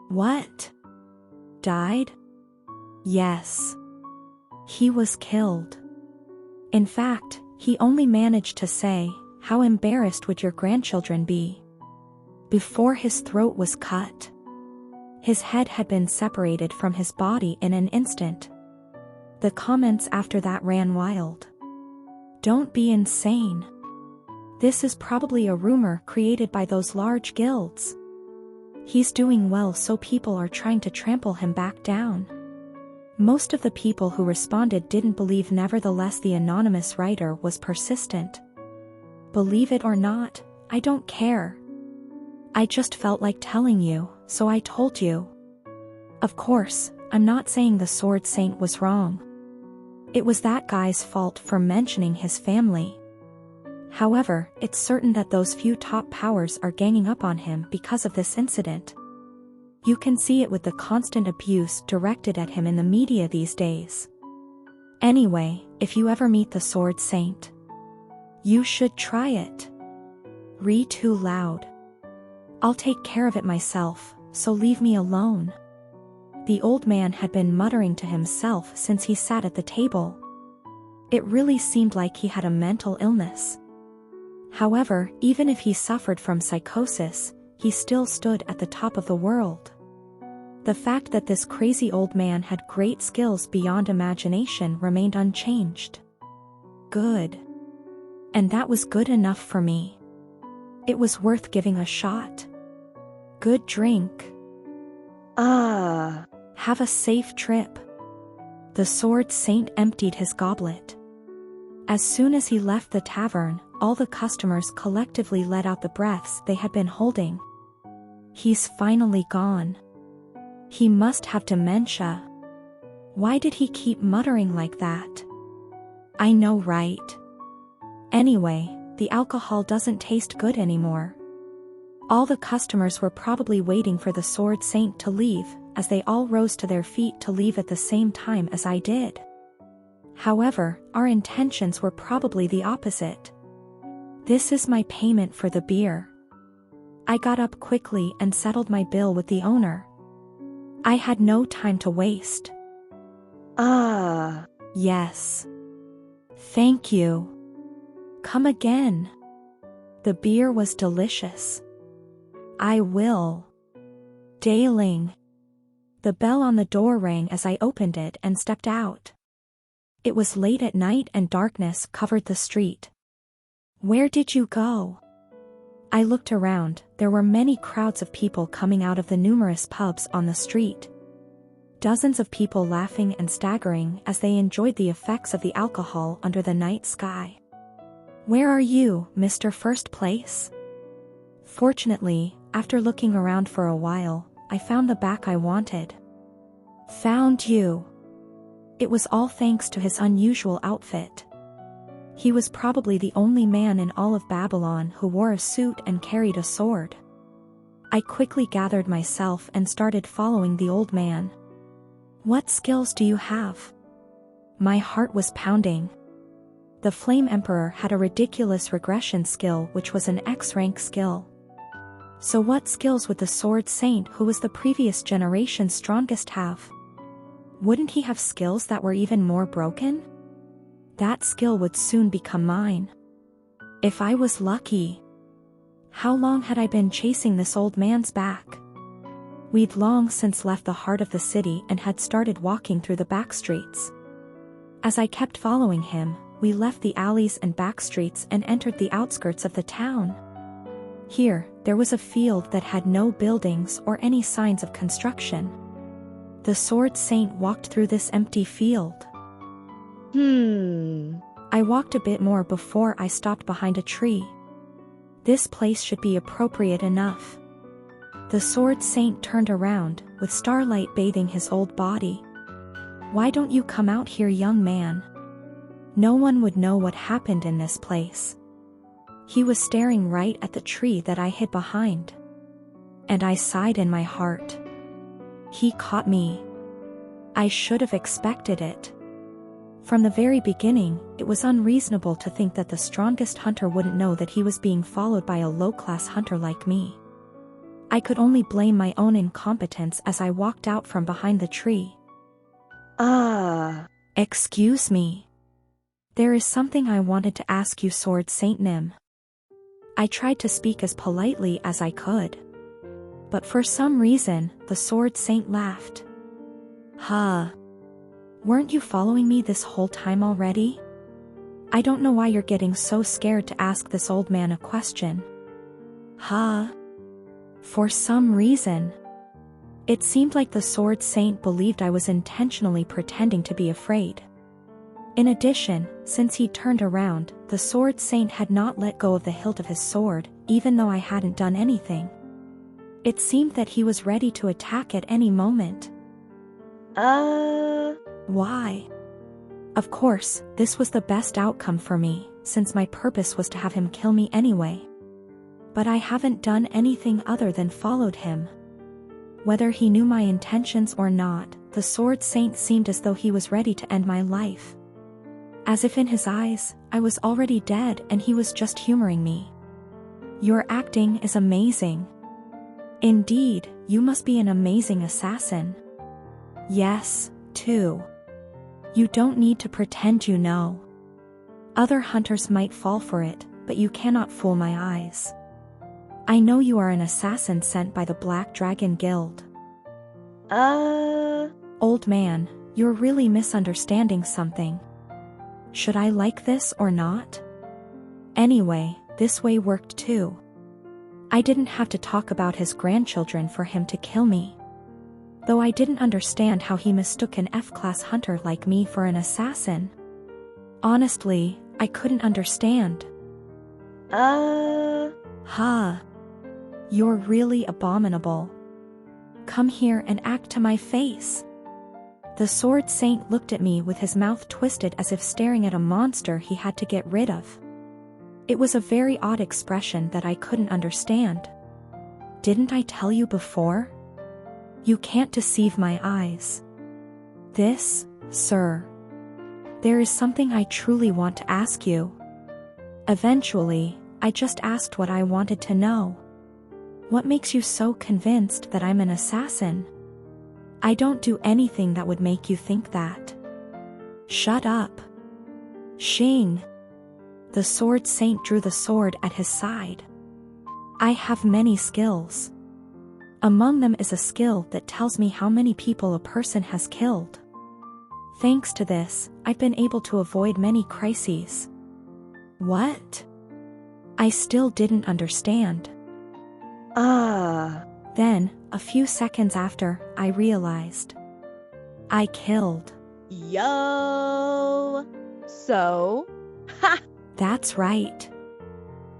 What? Died? Yes. He was killed. In fact, he only managed to say, "How embarrassed would your grandchildren be?" before his throat was cut. His head had been separated from his body in an instant. The comments after that ran wild. Don't be insane. This is probably a rumor created by those large guilds. He's doing well, so people are trying to trample him back down. Most of the people who responded didn't believe. Nevertheless, the anonymous writer was persistent. Believe it or not, I don't care. I just felt like telling you, so I told you. Of course, I'm not saying the Sword Saint was wrong. It was that guy's fault for mentioning his family. However, it's certain that those few top powers are ganging up on him because of this incident. You can see it with the constant abuse directed at him in the media these days. Anyway, if you ever meet the Sword Saint, you should try it. Read too loud. I'll take care of it myself, so leave me alone. The old man had been muttering to himself since he sat at the table. It really seemed like he had a mental illness. However, even if he suffered from psychosis, he still stood at the top of the world. The fact that this crazy old man had great skills beyond imagination remained unchanged. Good. And that was good enough for me. It was worth giving a shot. Good drink. Have a safe trip. The Sword Saint emptied his goblet. As soon as he left the tavern, all the customers collectively let out the breaths they had been holding. He's finally gone. He must have dementia. Why did he keep muttering like that? I know, right? Anyway, the alcohol doesn't taste good anymore. All the customers were probably waiting for the Sword Saint to leave, as they all rose to their feet to leave at the same time as I did. However, our intentions were probably the opposite. This is my payment for the beer. I got up quickly and settled my bill with the owner. I had no time to waste. Yes. Thank you. Come again. The beer was delicious. I will. Darling. The bell on the door rang as I opened it and stepped out. It was late at night and darkness covered the street. Where did you go? I looked around. There were many crowds of people coming out of the numerous pubs on the street. Dozens of people laughing and staggering as they enjoyed the effects of the alcohol under the night sky. Where are you, Mr. First Place? Fortunately, after looking around for a while, I found the back I wanted. Found you. It was all thanks to his unusual outfit. He was probably the only man in all of Babylon who wore a suit and carried a sword. I quickly gathered myself and started following the old man. What skills do you have? My heart was pounding. The Flame Emperor had a ridiculous regression skill, which was an X-rank skill. So what skills would the Sword Saint, who was the previous generation's strongest, have? Wouldn't he have skills that were even more broken? That skill would soon become mine. If I was lucky. How long had I been chasing this old man's back? We'd long since left the heart of the city and had started walking through the back streets. As I kept following him, we left the alleys and back streets and entered the outskirts of the town. Here, there was a field that had no buildings or any signs of construction. The Sword Saint walked through this empty field. I walked a bit more before I stopped behind a tree. This place should be appropriate enough. The Sword Saint turned around, with starlight bathing his old body. Why don't you come out here, young man? No one would know what happened in this place. He was staring right at the tree that I hid behind. And I sighed in my heart. He caught me. I should have expected it. From the very beginning, it was unreasonable to think that the strongest hunter wouldn't know that he was being followed by a low-class hunter like me. I could only blame my own incompetence as I walked out from behind the tree. Excuse me. There is something I wanted to ask you, Sword Saint Nim. I tried to speak as politely as I could. But for some reason, the Sword Saint laughed. Huh. Weren't you following me this whole time already? I don't know why you're getting so scared to ask this old man a question. Huh? For some reason. It seemed like the Sword Saint believed I was intentionally pretending to be afraid. In addition, since he turned around, the Sword Saint had not let go of the hilt of his sword, even though I hadn't done anything. It seemed that he was ready to attack at any moment. Why? Of course, this was the best outcome for me, since my purpose was to have him kill me anyway. But I haven't done anything other than followed him. Whether he knew my intentions or not, the Sword Saint seemed as though he was ready to end my life. As if in his eyes, I was already dead and he was just humoring me. Your acting is amazing. Indeed, you must be an amazing assassin. Yes, too. You don't need to pretend you know. Other hunters might fall for it, but you cannot fool my eyes. I know you are an assassin sent by the Black Dragon Guild. Old man, you're really misunderstanding something. Should I like this or not? Anyway, this way worked too. I didn't have to talk about his grandchildren for him to kill me. Though I didn't understand how he mistook an F-class hunter like me for an assassin. Honestly, I couldn't understand. Huh. You're really abominable. Come here and act to my face. The Sword Saint looked at me with his mouth twisted as if staring at a monster he had to get rid of. It was a very odd expression that I couldn't understand. Didn't I tell you before? You can't deceive my eyes. This, sir. There is something I truly want to ask you. Eventually, I just asked what I wanted to know. What makes you so convinced that I'm an assassin? I don't do anything that would make you think that. Shut up. Shing. The Sword Saint drew the sword at his side. I have many skills. Among them is a skill that tells me how many people a person has killed. Thanks to this, I've been able to avoid many crises. What? I still didn't understand. Then, a few seconds after, I realized. I killed. Yo! So? Ha! That's right.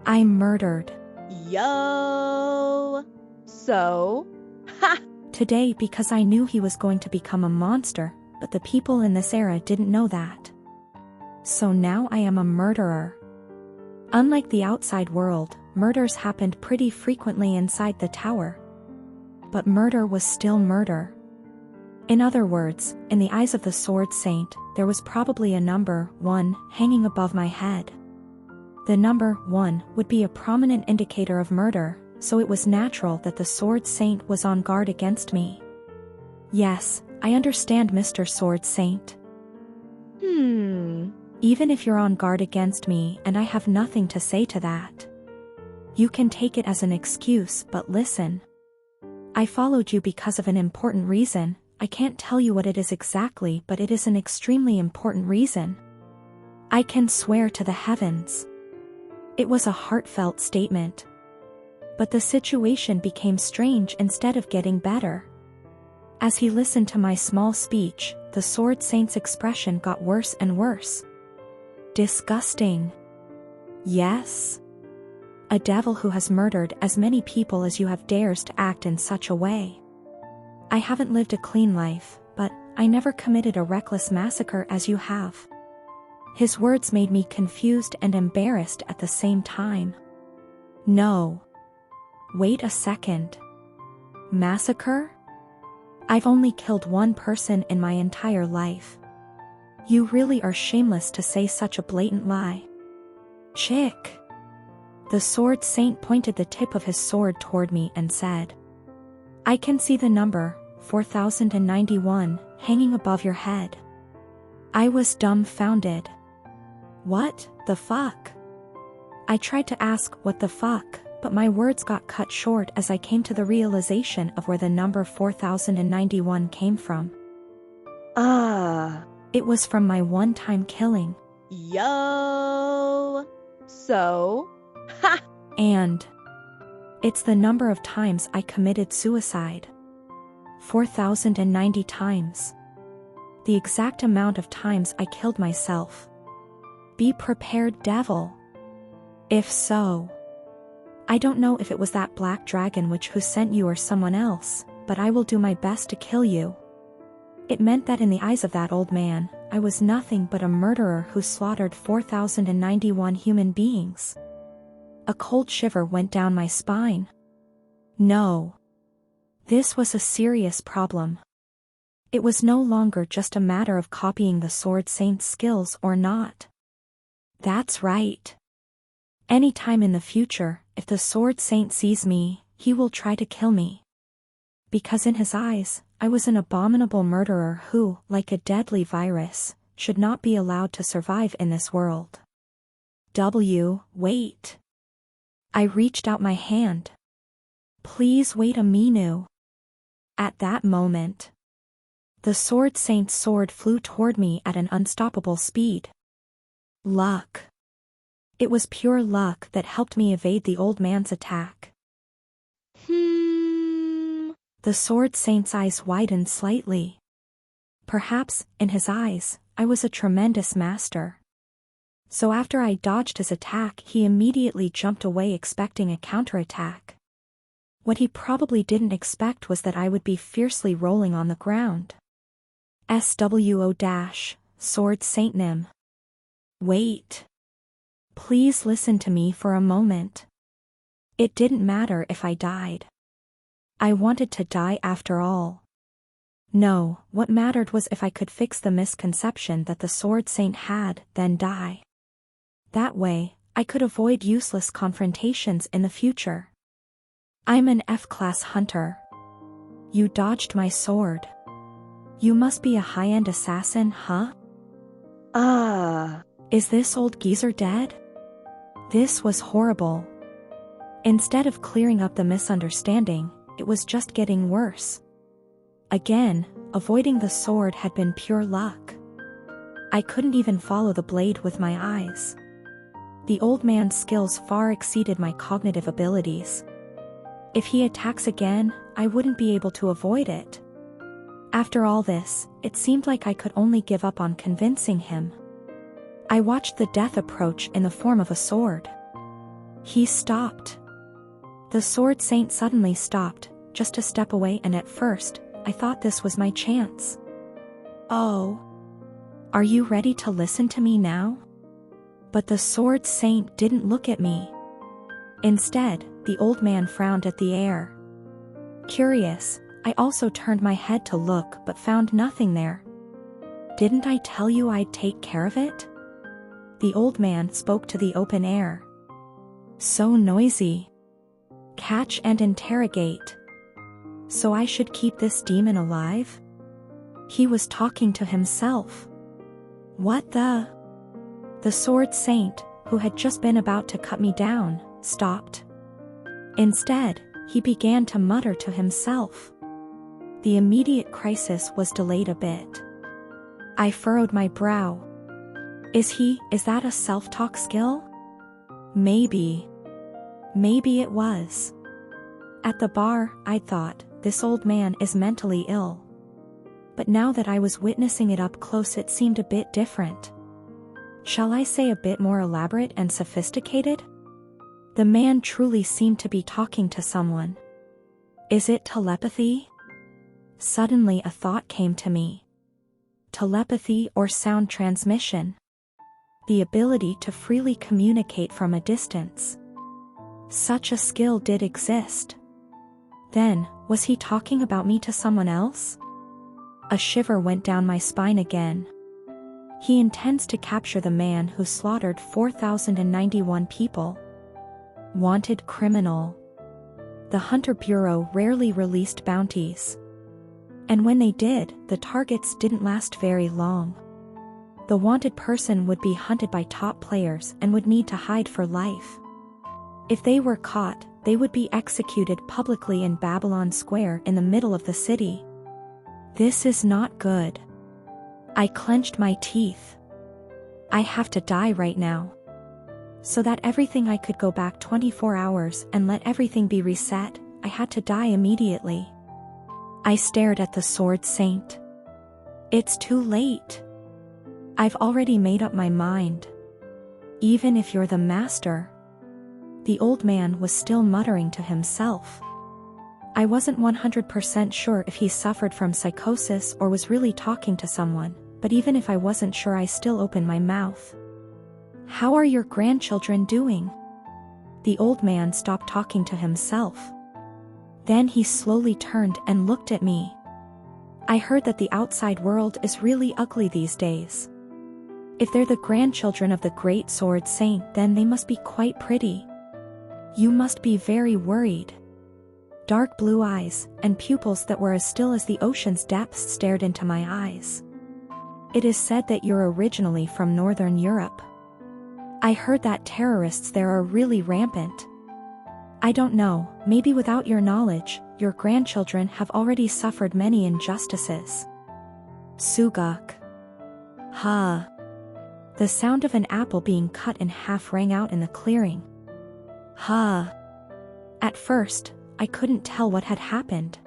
I murdered. Yo! So? Ha! Today because I knew he was going to become a monster, but the people in this era didn't know that. So now I am a murderer. Unlike the outside world, murders happened pretty frequently inside the tower. But murder was still murder. In other words, in the eyes of the Sword Saint, there was probably a number 1 hanging above my head. The number 1 would be a prominent indicator of murder, so it was natural that the Sword Saint was on guard against me. Yes, I understand, Mr. Sword Saint. Even if you're on guard against me and I have nothing to say to that. You can take it as an excuse, but listen. I followed you because of an important reason. I can't tell you what it is exactly, but it is an extremely important reason. I can swear to the heavens. It was a heartfelt statement. But the situation became strange instead of getting better. As he listened to my small speech, the Sword Saint's expression got worse and worse. Disgusting. Yes. A devil who has murdered as many people as you have dares to act in such a way. I haven't lived a clean life, but I never committed a reckless massacre as you have. His words made me confused and embarrassed at the same time. No. Wait a second. Massacre? I've only killed one person in my entire life. You really are shameless to say such a blatant lie. Chick. The sword saint pointed the tip of his sword toward me and said, I can see the number, 4091, hanging above your head. I was dumbfounded. What the fuck? I tried to ask what the fuck, but my words got cut short as I came to the realization of where the number 4091 came from. It was from my one-time killing. Yo. So? Ha! And it's the number of times I committed suicide. 4090 times. The exact amount of times I killed myself. Be prepared, devil. If so, I don't know if it was that black dragon witch who sent you or someone else, but I will do my best to kill you. It meant that in the eyes of that old man, I was nothing but a murderer who slaughtered 4091 human beings. A cold shiver went down my spine. No. This was a serious problem. It was no longer just a matter of copying the sword saint's skills or not. That's right. Any time in the future, if the sword saint sees me, he will try to kill me. Because in his eyes, I was an abominable murderer who, like a deadly virus, should not be allowed to survive in this world. Wait. I reached out my hand. Please wait a minute. At that moment, the sword saint's sword flew toward me at an unstoppable speed. Luck. It was pure luck that helped me evade the old man's attack. The sword saint's eyes widened slightly. Perhaps, in his eyes, I was a tremendous master. So after I dodged his attack, he immediately jumped away expecting a counterattack. What he probably didn't expect was that I would be fiercely rolling on the ground. Sword Saint Nim. Wait. Please listen to me for a moment. It didn't matter if I died. I wanted to die after all. No, what mattered was if I could fix the misconception that the Sword Saint had, then die. That way, I could avoid useless confrontations in the future. I'm an F-class hunter. You dodged my sword. You must be a high-end assassin, huh? Is this old geezer dead? This was horrible. Instead of clearing up the misunderstanding, it was just getting worse. Again, avoiding the sword had been pure luck. I couldn't even follow the blade with my eyes. The old man's skills far exceeded my cognitive abilities. If he attacks again, I wouldn't be able to avoid it. After all this, it seemed like I could only give up on convincing him. I watched the death approach in the form of a sword. He stopped. The sword saint suddenly stopped, just a step away, and at first, I thought this was my chance. Oh. Are you ready to listen to me now? But the sword saint didn't look at me. Instead, the old man frowned at the air. Curious, I also turned my head to look but found nothing there. Didn't I tell you I'd take care of it? The old man spoke to the open air. So noisy. Catch and interrogate. So I should keep this demon alive? He was talking to himself. What the? The sword saint, who had just been about to cut me down, stopped. Instead, he began to mutter to himself. The immediate crisis was delayed a bit. I furrowed my brow. Is that a self-talk skill? Maybe. Maybe it was. At the bar, I thought, this old man is mentally ill. But now that I was witnessing it up close, it seemed a bit different. Shall I say a bit more elaborate and sophisticated? The man truly seemed to be talking to someone. Is it telepathy? Suddenly a thought came to me. Telepathy or sound transmission. The ability to freely communicate from a distance. Such a skill did exist. Then, was he talking about me to someone else? A shiver went down my spine again. He intends to capture the man who slaughtered 4,091 people. Wanted criminal. The Hunter Bureau rarely released bounties. And when they did, the targets didn't last very long. The wanted person would be hunted by top players and would need to hide for life. If they were caught, they would be executed publicly in Babylon Square in the middle of the city. This is not good. I clenched my teeth. I have to die right now. So that everything I could go back 24 hours and let everything be reset, I had to die immediately. I stared at the Sword Saint. It's too late. I've already made up my mind. Even if you're the master. The old man was still muttering to himself. I wasn't 100% sure if he suffered from psychosis or was really talking to someone, but even if I wasn't sure, I still opened my mouth. How are your grandchildren doing? The old man stopped talking to himself. Then he slowly turned and looked at me. I heard that the outside world is really ugly these days. If they're the grandchildren of the great Sword Saint, then they must be quite pretty. You must be very worried. Dark blue eyes and pupils that were as still as the ocean's depths stared into my eyes. It is said that you're originally from Northern Europe. I heard that terrorists there are really rampant. I don't know, maybe without your knowledge, your grandchildren have already suffered many injustices. Sugak. Ha. The sound of an apple being cut in half rang out in the clearing. Ha. At first, I couldn't tell what had happened.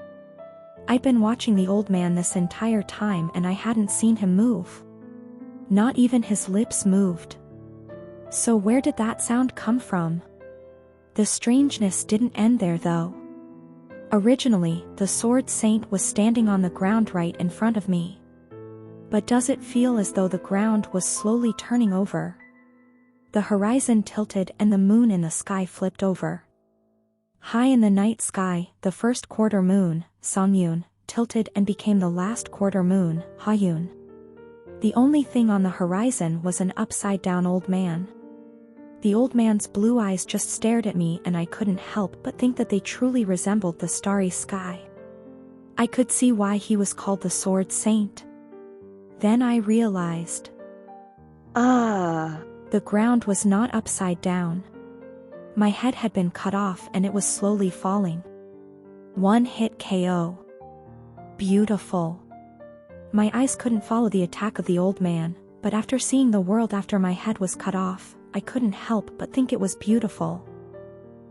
I'd been watching the old man this entire time and I hadn't seen him move. Not even his lips moved. So where did that sound come from? The strangeness didn't end there though. Originally, the Sword Saint was standing on the ground right in front of me. But does it feel as though the ground was slowly turning over? The horizon tilted and the moon in the sky flipped over. High in the night sky, the first quarter moon, Songyun, tilted and became the last quarter moon, Hayun. The only thing on the horizon was an upside-down old man. The old man's blue eyes just stared at me and I couldn't help but think that they truly resembled the starry sky. I could see why he was called the Sword Saint. Then I realized. The ground was not upside down. My head had been cut off and it was slowly falling. One hit KO. Beautiful. My eyes couldn't follow the attack of the old man, but after seeing the world after my head was cut off, I couldn't help but think it was beautiful.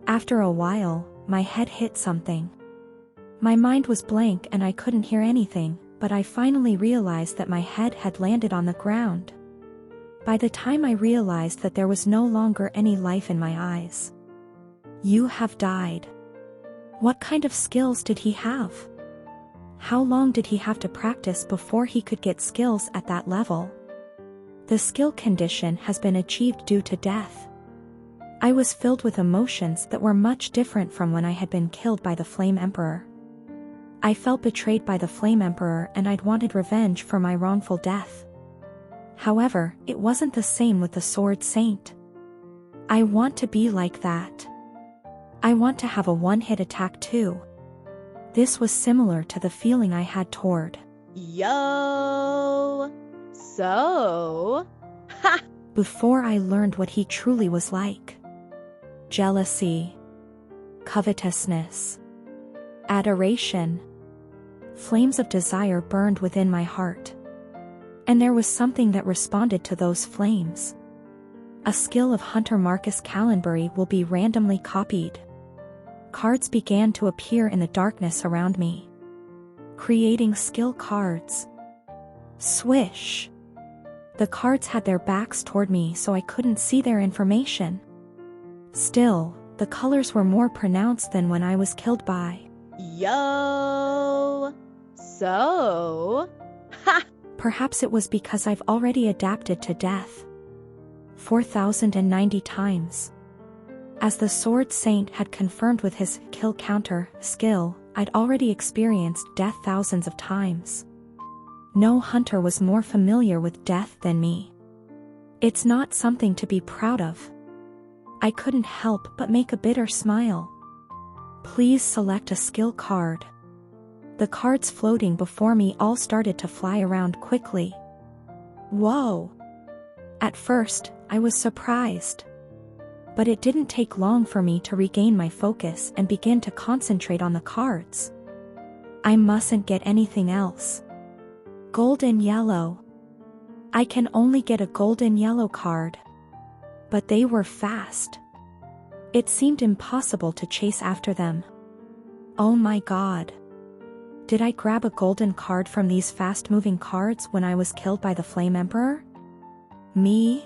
After a while, my head hit something. My mind was blank and I couldn't hear anything, but I finally realized that my head had landed on the ground. By the time I realized that there was no longer any life in my eyes. You have died. What kind of skills did he have? How long did he have to practice before he could get skills at that level? The skill condition has been achieved due to death. I was filled with emotions that were much different from when I had been killed by the Flame Emperor. I felt betrayed by the Flame Emperor and I'd wanted revenge for my wrongful death. However, it wasn't the same with the Sword Saint. I want to be like that. I want to have a one-hit attack too. This was similar to the feeling I had toward. Yo! So? Ha! Before I learned what he truly was like. Jealousy. Covetousness. Adoration. Flames of desire burned within my heart. And there was something that responded to those flames. A skill of Hunter Marcus Callenbury will be randomly copied. Cards began to appear in the darkness around me. Creating skill cards. Swish. The cards had their backs toward me so I couldn't see their information. Still, the colors were more pronounced than when I was killed by. Yo! So? Ha! Perhaps it was because I've already adapted to death. 4,090 times. As the Sword Saint had confirmed with his kill counter skill, I'd already experienced death thousands of times. No hunter was more familiar with death than me. It's not something to be proud of. I couldn't help but make a bitter smile. Please select a skill card. The cards floating before me all started to fly around quickly. Whoa! At first, I was surprised. But it didn't take long for me to regain my focus and begin to concentrate on the cards. I mustn't get anything else. Golden yellow. I can only get a golden yellow card. But they were fast. It seemed impossible to chase after them. Oh my god. Did I grab a golden card from these fast-moving cards when I was killed by the Flame Emperor? Me?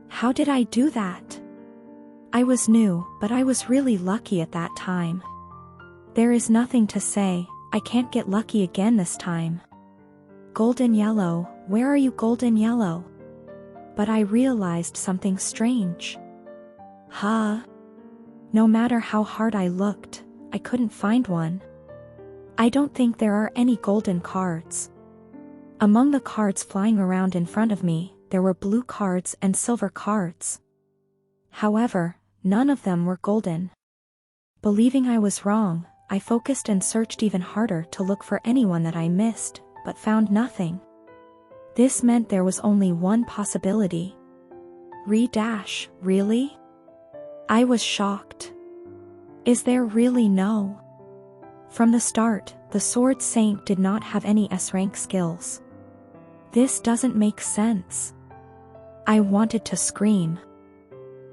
How did I do that? I was new, but I was really lucky at that time. There is nothing to say, I can't get lucky again this time. Golden yellow, where are you, golden yellow? But I realized something strange. Huh? No matter how hard I looked, I couldn't find one. I don't think there are any golden cards. Among the cards flying around in front of me, there were blue cards and silver cards. However, none of them were golden. Believing I was wrong, I focused and searched even harder to look for anyone that I missed, but found nothing. This meant there was only one possibility. Really? I was shocked. Is there really no? From the start, the Sword Saint did not have any S-rank skills. This doesn't make sense. I wanted to scream.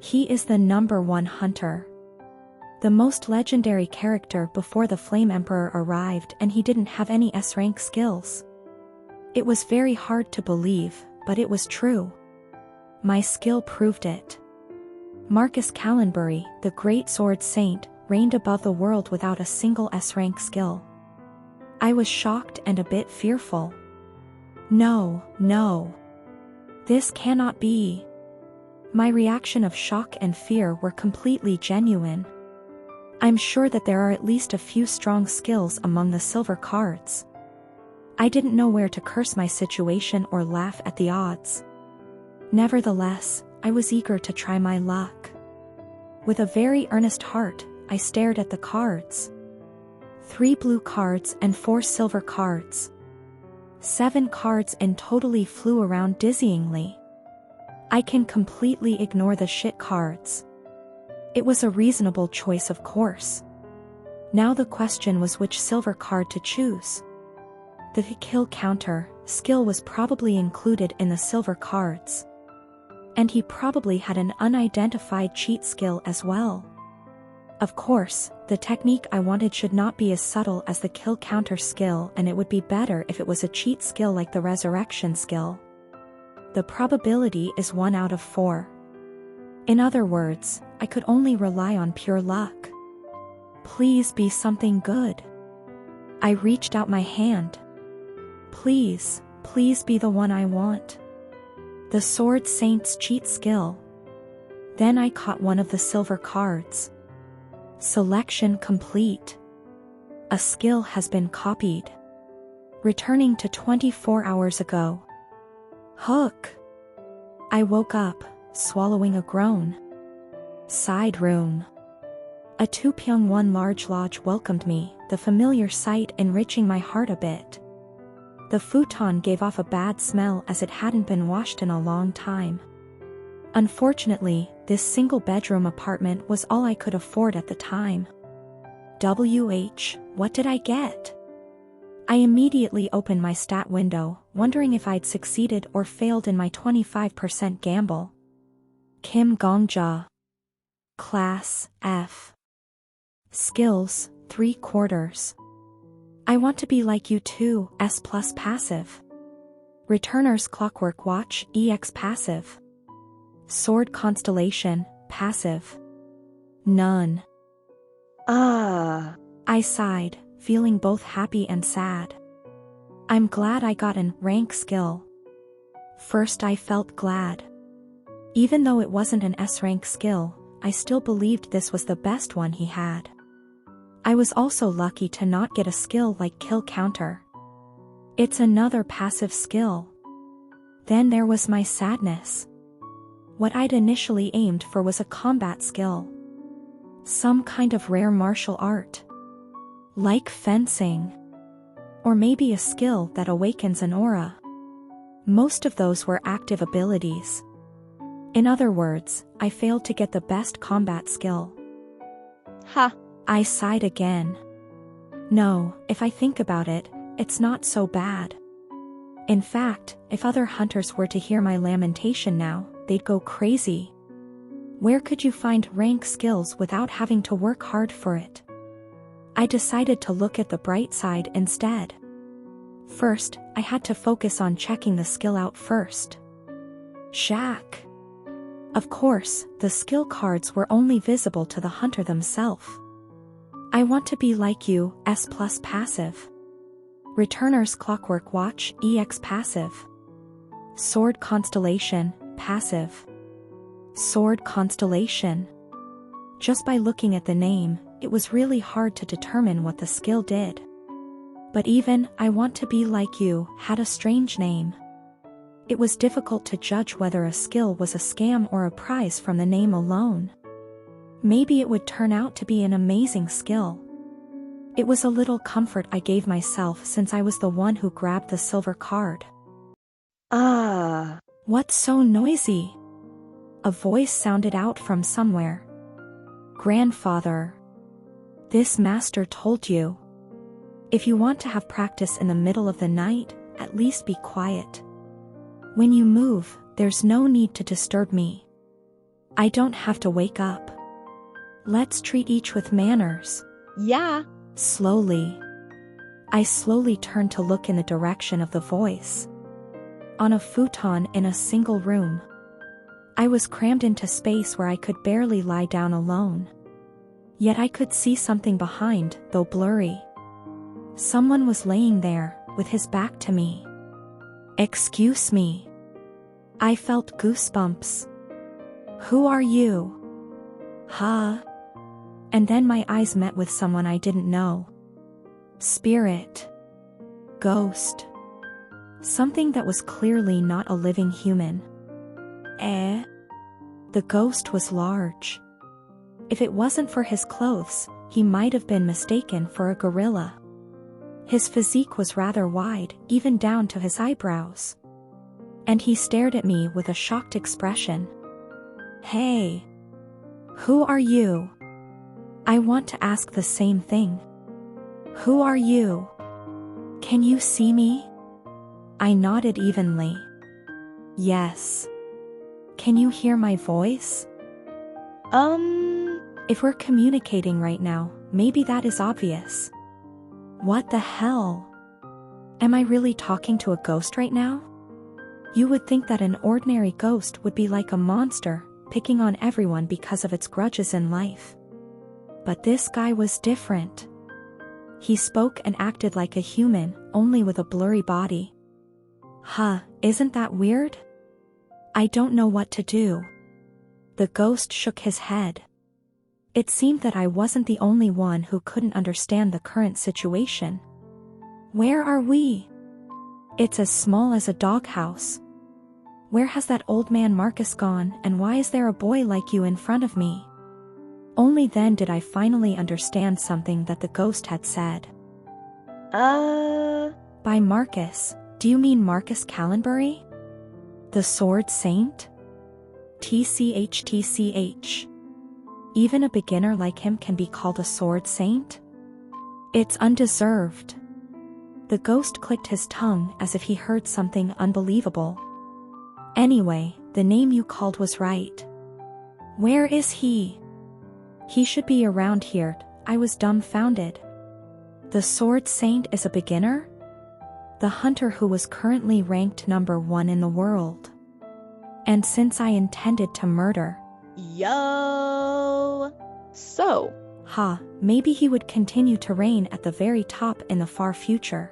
He is the #1 hunter. The most legendary character before the Flame Emperor arrived, and he didn't have any S-rank skills. It was very hard to believe, but it was true. My skill proved it. Marcus Callenbury, the Great Sword Saint, reigned above the world without a single S-rank skill. I was shocked and a bit fearful. No. This cannot be. My reaction of shock and fear were completely genuine. I'm sure that there are at least a few strong skills among the silver cards. I didn't know where to curse my situation or laugh at the odds. Nevertheless, I was eager to try my luck. With a very earnest heart, I stared at the cards. 3 blue cards and 4 silver cards. 7 cards and totally flew around dizzyingly. I can completely ignore the shit cards. It was a reasonable choice, of course. Now the question was which silver card to choose. The kill counter skill was probably included in the silver cards. And he probably had an unidentified cheat skill as well. Of course, the technique I wanted should not be as subtle as the kill counter skill, and it would be better if it was a cheat skill like the resurrection skill. The probability is 1 out of 4. In other words, I could only rely on pure luck. Please be something good. I reached out my hand. Please be the one I want. The Sword Saint's cheat skill. Then I caught one of the silver cards. Selection complete. A skill has been copied. Returning to 24 hours ago. Hook. I woke up, swallowing a groan. Side room. A Tupyeong-1 large lodge welcomed me, the familiar sight enriching my heart a bit. The futon gave off a bad smell as it hadn't been washed in a long time. Unfortunately, this single-bedroom apartment was all I could afford at the time. What did I get? I immediately opened my stat window, wondering if I'd succeeded or failed in my 25% gamble. Kim Gongja. Class F. Skills, 3/4. I want to be like you too, S+ passive. Returner's Clockwork Watch, EX passive. Sword Constellation, passive. None. I sighed, feeling both happy and sad. I'm glad I got an rank skill. First I felt glad. Even though it wasn't an S-rank skill, I still believed this was the best one he had. I was also lucky to not get a skill like kill counter. It's another passive skill. Then there was my sadness. What I'd initially aimed for was a combat skill. Some kind of rare martial art. Like fencing. Or maybe a skill that awakens an aura. Most of those were active abilities. In other words, I failed to get the best combat skill. Ha. I sighed again. No, if I think about it, it's not so bad. In fact, if other hunters were to hear my lamentation now, they'd go crazy. Where could you find rank skills without having to work hard for it? I decided to look at the bright side instead. First, I had to focus on checking the skill out first. Shack. Of course, the skill cards were only visible to the hunter themselves. I want to be like you, S+ passive. Returner's Clockwork Watch, EX passive. Sword Constellation, passive. Sword Constellation. Just by looking at the name, it was really hard to determine what the skill did. But even I want to be like you had a strange name. It was difficult to judge whether a skill was a scam or a prize from the name alone. Maybe it would turn out to be an amazing skill. It was a little comfort I gave myself since I was the one who grabbed the silver card. Ah. What's so noisy? A voice sounded out from somewhere. Grandfather. This master told you. If you want to have practice in the middle of the night, at least be quiet. When you move, there's no need to disturb me. I don't have to wake up. Let's treat each with manners. Yeah. Slowly. I slowly turned to look in the direction of the voice. On a futon in a single room. I was crammed into space where I could barely lie down alone. Yet I could see something behind, though blurry. Someone was laying there, with his back to me. Excuse me. I felt goosebumps. Who are you? Huh? And then my eyes met with someone I didn't know. Spirit. Ghost. Something that was clearly not a living human. The ghost was large. If it wasn't for his clothes, he might have been mistaken for a gorilla. His physique was rather wide, even down to his eyebrows. And he stared at me with a shocked expression. Hey. Who are you? I want to ask the same thing. Who are you? Can you see me? I nodded evenly. Yes. Can you hear my voice? If we're communicating right now, maybe that is obvious. What the hell? Am I really talking to a ghost right now? You would think that an ordinary ghost would be like a monster, picking on everyone because of its grudges in life. But this guy was different. He spoke and acted like a human, only with a blurry body. Huh, isn't that weird? I don't know what to do. The ghost shook his head. It seemed that I wasn't the only one who couldn't understand the current situation. Where are we? It's as small as a doghouse. Where has that old man Marcus gone, and why is there a boy like you in front of me? Only then did I finally understand something that the ghost had said. By Marcus, do you mean Marcus Callenbury? The Sword Saint? TCH. Even a beginner like him can be called a Sword Saint? It's undeserved. The ghost clicked his tongue as if he heard something unbelievable. Anyway, the name you called was right. Where is he? He should be around here. I was dumbfounded. The Sword Saint is a beginner? The hunter who was currently ranked number 1 in the world. And since I intended to murder. Yo! So. Maybe he would continue to reign at the very top in the far future.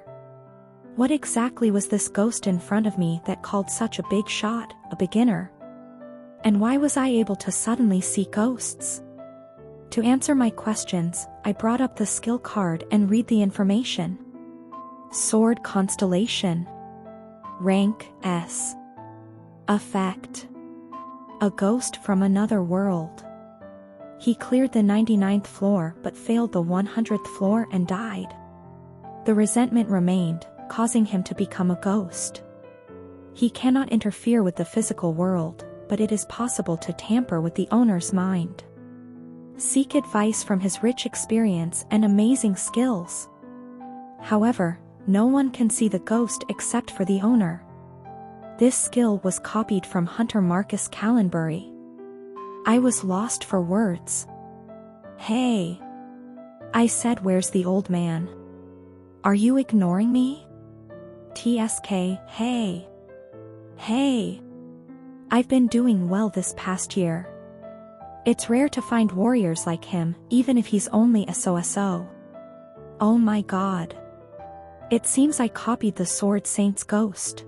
What exactly was this ghost in front of me that called such a big shot, a beginner? And why was I able to suddenly see ghosts? To answer my questions, I brought up the skill card and read the information. Sword Constellation. Rank S. Effect. A ghost from another world. He cleared the 99th floor but failed the 100th floor and died. The resentment remained, causing him to become a ghost. He cannot interfere with the physical world, but it is possible to tamper with the owner's mind. Seek advice from his rich experience and amazing skills. However, no one can see the ghost except for the owner. This skill was copied from Hunter Marcus Callenbury. I was lost for words. Hey. I said, where's the old man? Are you ignoring me? TSK, hey. Hey. I've been doing well this past year. It's rare to find warriors like him, even if he's only a so-so. Oh my god. It seems I copied the Sword Saint's ghost.